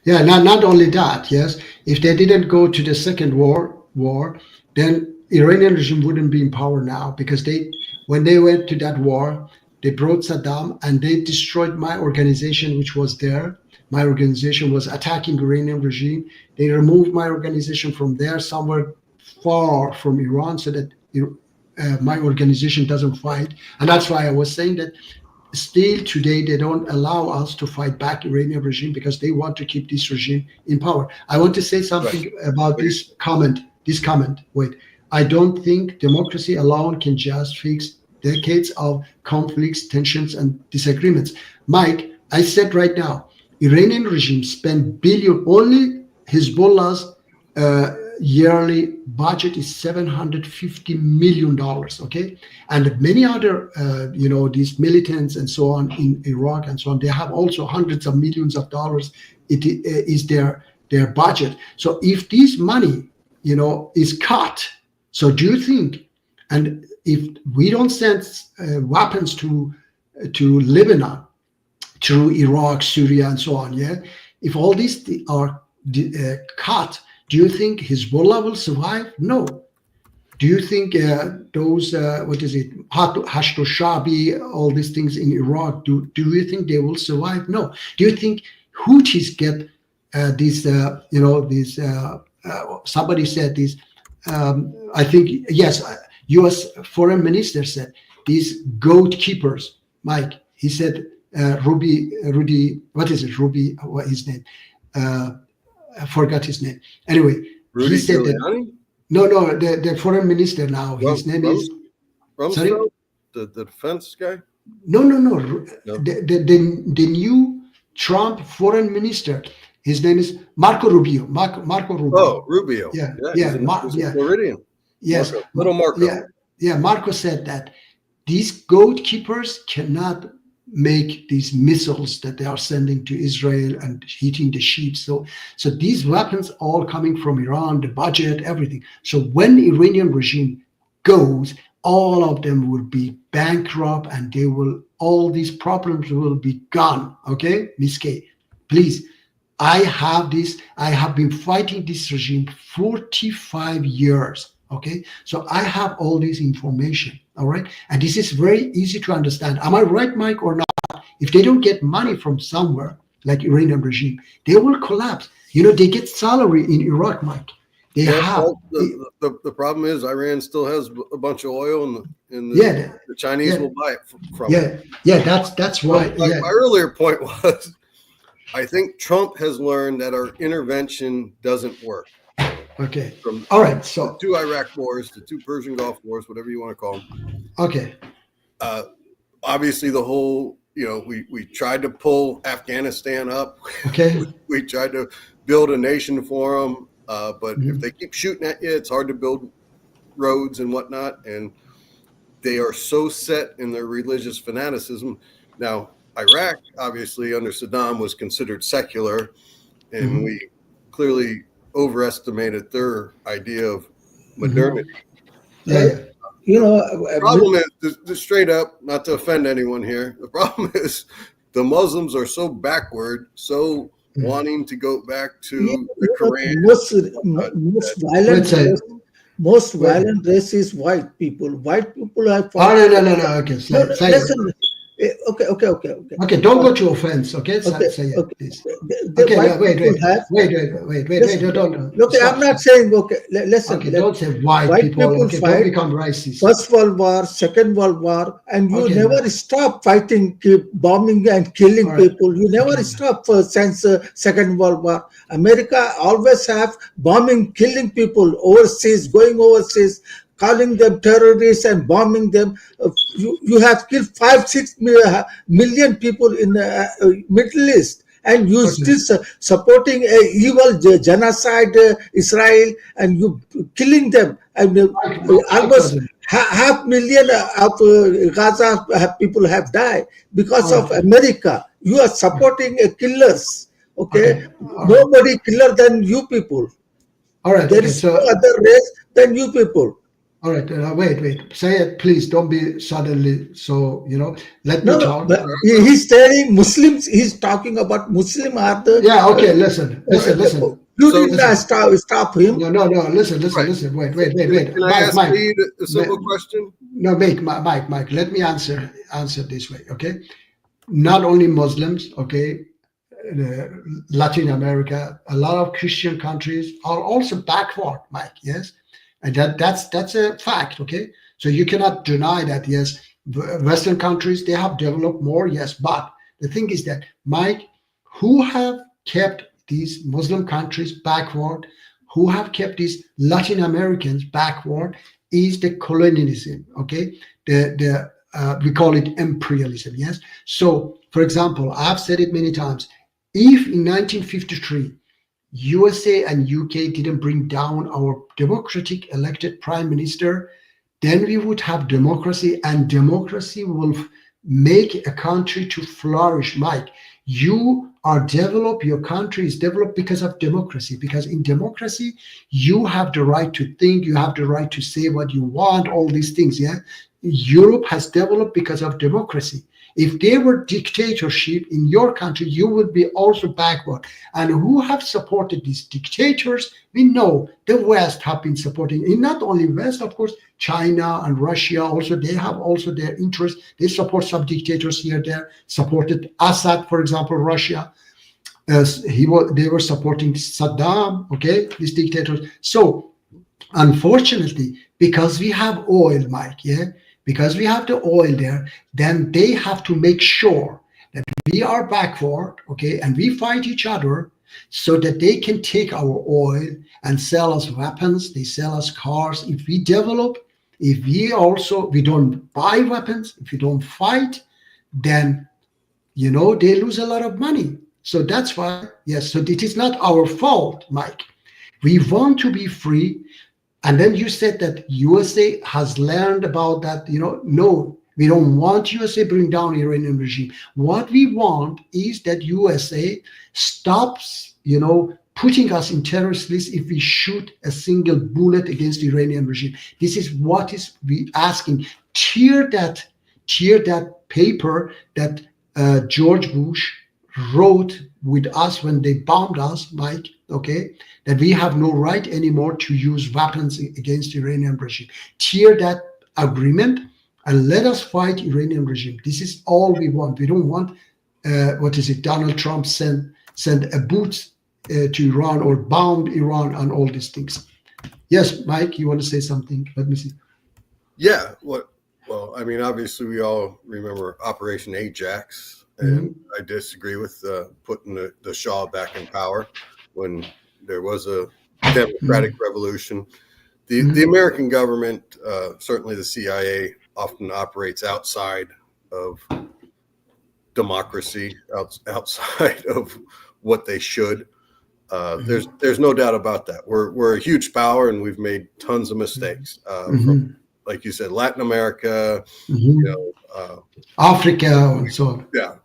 Yeah, not only that. Yes, if they didn't go to the second war, then Iranian regime wouldn't be in power now, because when they went to that war, they brought Saddam and they destroyed my organization, which was there. My organization was attacking Iranian regime. They removed my organization from there, somewhere far from Iran, so that my organization doesn't fight. And that's why I was saying that still today they don't allow us to fight back Iranian regime, because they want to keep this regime in power. I want to say something about this comment. Wait, I don't think democracy alone can just fix decades of conflicts, tensions, and disagreements. Mike, I said right now, Iranian regime spend billion, only Hezbollah's yearly budget is $750 million, okay? And many other, these militants and so on in Iraq and so on, they have also hundreds of millions of dollars. It is their budget. So if this money, is cut, so do you think, and if we don't send weapons to Lebanon, through Iraq, Syria, and so on, if all these are cut, do you think Hezbollah will survive? No. Do you think those, Hashd Shabi, all these things in Iraq, do you think they will survive? No. Do you think Houthis get somebody said this, I think, yes, U.S. foreign minister said, these goat keepers, Mike, he said, Rudy, what is it? Ruby, what his name? I forgot his name. Anyway, Rudy he said Giuliani? that, the foreign minister now, his name is Rumsfeld, the defense guy? No. The new Trump foreign minister, his name is Marco Rubio. Marco Rubio. Oh, Rubio. Yeah. Floridian. Yes. Marco. Little Marco. Yeah. Marco said that these goat keepers cannot make these missiles that they are sending to Israel and hitting the sheep. So these weapons all coming from Iran, the budget, everything. So when the Iranian regime goes, all of them will be bankrupt, and all these problems will be gone. Okay, Miss K, please. I have been fighting this regime 45 years. Okay, so I have all this information. All right, and this is very easy to understand. Am I right, Mike, or not? If they don't get money from somewhere, like Iranian regime, they will collapse. They get salary in Iraq, Mike. They have. Well, the problem is Iran still has a bunch of oil, and the Chinese will buy it from. That's why. My earlier point was, I think Trump has learned that our intervention doesn't work. Okay. All right. So the 2 Iraq wars, the 2 Persian Gulf wars, whatever you want to call them. Okay. Obviously, the whole, we tried to pull Afghanistan up. Okay. we tried to build a nation for them, but if they keep shooting at you, it's hard to build roads and whatnot. And they are so set in their religious fanaticism. Now, Iraq, obviously, under Saddam, was considered secular, and we clearly overestimated their idea of modernity. Yeah. You know, The problem is, just straight up, not to offend anyone here, the problem is the Muslims are so backward, so wanting to go back to the Quran. Most violent race is white people. White people have. Oh, no. Okay, listen. Okay. Okay, don't go to offense. Okay, say it, please. Okay, wait. Don't. Okay, stop. I'm not saying. Okay, listen. Okay, don't say white people. Okay, don't become racist. First World War, Second World War, and you never stop fighting, keep bombing and killing people. You never stop since Second World War. America always have bombing, killing people overseas, going overseas, calling them terrorists and bombing them. You have killed 5-6 million people in the Middle East, and you still supporting a evil genocide Israel, and you killing them. And almost 500,000 of Gaza people have died because of America. You are supporting killers. Okay, nobody killer than you people. All right, there is no other race than you people. All right, wait. Say it, please. Don't be suddenly so, let me talk. But he's telling Muslims, he's talking about Muslim are the... Yeah, okay, listen. You did not stop him. No, listen. Wait. Can I ask you a simple question? No, Mike, let me answer this way, okay? Not only Muslims, okay, Latin America, a lot of Christian countries are also backward, Mike, yes? And that's a fact, okay? So you cannot deny that, yes, Western countries, they have developed more, yes. But the thing is that, Mike, who have kept these Muslim countries backward, who have kept these Latin Americans backward, is the colonialism, okay? We call it imperialism, yes? So, for example, I've said it many times, if in 1953, USA and UK didn't bring down our democratic elected prime minister, then we would have democracy, and democracy will make a country to flourish. Mike, you are developed, your country is developed because of democracy, because in democracy, you have the right to think, you have the right to say what you want, all these things, yeah? Europe has developed because of democracy. If there were dictatorship in your country, you would be also backward. And who have supported these dictators? We know the West have been supporting, and not only West, of course, China and Russia also, they have also their interest. They support some dictators here, there, supported Assad, for example, Russia. They were supporting Saddam, okay, these dictators. So, unfortunately, because we have oil, Mike, yeah, because we have the oil there, then they have to make sure that we are backward, okay, and we fight each other so that they can take our oil and sell us weapons, they sell us cars. If we develop, if we don't buy weapons, if we don't fight, then, they lose a lot of money. So that's why, yes, so it is not our fault, Mike. We want to be free. And then you said that USA has learned about that, no, we don't want USA bring down Iranian regime. What we want is that USA stops, putting us in terrorist list if we shoot a single bullet against the Iranian regime. This is what is we asking. Tear that paper that George Bush wrote with us when they bombed us, Mike, okay, that we have no right anymore to use weapons against the Iranian regime. Tear that agreement and let us fight Iranian regime. This is all we want. We don't want, Donald Trump send abut to Iran or bomb Iran and all these things. Yes, Mike, you want to say something? Let me see. Yeah, well, I mean, obviously we all remember Operation Ajax, and I disagree with putting the Shah back in power when there was a democratic revolution. The American government, certainly the CIA, often operates outside of democracy, outside of what they should. There's no doubt about that. We're a huge power, and we've made tons of mistakes. like you said, Latin America, Africa, and so on. Yeah,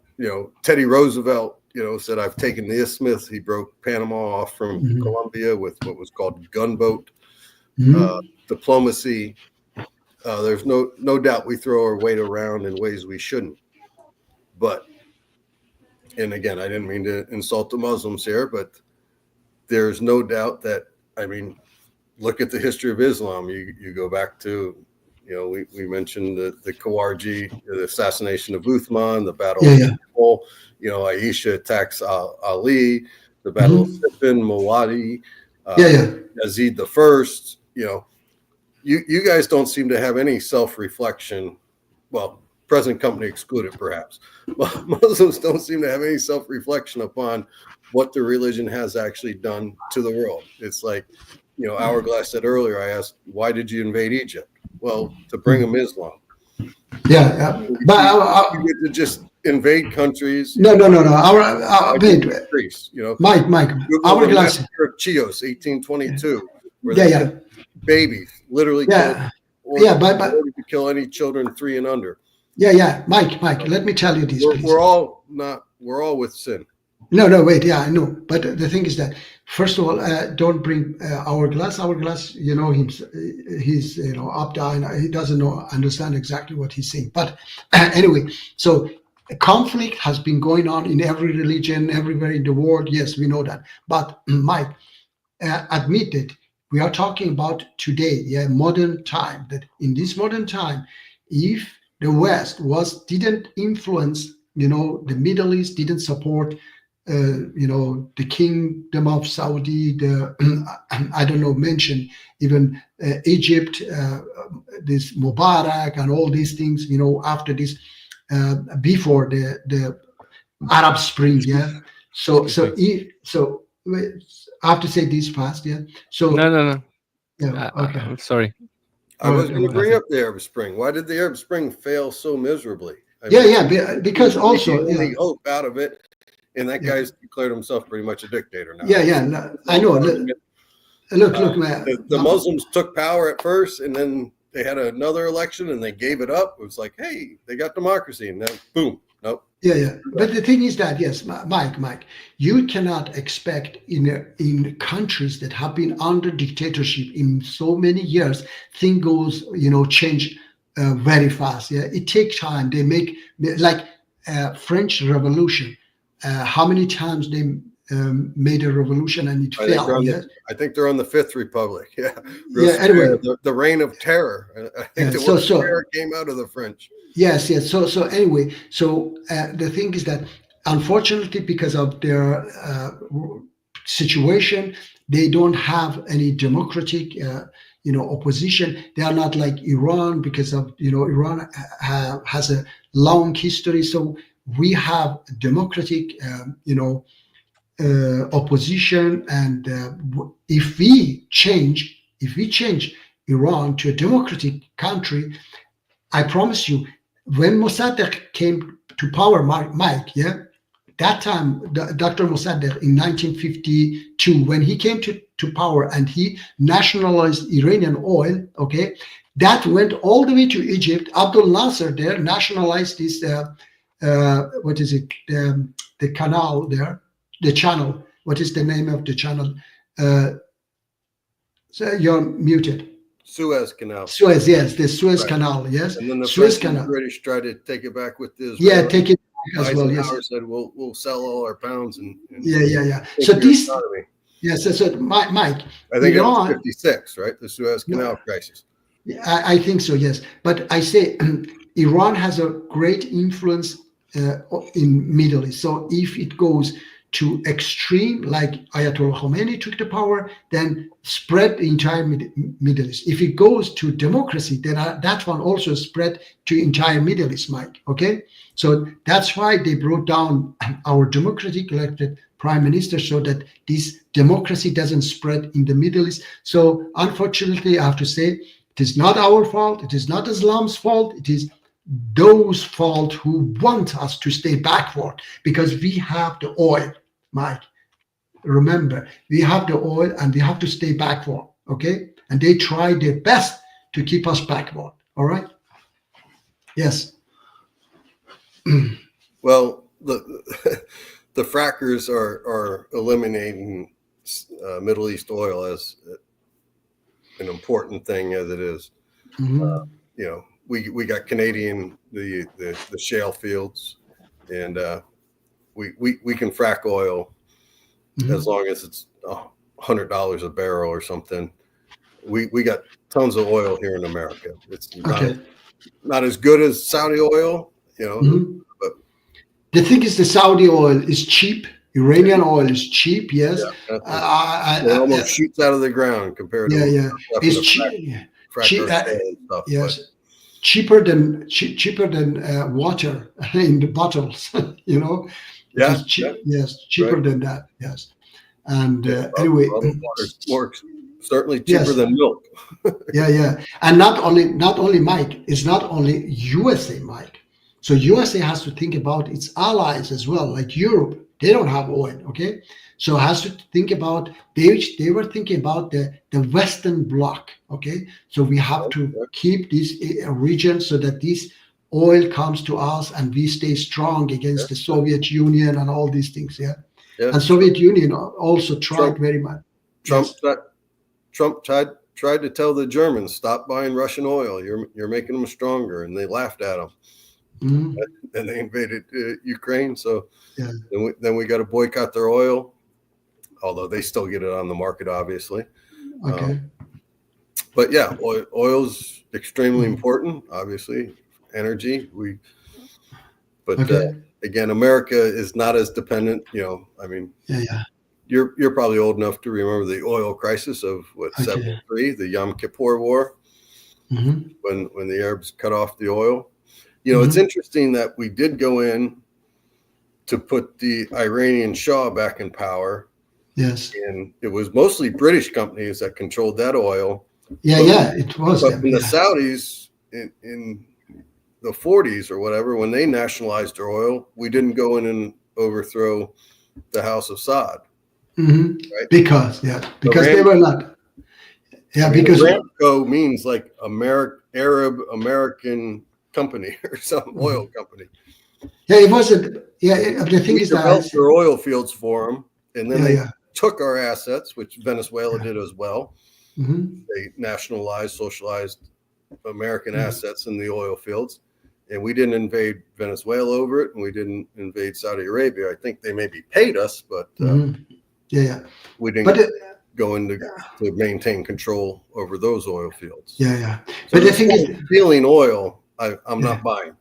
Teddy Roosevelt, said, I've taken the isthmus. He broke Panama off from Colombia with what was called gunboat diplomacy. There's no doubt we throw our weight around in ways we shouldn't. But, and again, I didn't mean to insult the Muslims here, but there's no doubt that, look at the history of Islam. You go back to, we mentioned the Khawarji, the assassination of Uthman, the Battle of Kabul, Aisha attacks Ali, the Battle of Siffin, Muwadi, Yazid the First. You guys don't seem to have any self-reflection. Well, present company excluded, perhaps. But Muslims don't seem to have any self-reflection upon what the religion has actually done to the world. It's like, Hourglass said earlier, I asked, why did you invade Egypt? Well, to bring them Islam. Yeah. But you get to just invade countries. No. Wait, Mike. Hourglass. Chios, 1822. Where babies literally killed, but to kill any children 3 and under. Mike. Let me tell you this. We're all with sin. No, wait. Yeah, I know. But the thing is that, first of all, don't bring Hourglass. Hourglass, he's up down. He doesn't understand exactly what he's saying. But anyway, so conflict has been going on in every religion, everywhere in the world. Yes, we know that. But Mike, admit it. We are talking about today, modern time. That in this modern time, if the West didn't influence, the Middle East didn't support. The kingdom of Saudi, mention even Egypt, this Mubarak and all these things, after this, before the Arab Spring, So I have to say this fast, So No. Yeah, okay. I'm sorry. I was going to bring up the Arab Spring. Why did the Arab Spring fail so miserably? Because also any hope out of it. And that guy's declared himself pretty much a dictator now. No, I know. Look, man. The Muslims took power at first, and then they had another election, and they gave it up. It was like, hey, they got democracy, and then boom, nope. But the thing is that, yes, Mike, you cannot expect in countries that have been under dictatorship in so many years, thing goes, change very fast. It takes time. They make like French Revolution. How many times they made a revolution and it failed? I think they're on the Fifth Republic. Anyway, the reign of terror. I think terror came out of the French. Yes. So anyway, the thing is that unfortunately, because of their situation, they don't have any democratic, opposition. They are not like Iran, because of Iran has a long history. So we have democratic, opposition, and if we change Iran to a democratic country, I promise you, when Mossadegh came to power, Mike, that time, Dr. Mossadegh in 1952, when he came to power and he nationalized Iranian oil, that went all the way to Egypt. Abdul Nasser there nationalized this. What is it? The canal there, the channel. What is the name of the channel? So you're muted. Suez Canal. Suez, yes, the Suez Canal, yes. And then the Suez French and Canal. British tried to take it back with this. Take it back as well. Yes. Said we'll sell all our pounds and So this, So Mike, I think it was 56, right? The Suez Canal crisis. I think so, yes. But I say Iran has a great influence in Middle East. So if it goes to extreme, like Ayatollah Khomeini took the power, then spread the entire Middle East. If it goes to democracy, then that one also spread to entire Middle East, Mike. So that's why they brought down our democratic elected prime minister, so that this democracy doesn't spread in the Middle East. So unfortunately, I have to say, it is not our fault. It is not Islam's fault. It is those fault who want us to stay backward, because we have the oil, Mike. Remember, we have the oil and we have to stay backward, and they try their best to keep us backward. All right. Yes. Well, the the frackers are eliminating Middle East oil as an important thing as it is. Mhm. You know, we got Canadian the shale fields, and we can frack oil as long as it's $100 a barrel or something. We got tons of oil here in America. It's Okay. not as good as Saudi oil, you know, Mhm. but The thing is, the Saudi oil is cheap. Iranian oil is cheap. Yes. yeah, it I, almost shoots out of the ground compared to yeah. having It's to cheap. frack our shale and stuff. Yes. Cheaper than water in the bottles. You know. It Yeah, is cheap. yeah, Yes, cheaper right. than that. Yes. And Anyway, anyway, water's more certainly cheaper yes. than milk. Yeah. And not only Mike, it's not only USA, Mike. So USA has to think about its allies as well, like Europe. They don't have oil, okay? So has to think about they were thinking about the Western Bloc, okay? So we have to keep this region so that this oil comes to us and we stay strong against the Soviet Union and all these things, yeah. Yeah. And Soviet Union also tried very much. Trump Yes. Trump tried to tell the Germans, stop buying Russian oil. You're making them stronger, and they laughed at him. Mhm. And they invaded Ukraine. So Yeah. then we got to boycott their oil, although they still get it on the market, obviously. Okay. But yeah, oil's extremely important, obviously. Energy, but Okay. again, America is not as dependent. You know, I mean, Yeah. you're probably old enough to remember the oil crisis of Okay. 73, the Yom Kippur War, Mhm. when the Arabs cut off the oil. You know, it's interesting that we did go in to put the Iranian Shah back in power, Yes. and it was mostly British companies that controlled that oil. Yeah. It was But them. when the Yeah. Saudis in the 40s or whatever, when they nationalized their oil, we didn't go in and overthrow the House of Saud. Right? Because they were not. Yeah, I mean, because Aramco means like Arab American company or some oil company. yeah, it wasn't. Yeah, the thing We is that developed their oil fields for them, and then they yeah. took our assets, which Venezuela did as well. Mhm. They nationalized, socialized American assets in the oil fields, and we didn't invade Venezuela over it, and we didn't invade Saudi Arabia. I think they maybe paid us, but Yeah. we didn't But go into to maintain control over those oil fields. yeah. So But the this thing whole is, stealing oil, I'm not buying.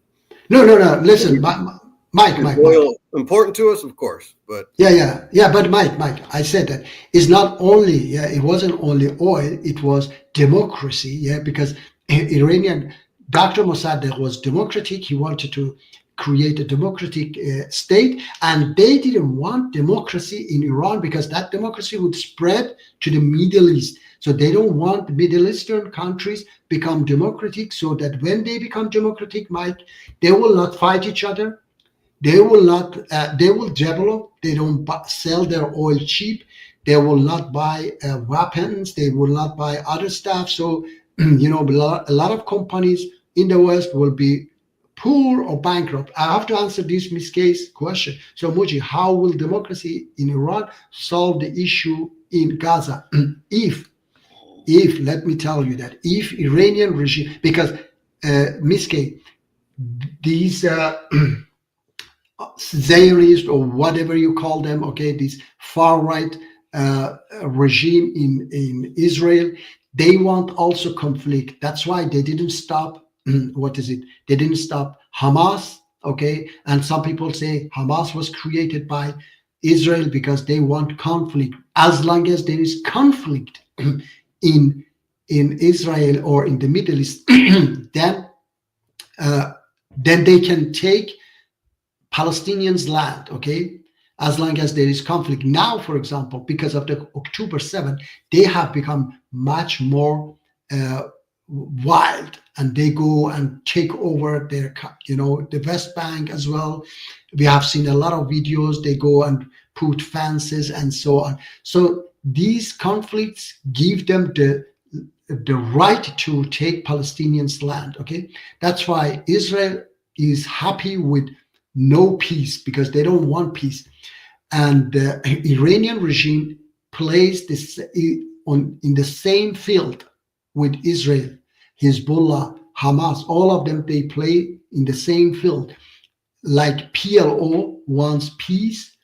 no. Listen, Mike. Is oil important to us? Of course, but Yeah. But Mike, I said that it's not only. Yeah, it wasn't only oil. It was democracy. Yeah, because Iranian Dr. Mossadegh was democratic. He wanted to create a democratic state, and they didn't want democracy in Iran because that democracy would spread to the Middle East. So they don't want the Middle Eastern countries become democratic, so that when they become democratic, Mike, they will not fight each other. They will not. They will develop. They don't sell their oil cheap. They will not buy weapons. They will not buy other stuff. So a lot of companies in the West will be poor or bankrupt. I have to answer this Miss K's question. So Muji, how will democracy in Iran solve the issue in Gaza? if let me tell you that if Iranian regime, because Miss K, these Zionists or whatever you call them, okay, this far right regime in Israel, they want also conflict. That's why they didn't stop. What is it? They didn't stop Hamas, okay? And some people say Hamas was created by Israel because they want conflict. As long as there is conflict in Israel or in the Middle East, then they can take Palestinians' land, okay, as long as there is conflict. Now, for example, because of the October 7th, they have become much more wild, and they go and take over their, the West Bank as well. We have seen a lot of videos. They go and put fences and so on. So these conflicts give them the right to take Palestinians' land. Okay, that's why Israel is happy with no peace, because they don't want peace. And the Iranian regime plays this in the same field with Israel, Hezbollah, Hamas. All of them, they play in the same field. Like PLO wants peace,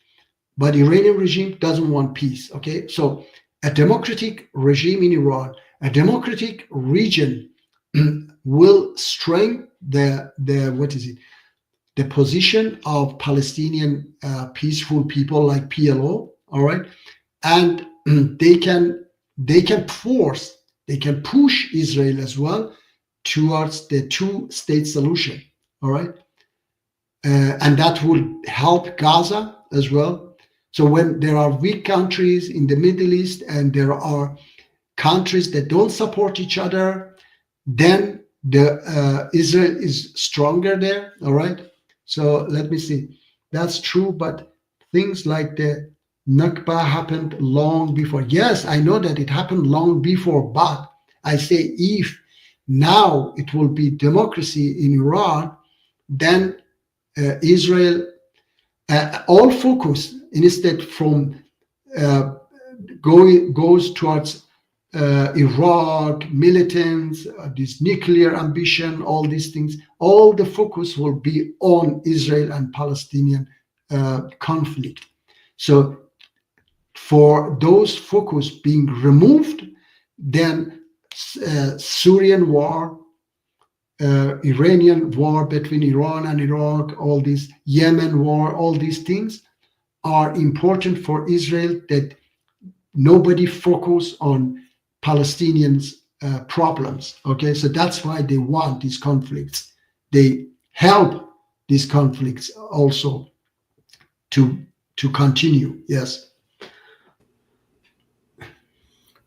but Iranian regime doesn't want peace. Okay, so a democratic regime in Iran, a democratic region, will strengthen the what is it? The position of Palestinian peaceful people like PLO. All right, and they can push Israel as well towards the two-state solution. All right, and that will help Gaza as well. So when there are weak countries in the Middle East and there are countries that don't support each other, then the Israel is stronger there. All right. So let me see. That's true, but things like the Nakba happened long before. Yes, I know that it happened long before, but I say if now it will be democracy in Iran, then Israel all focus instead from goes towards Iraq, militants, this nuclear ambition, all these things. All the focus will be on Israel and Palestinian conflict. So for those focus being removed, then Syrian war, Iranian war between Iran and Iraq, all these Yemen war, all these things are important for Israel, that nobody focus on Palestinians' problems. Okay, so that's why they want these conflicts. They help these conflicts also to continue. Yes.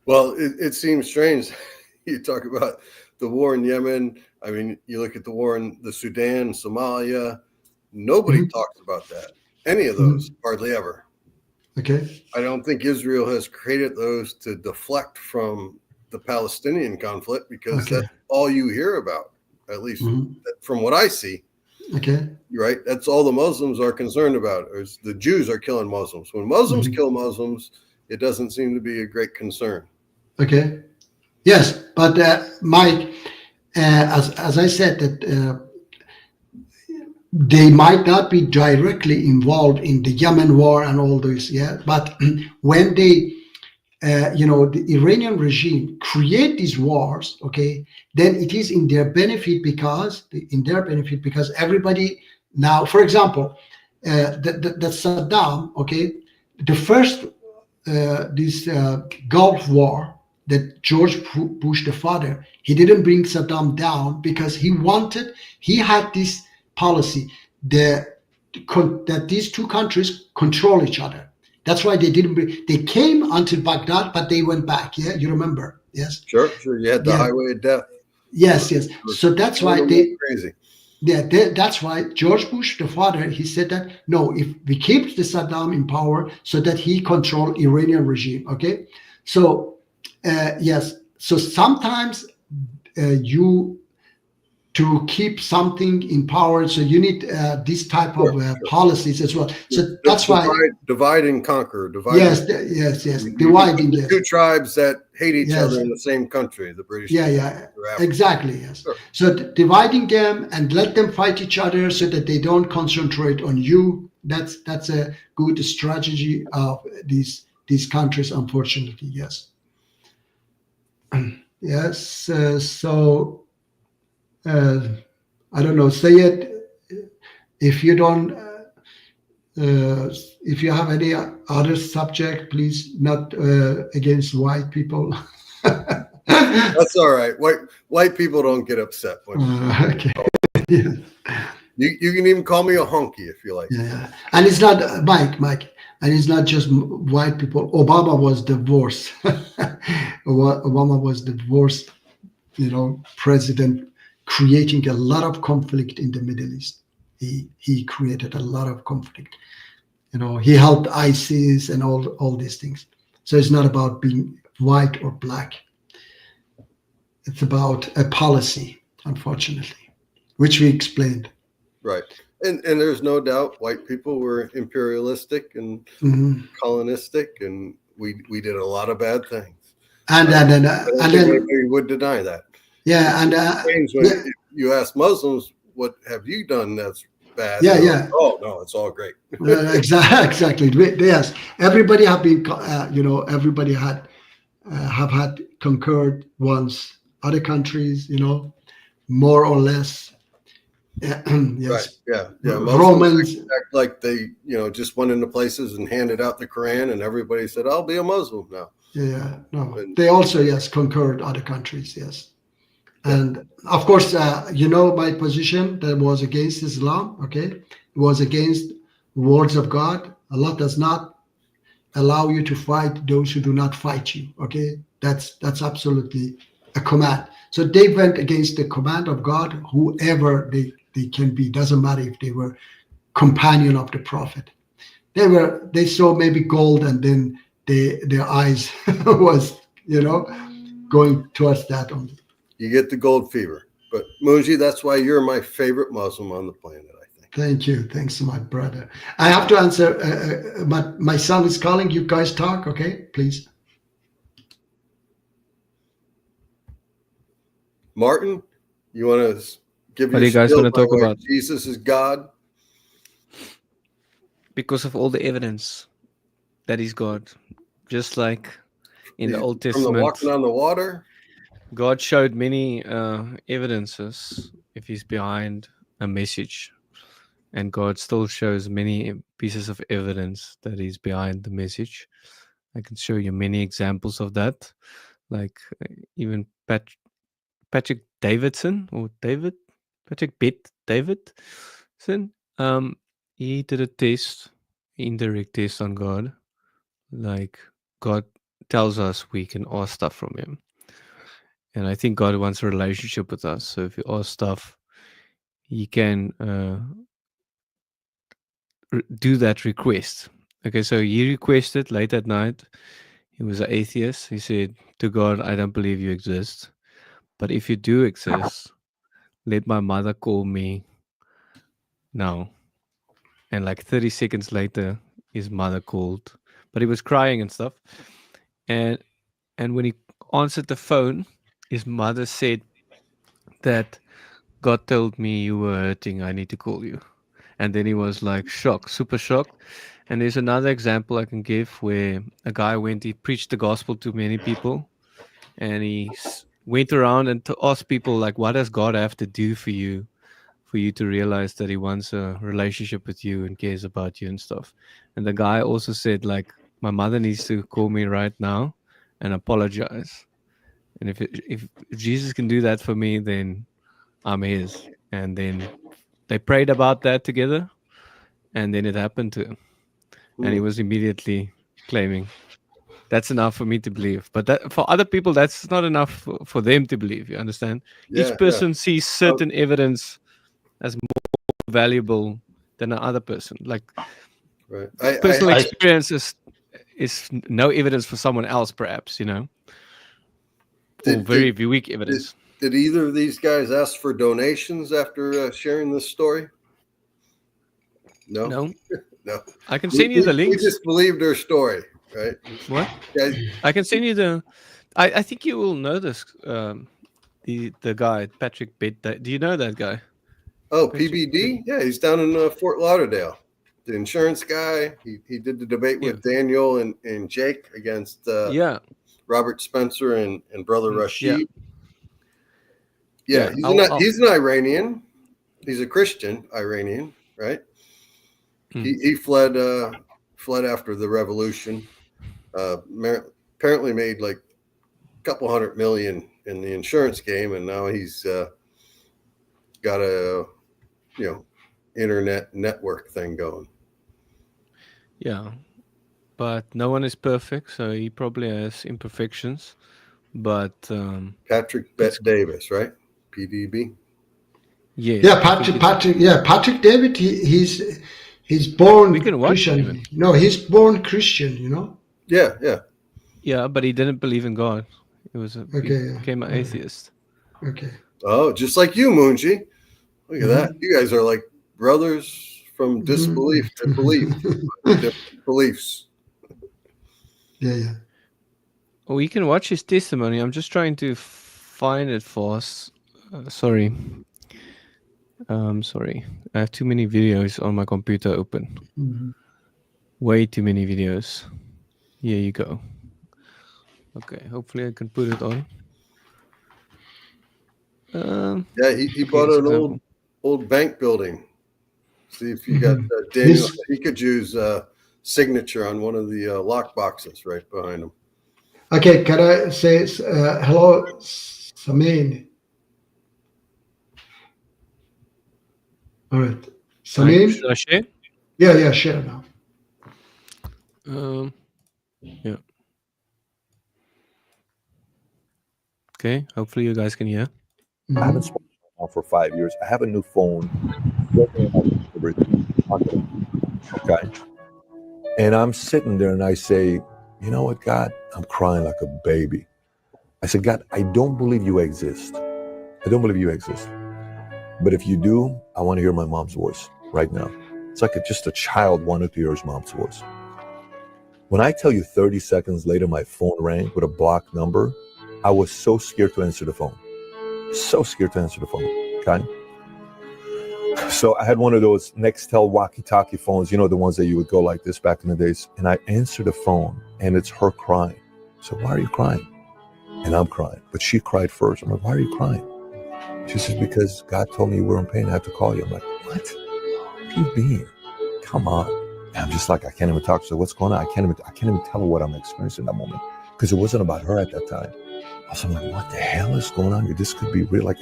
Well, it seems strange. You talk about the war in Yemen. I mean, you look at the war in the Sudan, Somalia. Nobody talks about that. Any of those, hardly ever. Okay. I don't think Israel has created those to deflect from the Palestinian conflict, because that's all you hear about, at least from what I see. Okay. Right? That's all the Muslims are concerned about, is the Jews are killing Muslims. When Muslims kill Muslims, it doesn't seem to be a great concern. Okay. Yes, but Mike, as I said, that they might not be directly involved in the Yemen war and all this, yeah. But when they, the Iranian regime create these wars, okay, then it is in their benefit, because everybody now, for example, the Saddam, okay, the first this Gulf War, that George Bush the father, he didn't bring Saddam down because he had this policy that these two countries control each other. That's why they didn't bring, they came until Baghdad, but they went back. Yeah, you remember? Yes. Sure. You had the highway of death. Yes. So that's why crazy. Yeah, that's why George Bush, the father, he said that, no, if we keep the Saddam in power so that he control Iranian regime, okay? So, yes, so sometimes to keep something in power, so you need this type of policies as well. So that's why divide and conquer. Yes, dividing. The two tribes that hate each other in the same country, the British. Yeah, exactly. Yes. Sure. So dividing them and let them fight each other so that they don't concentrate on you. That's a good strategy of these countries. Unfortunately, yes. Yes. So. I don't know. Say it if you don't. If you have any other subject, please, not against white people. That's all right. White people don't get upset. Okay. Yeah. You can even call me a honky if you like. Yeah. And it's not Mike, and it's not just white people. Obama was the worst. Obama was the worst, president, creating a lot of conflict in the Middle East. He created a lot of conflict. He helped ISIS and all these things. So it's not about being white or black. It's about a policy, unfortunately, which we explained. Right. And there's no doubt white people were imperialistic and colonistic, and we did a lot of bad things. And I don't then think anybody would deny that. yeah, and When you ask Muslims, what have you done that's bad? Yeah, They're yeah. like, oh no, it's all great. Exactly. Yes, everybody have been, everybody have had conquered once other countries, more or less. Yes. Right. Yeah. Yeah. Romans. Act like they, just went into places and handed out the Quran, and everybody said, "I'll be a Muslim now." Yeah. No. And- They also conquered other countries. Yes. And of course, my position that was against Islam. Okay, it was against words of God. Allah does not allow you to fight those who do not fight you. Okay, that's absolutely a command. So they went against the command of God, whoever they can be. Doesn't matter if they were companion of the prophet. They saw maybe gold, and then their eyes was going towards that only. You get the gold fever. But Munji, that's why you're my favorite Muslim on the planet, I think. Thank you. Thanks, my brother. I have to answer, but my son is calling. You guys talk, okay? Please. Martin, you want to give What your do you guys spiel wanna by talk why about? Jesus is God? Because of all the evidence that he's God. Just like in the Old From the Testament, walking on the water. God showed many evidences if he's behind a message. And God still shows many pieces of evidence that he's behind the message. I can show you many examples of that. Like even Patrick Davidson or Patrick Bet Davidson. He did a test, indirect test on God. Like God tells us we can ask stuff from him. And I think God wants a relationship with us. So if you ask stuff, he can do that request. Okay, so he requested late at night. He was an atheist. He said to God, I don't believe you exist. But if you do exist, let my mother call me now. And like 30 seconds later, his mother called. But he was crying and stuff. And when he answered the phone, his mother said that God told me you were hurting. I need to call you. And then he was like shocked, super shocked. And there's another example I can give where a guy he preached the gospel to many people. And he went around and to ask people, like, what does God have to do for you to realize that he wants a relationship with you and cares about you and stuff. And the guy also said, like, my mother needs to call me right now and apologize. And if Jesus can do that for me, then I'm his. And then they prayed about that together, and then it happened to him. And he was immediately claiming, that's enough for me to believe. But that for other people, that's not enough for them to believe. You understand? Yeah, Each person sees certain evidence as more valuable than another person. Like Right. personal experience is no evidence for someone else, perhaps, or very weak evidence. Did either of these guys ask for donations after sharing this story? No. No. No. I can send you the links. We just believe their story, right? What? Yeah. I can send you the. I think you will know this. The guy Patrick Bet. Do you know that guy? Oh, PBD? Yeah, he's down in Fort Lauderdale. The insurance guy. He did the debate with Daniel and Jake against Robert Spencer and brother Rashid. Yeah, he's an Iranian. He's a Christian Iranian, right? He fled after the revolution. Apparently made like a couple $100 million in the insurance game, and now he's got a internet network thing going. Yeah, but no one is perfect, so he probably has imperfections. But Patrick Bet Davis, right? PDB. Yeah, Patrick David. He's born Christian. Even. No, he's born Christian. Yeah. Yeah, but he didn't believe in God. He became an atheist. Okay. Oh, just like you, Moonji. Look at that. Mhm. You guys are like brothers from disbelief to belief, different beliefs. Yeah. We can watch his testimony. I'm just trying to find it for us. Sorry. Sorry. I have too many videos on my computer open. Mhm. Way too many videos. Here you go. Okay, hopefully I can put it on. Yeah, he okay, bought an example. old bank building. See if you got Daniel Hikaju's signature on one of the lock boxes right behind him. Okay, can I say hello, Samin? All right, Samin. Should I share? Yeah, share now. Yeah. Okay, hopefully you guys can hear. I haven't spoken now for 5 years. I have a new phone. Okay. And I'm sitting there and I say, you know what, God? I'm crying like a baby. I said, God, I don't believe you exist. I don't believe you exist. But if you do, I want to hear my mom's voice right now. It's like just a child wanted to hear his mom's voice. When I tell you 30 seconds later, my phone rang with a blocked number, I was so scared to answer the phone. So scared to answer the phone, okay? So I had one of those Nextel walkie-talkie phones, you know, the ones that you would go like this back in the days. And I answered the phone, and it's her crying. So why are you crying? And I'm crying. But she cried first. I'm like, why are you crying? She says, because God told me you were in pain. I have to call you. I'm like, what? What do you mean? Come on. And I'm just like, I can't even talk to her. What's going on? I can't even tell her what I'm experiencing in that moment. Because it wasn't about her at that time. I'm like, what the hell is going on here? This could be real. Like,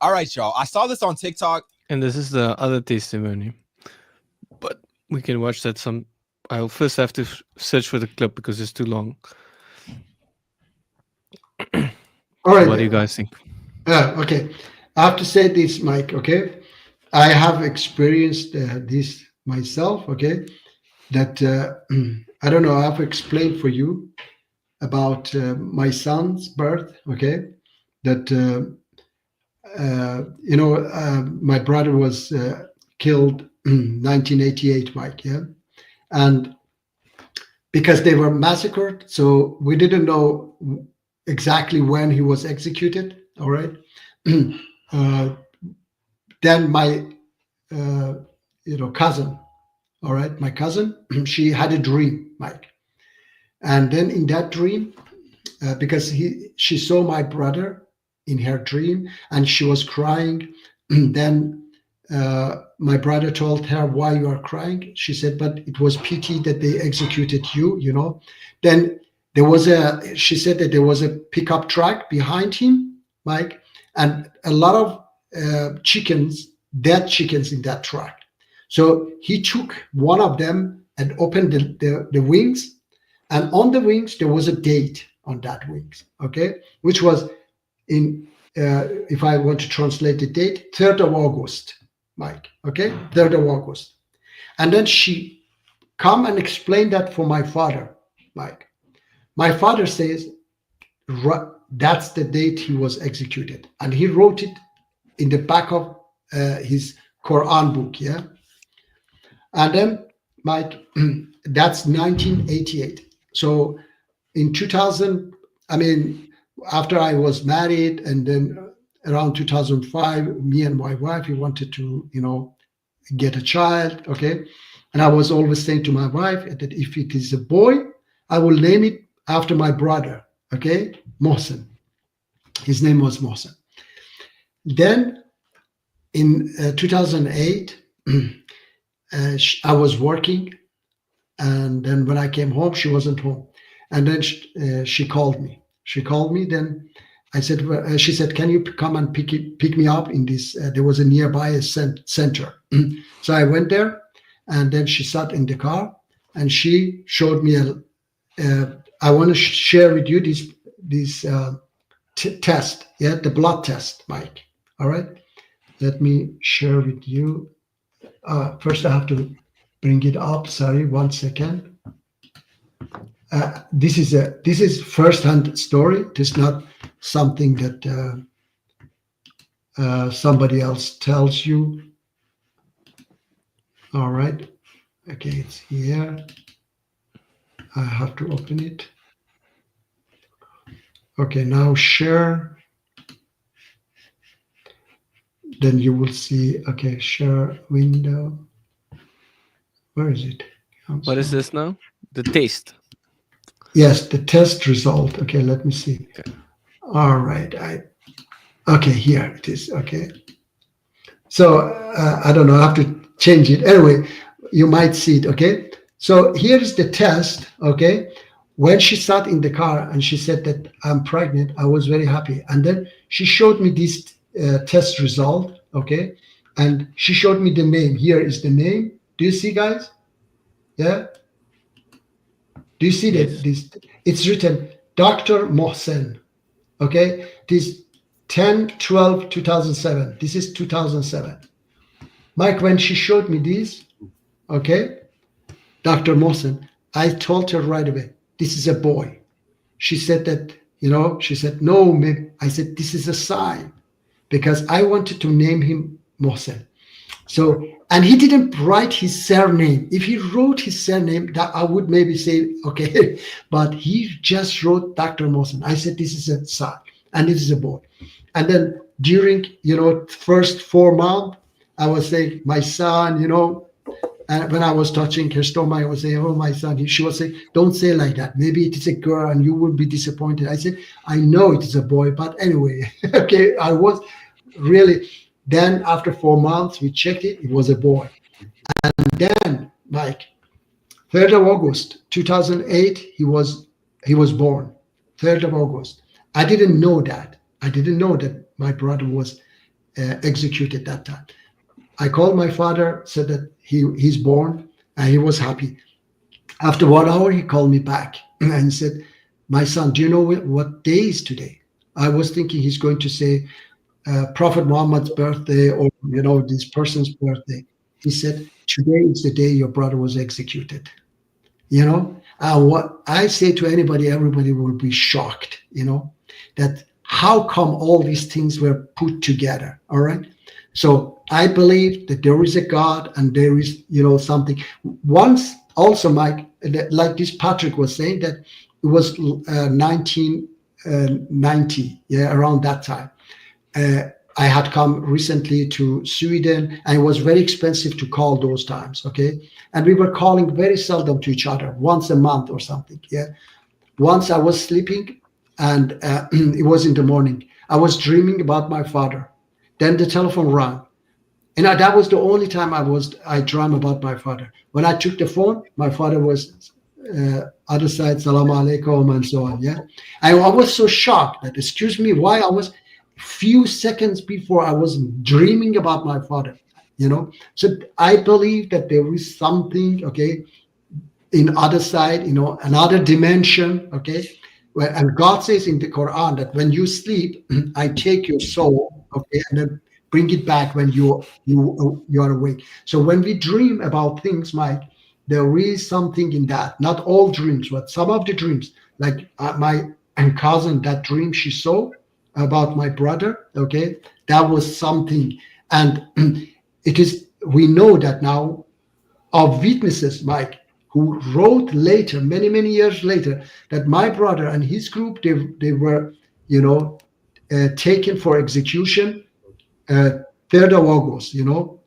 all right, y'all. I saw this on TikTok. And this is the other testimony. But we can watch that some. I'll first have to search for the clip because it's too long. All right. What do you guys think? Okay. I have to say this, Mike. Okay. I have experienced this myself. Okay. That I don't know. I've explained for you about my son's birth. Okay. That my brother was killed 1988, Mike. Yeah. And because they were massacred, so we didn't know exactly when he was executed. All right. Then my cousin, all right, my cousin, she had a dream, Mike. And then in that dream, because she saw my brother in her dream and she was crying, then my brother told her, why you are crying? She said, but it was pity that they executed you, you know. Then she said that there was a pickup truck behind him, Mike, and a lot of dead chickens in that truck. So he took one of them and opened the wings, and on the wings there was a date on that wings, okay, which was in if I want to translate the date, 3rd of August, Mike, okay, 3rd of August. And then she come and explain that for my father, Mike. My father says, that's the date he was executed. And he wrote it in the back of his Quran book, yeah? And then, Mike, that's 1988. So in 2000, after I was married, and then around 2005, me and my wife, we wanted to, get a child, okay? And I was always saying to my wife that if it is a boy, I will name it after my brother, okay? Mohsen. His name was Mohsen. Then in 2008, I was working, and then when I came home, she wasn't home. And then she called me. Then I said, she said, can you come and pick me up in this? There was a nearby center. So I went there, and then she sat in the car, and she showed me I want to share with you this test, yeah, the blood test, Mike. All right, let me share with you. First, I have to bring it up. Sorry, 1 second. This is first-hand story. It is not something that somebody else tells you. All right. Okay, it's here. I have to open it. Okay, now share. Then you will see, okay, share window. Where is it? What is this now? The test. Yes, the test result. Okay, let me see. Okay. All right. Okay, here it is. Okay. So I don't know. I have to change it. Anyway, you might see it. Okay. So here is the test. Okay. When she sat in the car and she said that I'm pregnant, I was very happy. And then she showed me this test result. Okay. And she showed me the name. Here is the name. Do you see, guys? Yeah. Do you see that? Yes. This it's written Dr. Mohsen. Okay. This 10/12/2007. This is 2007. Mike, when she showed me this, okay, Dr. Mohsen, I told her right away, this is a boy. She said that, she said, no, maybe. I said, this is a sign because I wanted to name him Mohsen. So, and he didn't write his surname. If he wrote his surname, that I would maybe say, okay, but he just wrote Dr. Mohsen. I said, this is a son and this is a boy. And then during, first 4 months, I was saying, my son, and when I was touching her stomach, I was saying, oh, my son. She was saying, don't say like that. Maybe it is a girl and you will be disappointed. I said, I know it is a boy, but anyway, okay, I was really, then after 4 months, we checked it, it was a boy. And then, like, 3rd of August, 2008, he was born, 3rd of August. I didn't know that. I didn't know that my brother was executed that time. I called my father, said that he's born, and he was happy. After 1 hour, he called me back and said, my son, do you know what day is today? I was thinking he's going to say Prophet Muhammad's birthday or, this person's birthday. He said, today is the day your brother was executed. What I say to anybody, everybody will be shocked, that how come all these things were put together, all right? So I believe that there is a God and there is, something. Once also, Mike, like this Patrick was saying, that it was 1990, around that time. I had come recently to Sweden and it was very expensive to call those times, okay? And we were calling very seldom to each other, once a month or something, Once I was sleeping and it was in the morning. I was dreaming about my father. Then the telephone rang. And that was the only time I dreamed about my father. When I took the phone, my father was other side, salam alaikum, and so on, I was so shocked that, excuse me, why I was few seconds before I was dreaming about my father, So I believe that there is something, okay, in other side, another dimension, okay? And God says in the Quran that when you sleep, I take your soul, okay, and then bring it back when you are awake. So when we dream about things, Mike, there is something in that. Not all dreams, but some of the dreams. Like my cousin, that dream she saw about my brother, okay, that was something. And we know that now of witnesses, Mike, who wrote later, many, many years later, that my brother and his group, they were, taken for execution 3rd of August,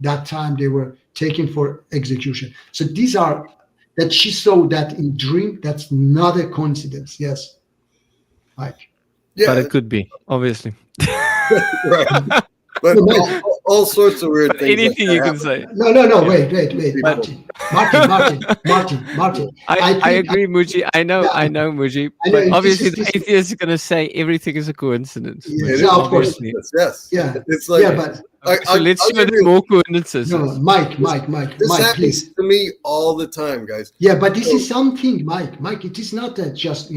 that time they were taken for execution. So these are, that she saw that in dream, that's not a coincidence. Yes, Mike. Yeah, But it could be, obviously. right. But all sorts of weird things. Anything you can say. No. Wait, Martin. I agree, Muji. I know, Muji. But obviously, the atheist is going to say everything is a coincidence. Yeah, of course. Yes. Yeah. It's like, but so let's show them more coincidences. No, Mike, this happens please. to me all the time, guys. Yeah, but this is something, Mike. It is not that just,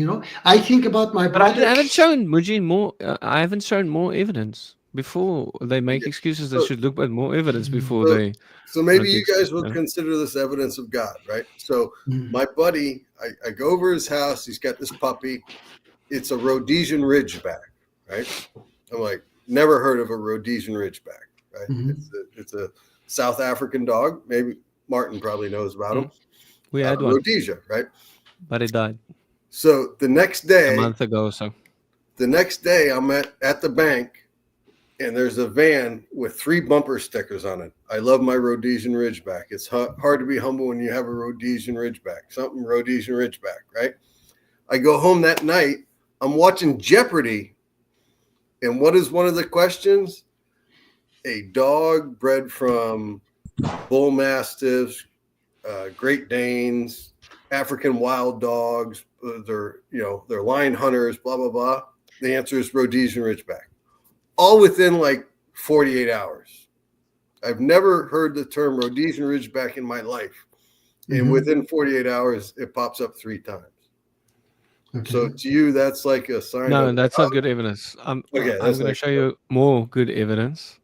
I think about my brother. But I haven't shown Muji more. I haven't shown more evidence before they make excuses. They should look at more evidence before they. So maybe you guys will consider this evidence of God, right? So my buddy, I go over his house. He's got this puppy. It's a Rhodesian Ridgeback, right? I'm like, never heard of a Rhodesian Ridgeback, right? Mhm. It's a South African dog. Maybe Martin probably knows about him. We had one, Rhodesia, right? but it died So the next a day, month ago or so. I'm at the bank, and there's a van with 3 bumper stickers on it. I love my Rhodesian Ridgeback. It's hard to be humble when you have a Rhodesian Ridgeback. Something Rhodesian Ridgeback, right? I go home that night. I'm watching Jeopardy. And what is one of the questions? A dog bred from bull mastiffs, Great Danes, African wild dogs. They're line hunters, blah, blah, blah. The answer is Rhodesian Ridgeback. All within like 48 hours. I've never heard the term Rhodesian Ridgeback in my life. And within 48 hours, it pops up 3 times. Okay. So to you, that's like a sign No, of that's not good evidence. I'm Okay, I'm that's going to like- show you more good evidence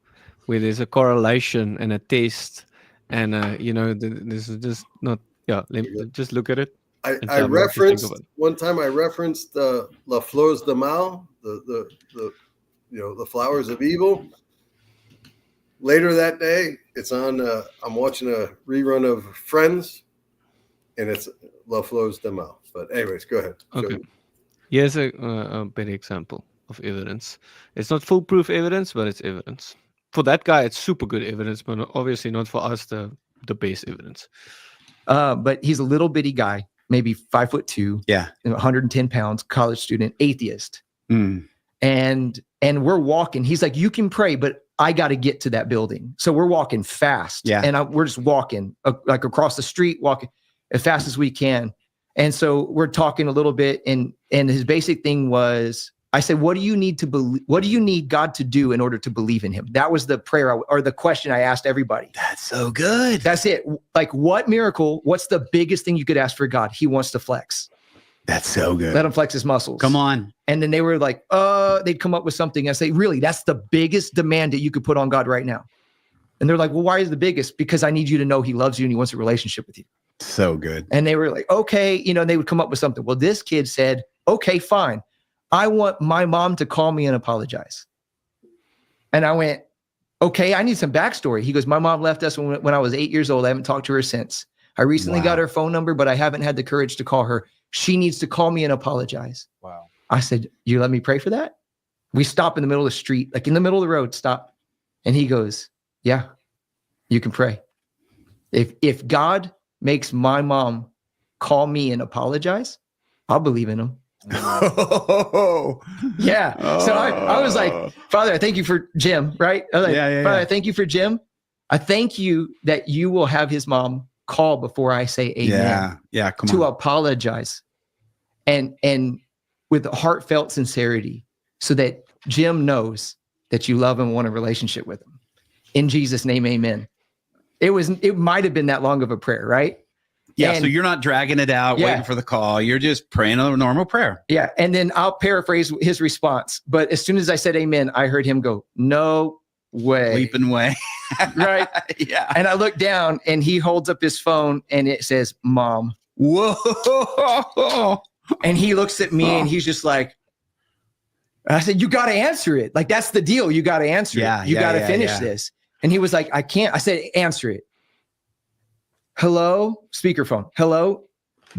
where there's a correlation and a test, and this is just not. Yeah, just look at it. I and tell me what you think referenced of it. one time. I referenced La Flores de Mal, the flowers of evil. Later that day, it's on. I'm watching a rerun of Friends, and it's La Flores de Mal. But anyways, go ahead. Okay. Here's a better example of evidence. It's not foolproof evidence, but it's evidence. For that guy, it's super good evidence, but obviously not for us the base evidence. But he's a little bitty guy, maybe 5'2", Yeah. 110 pounds, college student, atheist. Mm. And we're walking. He's like, you can pray, but I got to get to that building. So we're walking fast. Yeah. And we're just walking like across the street, walking as fast as we can. And so we're talking a little bit, and his basic thing was, I said, what do you need to believe? What do you need God to do in order to believe in him? That was the prayer or the question I asked everybody. That's so good. That's it. Like, what miracle? What's the biggest thing you could ask for God? He wants to flex. That's so good. Let him flex his muscles. Come on. And then they were like, they'd come up with something. I say, really, that's the biggest demand that you could put on God right now. And they're like, well, why is it the biggest? Because I need you to know he loves you and he wants a relationship with you. So good. And they were like, okay, they would come up with something. Well, this kid said, okay, fine. I want my mom to call me and apologize. And I went, okay, I need some backstory. He goes, my mom left us when I was 8 years old. I haven't talked to her since. I recently got her phone number, but I haven't had the courage to call her. She needs to call me and apologize. Wow. I said, you let me pray for that? We stop in the middle of the street, like in the middle of the road, stop. And he goes, yeah, you can pray. If God makes my mom call me and apologize, I'll believe in him. Yeah. So I was like, Father, I thank you for Jim, right? I was like, Father, I thank you for Jim. I thank you that you will have his mom call before I say amen. Yeah. Come to on. apologize and with heartfelt sincerity so that Jim knows that you love him and want a relationship with him. In Jesus' name, amen. It might have been that long of a prayer, right? Yeah. And- So you're not dragging it out, waiting for the call. You're just praying a normal prayer. Yeah. And then I'll paraphrase his response. But as soon as I said amen, I heard him go, no way. Leaping way. Right. Yeah. And I look down and he holds up his phone and it says, Mom. Whoa. And he looks at me and he's just like, I said, you got to answer it. Like, that's the deal. You got to answer it. You got to finish this. And he was like, I can't. I said, answer it. Hello, speakerphone. Hello,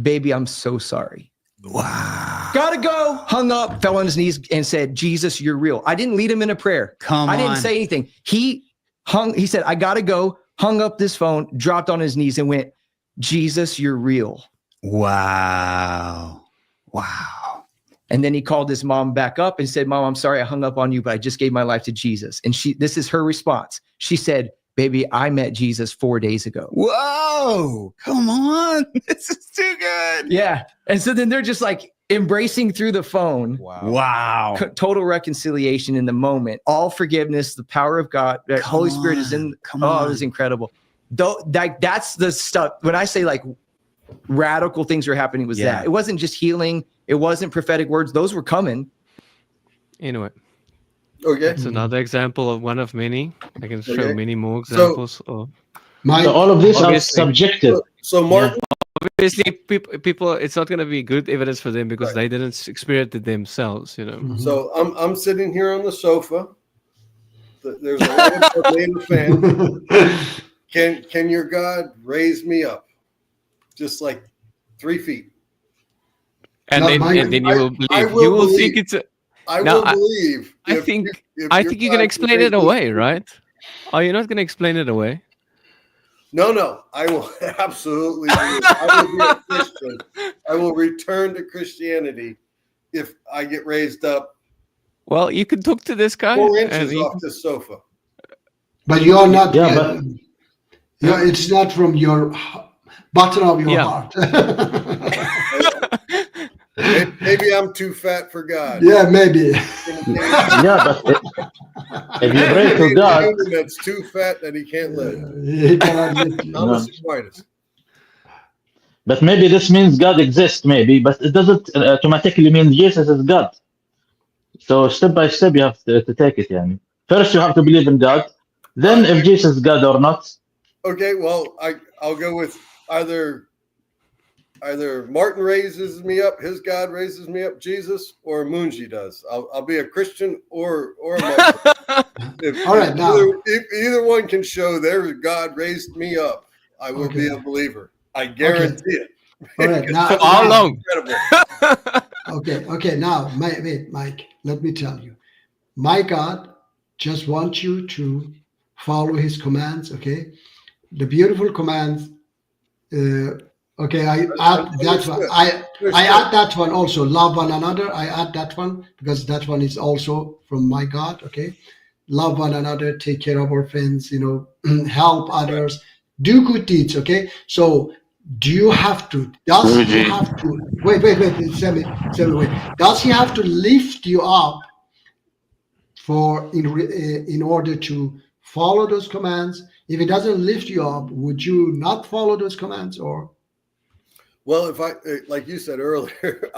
baby, I'm so sorry. Wow. Gotta go. Hung up, fell on his knees and said, Jesus, you're real. I didn't lead him in a prayer. I didn't say anything. He said, I gotta go, hung up this phone, dropped on his knees and went, Jesus, you're real. Wow. And then he called his mom back up and said, Mom, I'm sorry I hung up on you, but I just gave my life to Jesus. And this is her response. She said, baby, I met Jesus 4 days ago. Whoa, come on. This is too good. Yeah. And so then they're just like embracing through the phone. Wow. Total reconciliation in the moment. All forgiveness, the power of God. The Holy Spirit is in. It was incredible. Though, that's the stuff. When I say like radical things were happening, was that. It wasn't just healing. It wasn't prophetic words. Those were coming. Anyway. Okay. That's another example of one of many. I can show many more examples. So all of these are subjective. So Martin, obviously, people, it's not going to be good evidence for them because they didn't experience it themselves. So I'm sitting here on the sofa. There's a land called Land of Fan. Can your God raise me up, just like 3 feet? And Not then mine. and then you will I believe. will You will believe. think it's a. I Now, will believe. I if think if I your think you can God explain raise it me away, up. right? Are you not going to explain it away? No, I will absolutely believe. I will be a Christian. I will return to Christianity if I get raised up Well, you can talk to this guy. 4 and inches he off can- this sofa. But you're not. Yeah, but It's not from your bottom of your Yeah. heart. Maybe I'm too fat for God. Yeah, maybe. yeah, but if you pray to Maybe God, a human that's too fat that he can't live. He cannot lift you. Thomas no. Aquinas. But maybe this means God exists, maybe, but it doesn't automatically mean Jesus is God. So step by step, you have to take it. Yani. First, you have to believe in God. Then, if Jesus is God or not. Okay, well, I'll go with either Martin raises me up, his God raises me up, Jesus, or Munji does. I'll be a Christian or a Muslim. All right, now. If either one can show their God raised me up, I will be a believer. I guarantee it. All right, now. For how long? Incredible. Okay. Now, wait, Mike. Let me tell you, my God just wants you to follow His commands. Okay, the beautiful commands. Okay, I add that one. I add that one also. Love one another. I add that one because that one is also from my God. Okay, love one another, take care of orphans. Help others, do good deeds. Okay, so do you have to? Does he have to? Wait. Sammy, wait. Does he have to lift you up in order to follow those commands? If he doesn't lift you up, would you not follow those commands or? Well, if I, like you said earlier,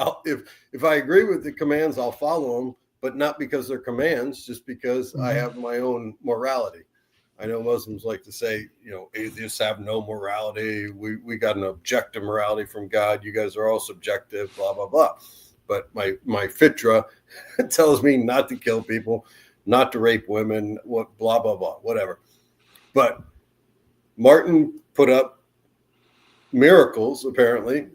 if I agree with the commands, I'll follow them, but not because they're commands, just because I have my own morality. I know Muslims like to say, atheists have no morality. We got an objective morality from God. You guys are all subjective, blah, blah, blah. But my fitra tells me not to kill people, not to rape women, blah, blah, blah, whatever. But Martin put up miracles, apparently.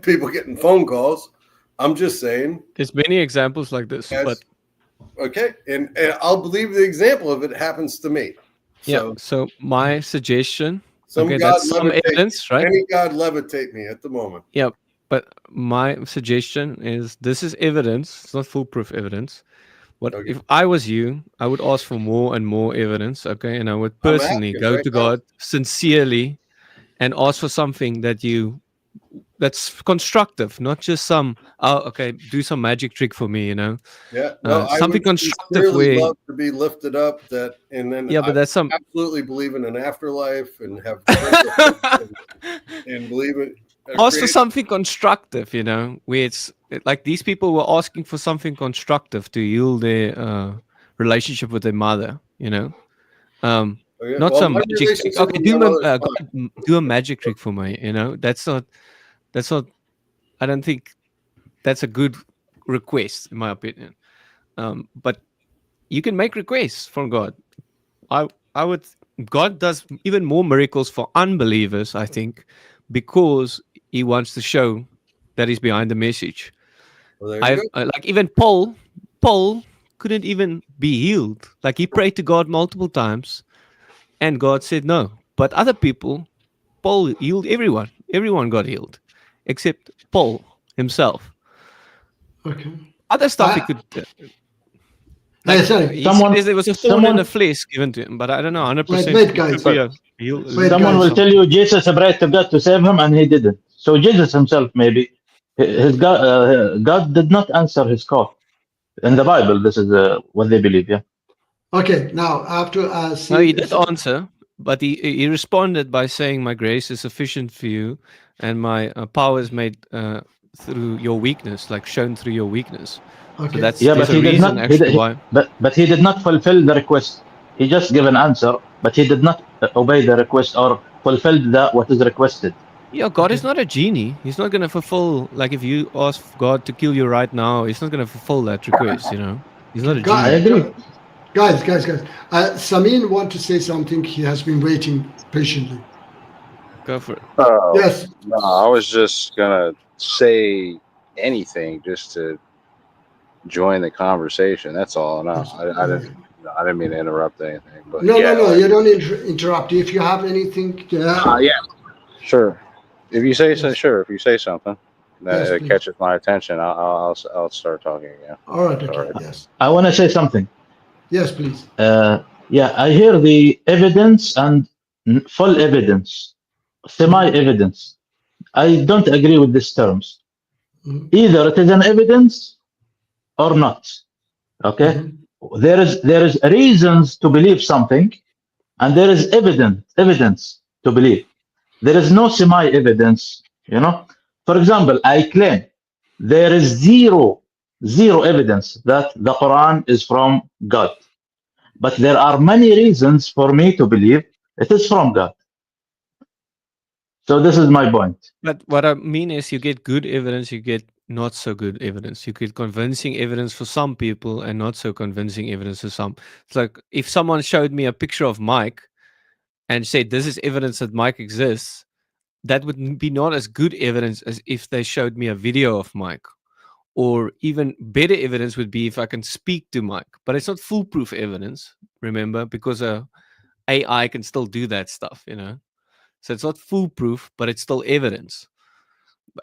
People getting phone calls. I'm just saying. There's many examples like this. But okay, and I'll believe the example if it happens to me. So my suggestion. Some okay, God that's some evidence, right? Any God levitate me at the moment. Yeah, but my suggestion is this is evidence. It's not foolproof evidence. But if I was you, I would ask for more and more evidence. Okay, and I would personally go to God sincerely and ask for something that's constructive, not just some do some magic trick for me, Yeah, no, something I would constructive really love to be lifted up. But that's some absolutely believe in an afterlife and have and believe it. Ask for something constructive, where it's like these people were asking for something constructive to heal their relationship with their mother, not some magic trick. Okay, do a magic trick for me. That's not. I don't think that's a good request, in my opinion. But you can make requests from God. I would. God does even more miracles for unbelievers, I think, because He wants to show that He's behind the message. Like even Paul couldn't even be healed. Like he prayed to God multiple times. And God said no. But other people, Paul healed everyone. Everyone got healed, except Paul himself. Okay. Other stuff he could. There was a thorn in the flesh given to him, but I don't know 100%. Wait, guys. Someone will tell you Jesus prayed to God to save him, and he didn't. So Jesus himself, maybe his God did not answer his call. In the Bible, this is what they believe. Yeah. Okay, now after no, he did answer, but he responded by saying, "My grace is sufficient for you, and my power is made through your weakness, like shown through your weakness." Okay. So that's but he did not. why. But he did not fulfill the request. He just gave an answer, but he did not obey the request or fulfill what is requested. Yeah, God is not a genie. He's not going to fulfill, like if you ask God to kill you right now, He's not going to fulfill that request, He's not a genie. I agree. Guys. Samin want to say something. He has been waiting patiently. Go for it. Yes. No, I was just gonna say anything just to join the conversation. That's all. No, I didn't mean to interrupt anything. But No, yeah, you don't interrupt. If you have anything, yeah, sure. If you say so, sure. If you say something that Yes, please. catches my attention, I'll start talking again. All right. Okay. Sorry. Yes. I want to say something. Yes, please. Yeah, I hear the evidence and full evidence, semi-evidence. I don't agree with these terms. Mhm. Either it is an evidence or not. Okay, there is reasons to believe something, and there is evidence to believe. There is no semi-evidence. You know, for example, I claim there is zero evidence that the Quran is from God, but there are many reasons for me to believe it is from God. So this is my point. But what I mean is, you get good evidence, you get not so good evidence. You get convincing evidence for some people and not so convincing evidence for some. It's like if someone showed me a picture of Mike and said, "This is evidence that Mike exists," that would be not as good evidence as if they showed me a video of Mike. Or even better evidence would be if I can speak to Mike. But it's not foolproof evidence, remember, because AI can still do that stuff, you know. So it's not foolproof, but it's still evidence.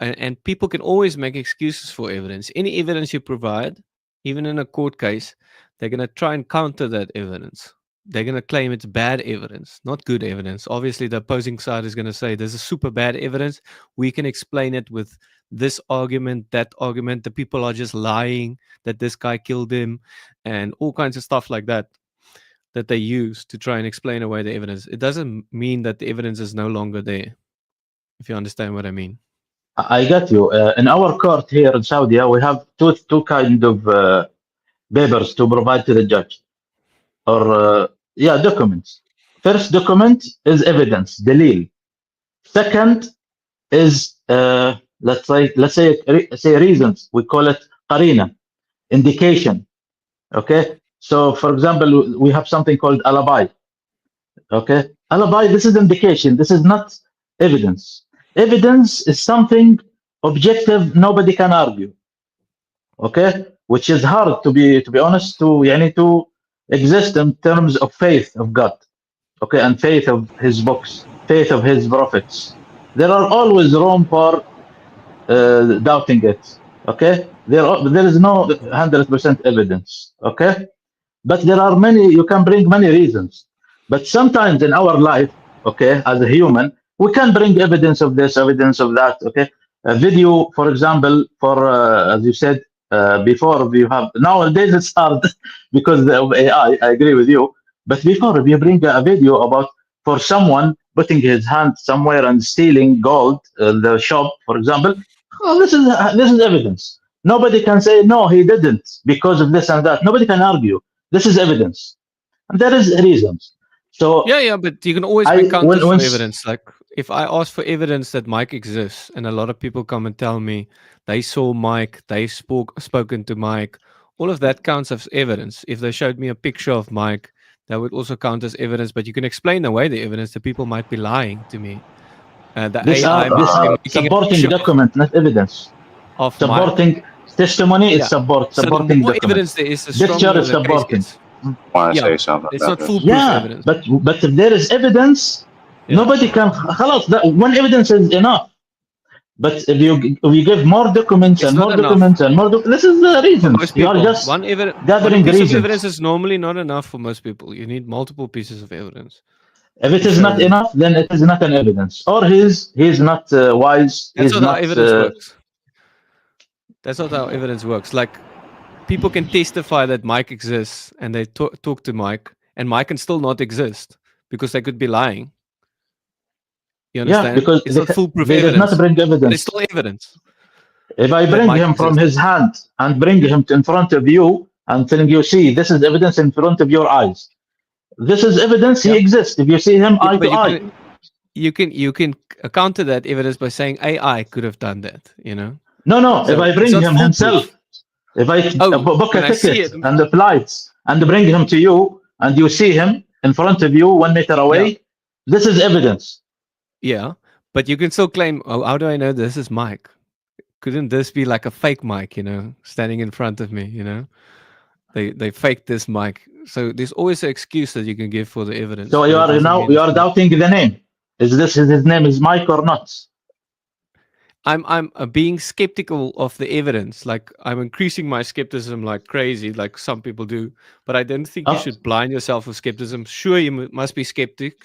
And people can always make excuses for evidence. Any evidence you provide, even in a court case, they're going to try and counter that evidence. They're going to claim it's bad evidence, not good evidence. Obviously, the opposing side is going to say, this is super bad evidence. We can explain it with this argument, that argument. The people are just lying that this guy killed him, and all kinds of stuff like that they use to try and explain away the evidence. It doesn't mean that the evidence is no longer there, if you understand what I mean. I got you. In our court here in Saudi, we have two kind of papers to provide to the judge, or documents. First document is evidence, dalil. Second is let's say reasons. We call it qarina, indication. Okay. So for example, we have something called alibi. Okay, alibi. This is indication. This is not evidence. Evidence is something objective. Nobody can argue. Okay, which is hard to be honest to exist in terms of faith of God. Okay, and faith of His books, faith of His prophets. There are always room for doubting it. Okay, there is no 100% evidence. Okay, but there are many. You can bring many reasons, but sometimes in our life, okay, as a human, we can bring evidence of this, evidence of that. Okay, a video, for example, for as you said before, you have nowadays it's hard because of AI. I agree with you, but before, if you bring a video about for someone putting his hand somewhere and stealing gold, the shop, for example, well, this is evidence. Nobody can say no, he didn't because of this and that. Nobody can argue. This is evidence, and there is reasons. So yeah, but you can always make counters for evidence. Like if I ask for evidence that Mike exists, and a lot of people come and tell me they saw Mike, they spoken to Mike, all of that counts as evidence. If they showed me a picture of Mike, that would also count as evidence. But you can explain away the evidence. The people might be lying to me. These are supporting document, not evidence. Of supporting testimony is supporting so document. The more evidence there is, the stronger is supporting. The case is. Say something. It's not foolproof evidence. But if there is evidence, nobody can. One evidence is enough. But if you give more documents and more documents and more this is the reason. You are just gathering piece reasons. Of evidence is normally not enough for most people. You need multiple pieces of evidence. If it is not enough, then it is not an evidence, or he's not wise. That's not how evidence works. That's not how evidence works. Like people can testify that Mike exists, and they talk to Mike, and Mike can still not exist because they could be lying. You understand? Yeah, because it's not foolproof they evidence. did not bring evidence. It's still evidence. If I bring him from his hand and bring him in front of you and telling you, see, this is evidence in front of your eyes. This is evidence he exists. If you see him eye to eye. You can counter that evidence by saying AI could have done that, you know? No. So if I bring him himself, if I book a ticket and the flights and bring him to you, and you see him in front of you 1 meter away, this is evidence. Yeah, but you can still claim, oh, how do I know this is Mike? Couldn't this be like a fake mic, standing in front of me, They faked this mic. So there's always an excuse that you can give for the evidence. So but you it are doesn't now mean you it's are not. doubting the name. Is this his name is Mike or not? I'm being skeptical of the evidence. Like I'm increasing my skepticism like crazy, like some people do. But I don't think you Oh, should blind yourself with skepticism. Sure, you must be a skeptic.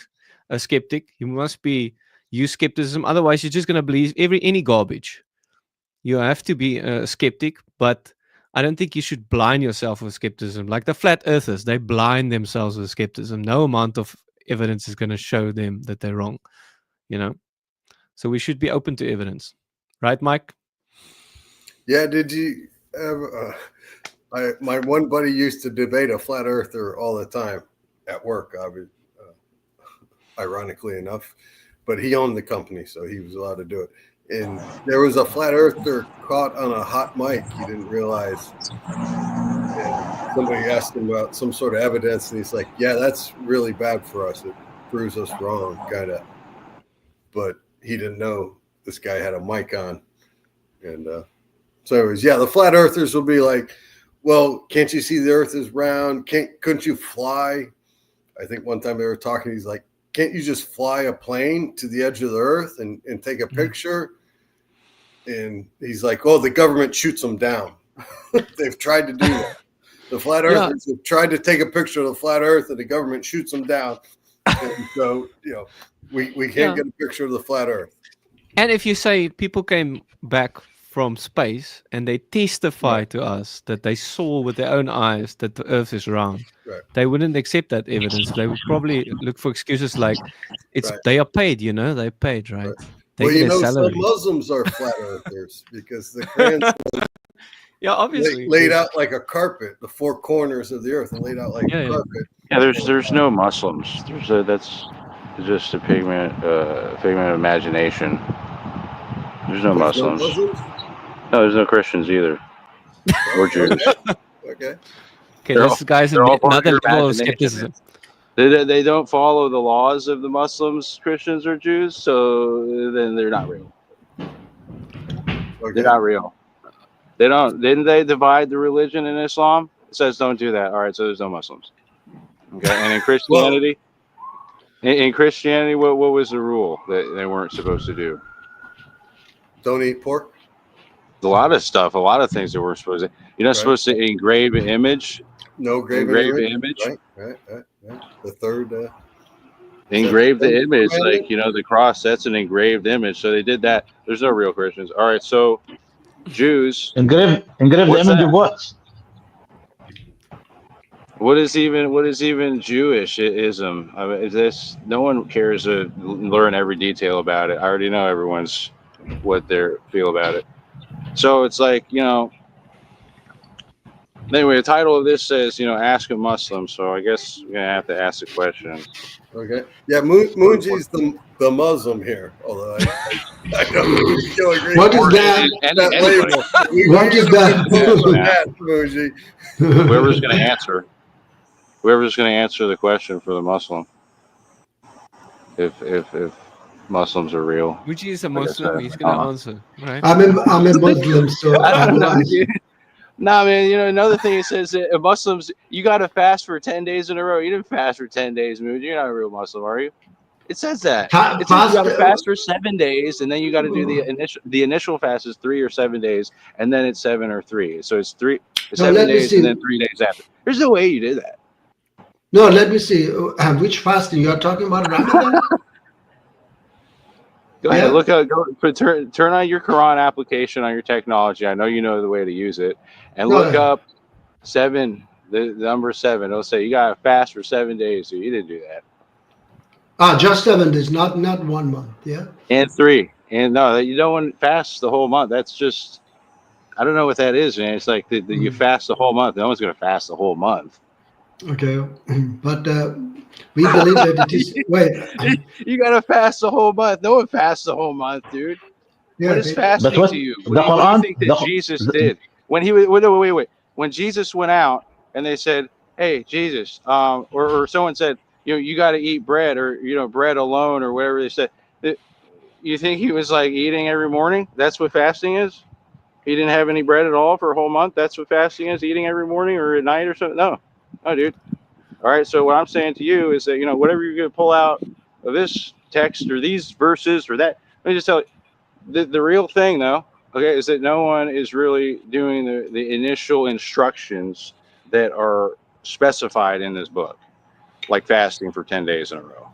You must use skepticism. Otherwise, you're just going to believe any garbage. You have to be a skeptic, but I don't think you should blind yourself with skepticism. Like the flat earthers, they blind themselves with skepticism. No amount of evidence is going to show them that they're wrong, So we should be open to evidence. Right, Mike? Yeah, did you ever, my one buddy used to debate a flat earther all the time at work, ironically enough, but he owned the company, so he was allowed to do it. And there was a flat earther caught on a hot mic. He didn't realize. And somebody asked him about some sort of evidence, and he's like, yeah, that's really bad for us. It proves us wrong, kind of. But he didn't know this guy had a mic on. And so it was, the flat earthers will be like, well, can't you see the earth is round? Couldn't you fly? I think one time they were talking, he's like, can't you just fly a plane to the edge of the earth and take a picture? And he's like, oh, the government shoots them down. They've tried to do that. The flat earthers have tried to take a picture of the flat earth and the government shoots them down. And so, we can't get a picture of the flat earth. And if you say people came back from space and they testify to us that they saw with their own eyes that the earth is round, they wouldn't accept that evidence. They would probably look for excuses like they are paid, they're paid, right? They Well, get a some salary. Muslims are flat earthers because the Quran obviously laid out like a carpet, the four corners of the earth, and laid out like a carpet. Yeah, there's no Muslims. That's just a figment of imagination. There's no Muslims. No, there's no Christians either, or Jews. Okay. This guy's another level of skepticism. They don't follow the laws of the Muslims, Christians, or Jews, so then they're not real. Okay. They're not real. They don't. Didn't they divide the religion in Islam? It says don't do that. All right, so there's no Muslims. Okay, and in Christianity, what was the rule that they weren't supposed to do? Don't eat pork. A lot of stuff, a lot of things that we're supposed to. You're not supposed to engrave an image. No engraved image. Right. The third. Engrave the image, like the cross. That's an engraved image. So they did that. There's no real Christians. All right, so Jews. Engrave the image of what? What is even Jewishism? I mean, is this? No one cares to learn every detail about it. I already know everyone's what they feel about it. So it's like, anyway, the title of this says, ask a Muslim. So I guess we're going to have to ask the question. Okay. Yeah, Moonji's the Muslim here, although I don't still agree. What is that? What is that? Moonji. Whoever's going to answer the question for the Muslim. If Muslims are real. Which is a Muslim, he's going to answer, right? I'm a Muslim, so I don't know, dude. Nah, man, another thing it says that Muslims, you got to fast for 10 days in a row. You didn't fast for 10 days, Moon. You're not a real Muslim, are you? It says that. It says you got to fast for 7 days, and then you got to do the initial fast is 3 or 7 days, and then it's 7 or 3. So it's 7 days, and then 3 days after. There's no way you did that. No, let me see. Which fasting? You are talking about Ramadan? Go ahead, look out. Turn on your Quran application on your technology. I know you know the way to use it, and look up 7. The number 7. It'll say you got to fast for 7 days. So you didn't do that. Just 7 days, not 1 month. Yeah. And 3, and no, you don't want to fast the whole month. That's just, I don't know what that is, man. It's like you fast the whole month. No one's going to fast the whole month. Okay, but we believe that it is. Wait, you gotta fast the whole month. No one fasts the whole month, dude. Yeah, what is fasting to you? What do you think that Jesus did when he was? Wait. When Jesus went out and they said, hey, Jesus, or someone said, you got to eat bread, or bread alone, or whatever they said. You think he was like eating every morning? That's what fasting is. He didn't have any bread at all for a whole month. That's what fasting is, eating every morning or at night or something. No, dude. All right. So what I'm saying to you is that whatever you're going to pull out of this text or these verses or that, let me just tell you, the real thing though, okay, is that no one is really doing the initial instructions that are specified in this book, like fasting for 10 days in a row.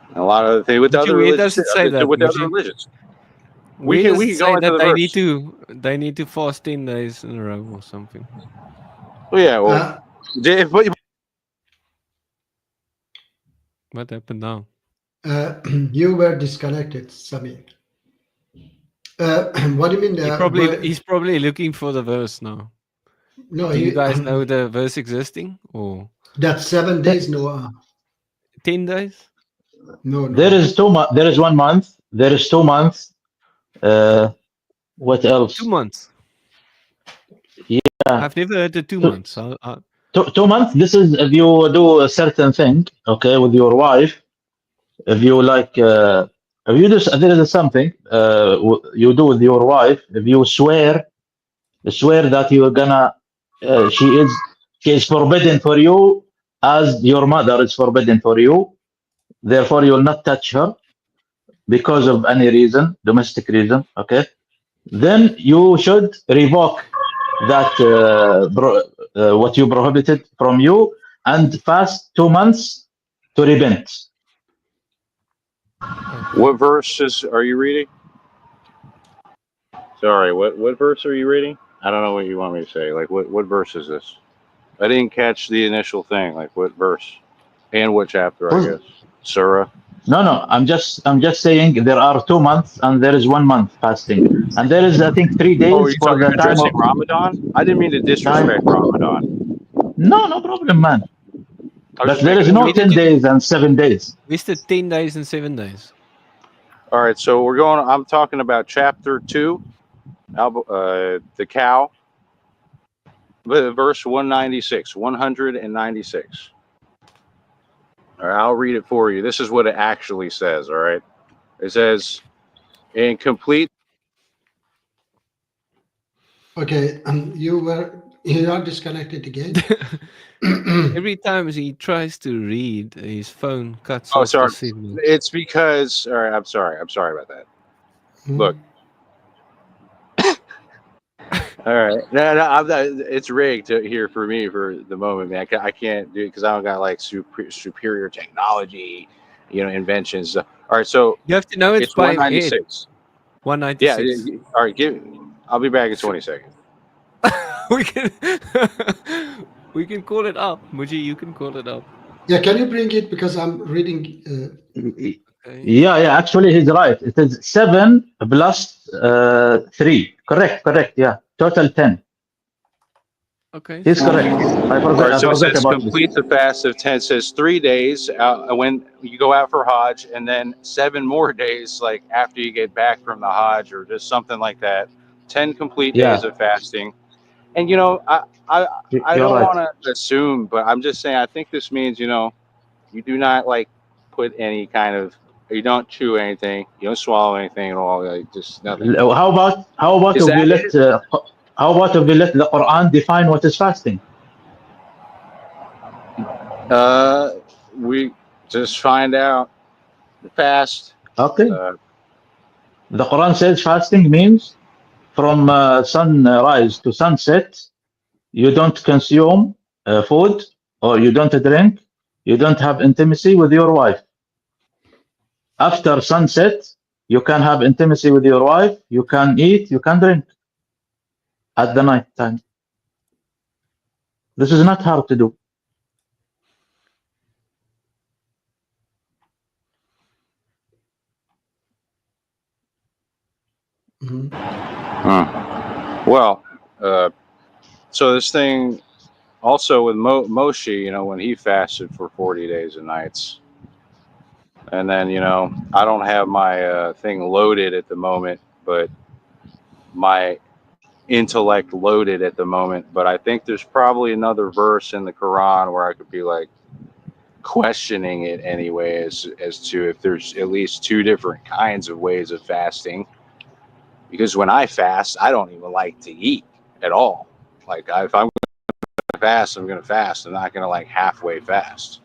And a lot of the things with the other Where religions, does it say that? with the other religions. Where We does can it go say into that the they verse. need to fast 10 days in a row or something? Well, yeah, well, What happened now? You were disconnected, Sami. What do you mean? He's probably looking for the verse now. No, Do you guys know the verse existing, or that's 7 days, Noah. 10 days? No. There is 2 months. There is 1 month. There is 2 months. What else? 2 months. Yeah. I've never heard the 2 months. 2 months. This is if you do a certain thing, okay, with your wife. If you like, if you do, there is something you do with your wife. If you swear that you're gonna, she is forbidden for you, as your mother is forbidden for you. Therefore, you will not touch her because of any reason, domestic reason. Okay, then you should revoke that what you prohibited from you and fast 2 months to repent. What verses are you reading? Sorry, what verse are you reading? I don't know what you want me to say. Like, what verse is this? I didn't catch the initial thing. Like, what verse and what chapter? I guess Surah. No. I'm just saying there are 2 months and there is 1 month fasting, and there is I think 3 days Oh, you're for talking the time addressing of Ramadan? I didn't mean to disrespect Ramadan. No problem, man. I was But just there is making a no joke. 10 days and 7 days. It's the 10 days and 7 days. All right, so I'm talking about chapter 2, the cow, verse 196, 196. All right, I'll read it for you. This is what it actually says, all right? It says, in complete... Okay, you are disconnected again. Every time he tries to read, his phone cuts Oh, off sorry. the signal. It's because... All right, I'm sorry about that. Look. All right. No, it's rigged here for me for the moment, man. I can't do it because I don't got like superior technology, inventions. All right, so you have to know it's by 196. 196. Yeah. All right, I'll be back in 20 seconds. we can call it up. Muji, you can call it up. Yeah, can you bring it because I'm reading? Okay. Yeah. Actually, he's right. It is 7 plus 3. Correct. Yeah, total 10. Okay. He's correct. I forgot. Right, so I it forgot says about complete this. the fast of 10. It says 3 days when you go out for Hajj, and then 7 more days like after you get back from the Hajj, or just something like that. 10 complete days of fasting. And I don't want to assume, but I'm just saying I think this means you do not like put any kind of, you don't chew anything, you don't swallow anything at all, like just nothing. How about Is if we that let the Quran define what is fasting? we just find out the fast. Okay. The Quran says fasting means from sunrise to sunset, you don't consume food, or you don't drink, you don't have intimacy with your wife. After sunset, you can have intimacy with your wife, you can eat, you can drink at the night time. This is not hard to do. Well, so this thing also with Moshe, when he fasted for 40 days and nights, and then I don't have my thing loaded at the moment, but my intellect loaded at the moment, but I think there's probably another verse in the Quran where I could be like questioning it anyway, as to if there's at least two different kinds of ways of fasting. Because when I fast, I don't even like to eat at all. Like if I'm gonna fast, I'm gonna fast. I'm not gonna like halfway fast.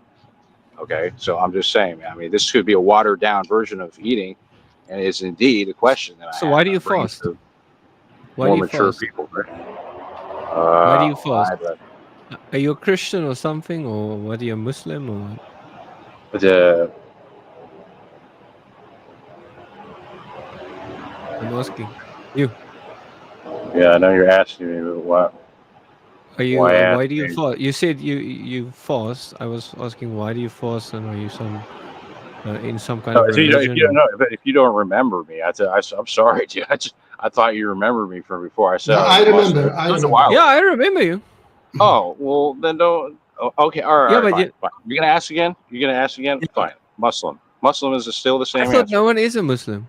Okay, so I'm just saying, man. I mean, this could be a watered down version of eating, and it's indeed a question that I So have. why do you I'm bringing fast? to Why more do you mature fast? people, right? Why do you fast? I- Are you a Christian or something, or what? Are you a Muslim or what? but, I'm asking you. yeah, I know you're asking me, but what? Are you? Why ask Why do you me? fast? You said you fast. I was asking why do you fast, and are you some in some kind No, of if you religion? don't know, if you don't remember me, I'm sorry, dude. I thought you remembered me from before. I said No, I was I Muslim. remember. It was a while. Yeah, I remember you. Oh, well, then don't. Oh, okay, all right, Yeah, all right, but fine, fine. You're gonna ask again? You're gonna ask again? yeah. Fine. Muslim. Muslim is still the I same thought answer. no one is a Muslim.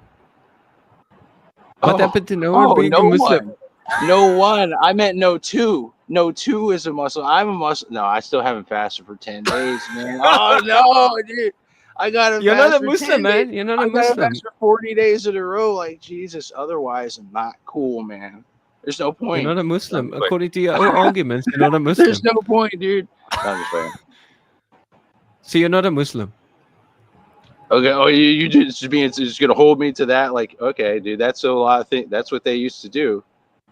What Oh, happened to no one being no a Muslim? one. No one. I meant no two. No two is a Muslim. I'm a Muslim. No, I still haven't fasted for 10 days, man. Oh no, dude. I gotta You're not fast a for 10 Muslim, days. man. You're not a I gotta Muslim. fast for 40 days in a row, like Jesus. Otherwise, I'm not cool, man. There's no You're point. not a Muslim. No, wait. According to your own arguments, you're not a Muslim. There's no point, dude. No, I'm just saying. So you're not a Muslim. Okay. Oh, you just gonna hold me to that? Like, okay, dude. That's a lot of things. That's what they used to do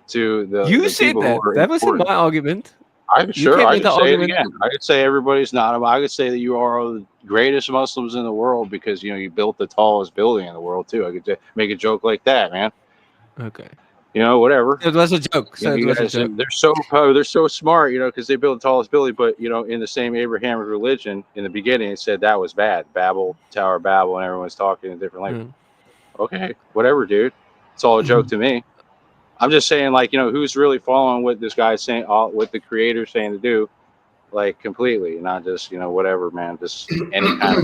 to You the said people that. who are That wasn't important. my argument. I'm You sure came I with could the say it argument. again. I could say everybody's not. I could say that you are the greatest Muslims in the world because you built the tallest building in the world too. I could make a joke like that, man. Okay. Whatever. It was a joke. So it You was a guys, joke. they're so smart, because they built the tallest building. But in the same Abrahamic religion, in the beginning, it said that was bad. Babel, Tower of Babel, and everyone's talking in different language. Okay, whatever, dude. It's all a joke to me. I'm just saying, like, who's really following what this guy's saying, what the creator's saying to do, like, completely, not just, whatever, man, just any kind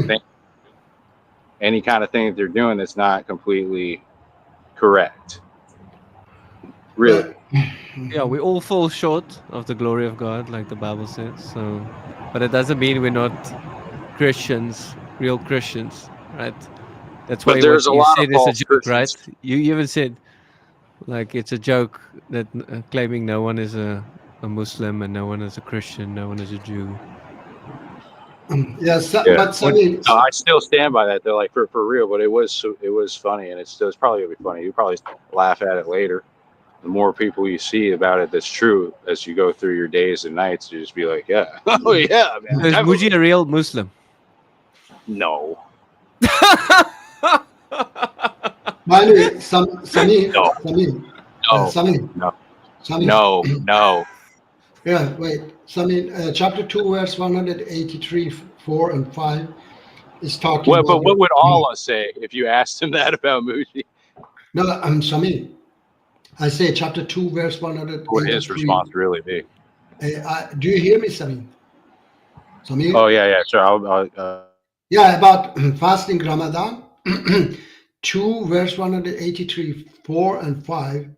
of thing that they're doing that's not completely correct. Really. Yeah, we all fall short of the glory of God, like the Bible says. So, but it doesn't mean we're not Christians, real Christians, right? That's But why there's what a you lot of said is a false joke, right? Christians. You even said like it's a joke that claiming no one is a Muslim and no one is a Christian, no one is a Jew. Yes, Yeah. but I mean, No, I still stand by that. They're like for real, but it was funny, and it's probably gonna be funny. You probably laugh at it later. The more people you see about it, that's true. As you go through your days and nights, you just be like, yeah, oh yeah, man. Is Muji a real Muslim? No. by the way, Sami, No. Sami, No. Sami. No. Yeah, wait. Sami, chapter 2, verse 183, 4 and 5 is talking But about. what would Allah say if you asked him that about Muji? No, I'm Sami. I say chapter 2, verse 183. What would his response really be? Do you hear me, Sami? Sami? Oh yeah, sure. Yeah, about fasting Ramadan. 2, verse 183, 4 and 5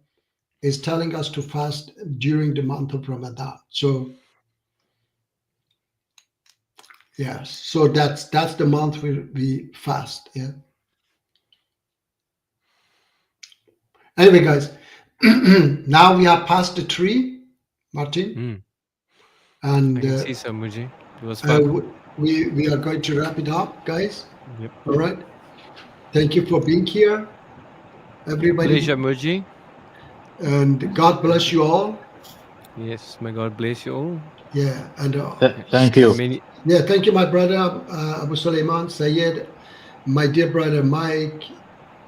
is telling us to fast during the month of Ramadan. So, yes, so that's the month we fast. Yeah. Anyway, guys, now we are past the tree, Martin, and I can see some Muji. It was fun. we are going to wrap it up, guys. Yep. All right. Thank you for being here, everybody. Pleasure, Muji. And God bless you all. Yes, may God bless you all. Yeah, and thank you. Yeah, thank you, my brother Abu Suleiman, Sayed, my dear brother Mike,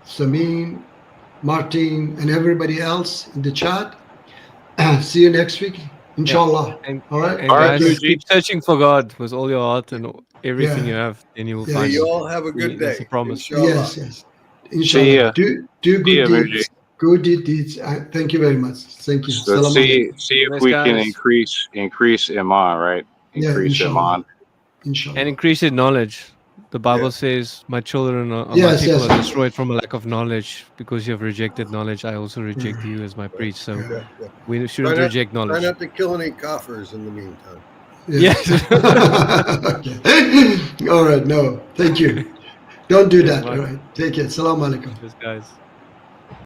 Samin, Martin, and everybody else in the chat. See you next week, inshallah. Yeah. All right. And guys, keep searching for God with all your heart and everything you have, and you will find You Him. all have a good day. That's a promise. Inshallah. Yes. Inshallah. Do good deeds. Good deeds. Thank you very much. Thank you. So see if we can increase iman, right? Increase iman. Inshallah. And increase in knowledge. The Bible says, "My children, my Yes, people yes, are yes. destroyed from a lack of knowledge, because you have rejected knowledge. I also reject you as my priest." So we shouldn't reject Try knowledge. not to kill any coffers in the meantime. Yes. Okay. All right. No, thank you. Don't do Yes, that. All right. Take it. Salam alaikum. Cheers, guys.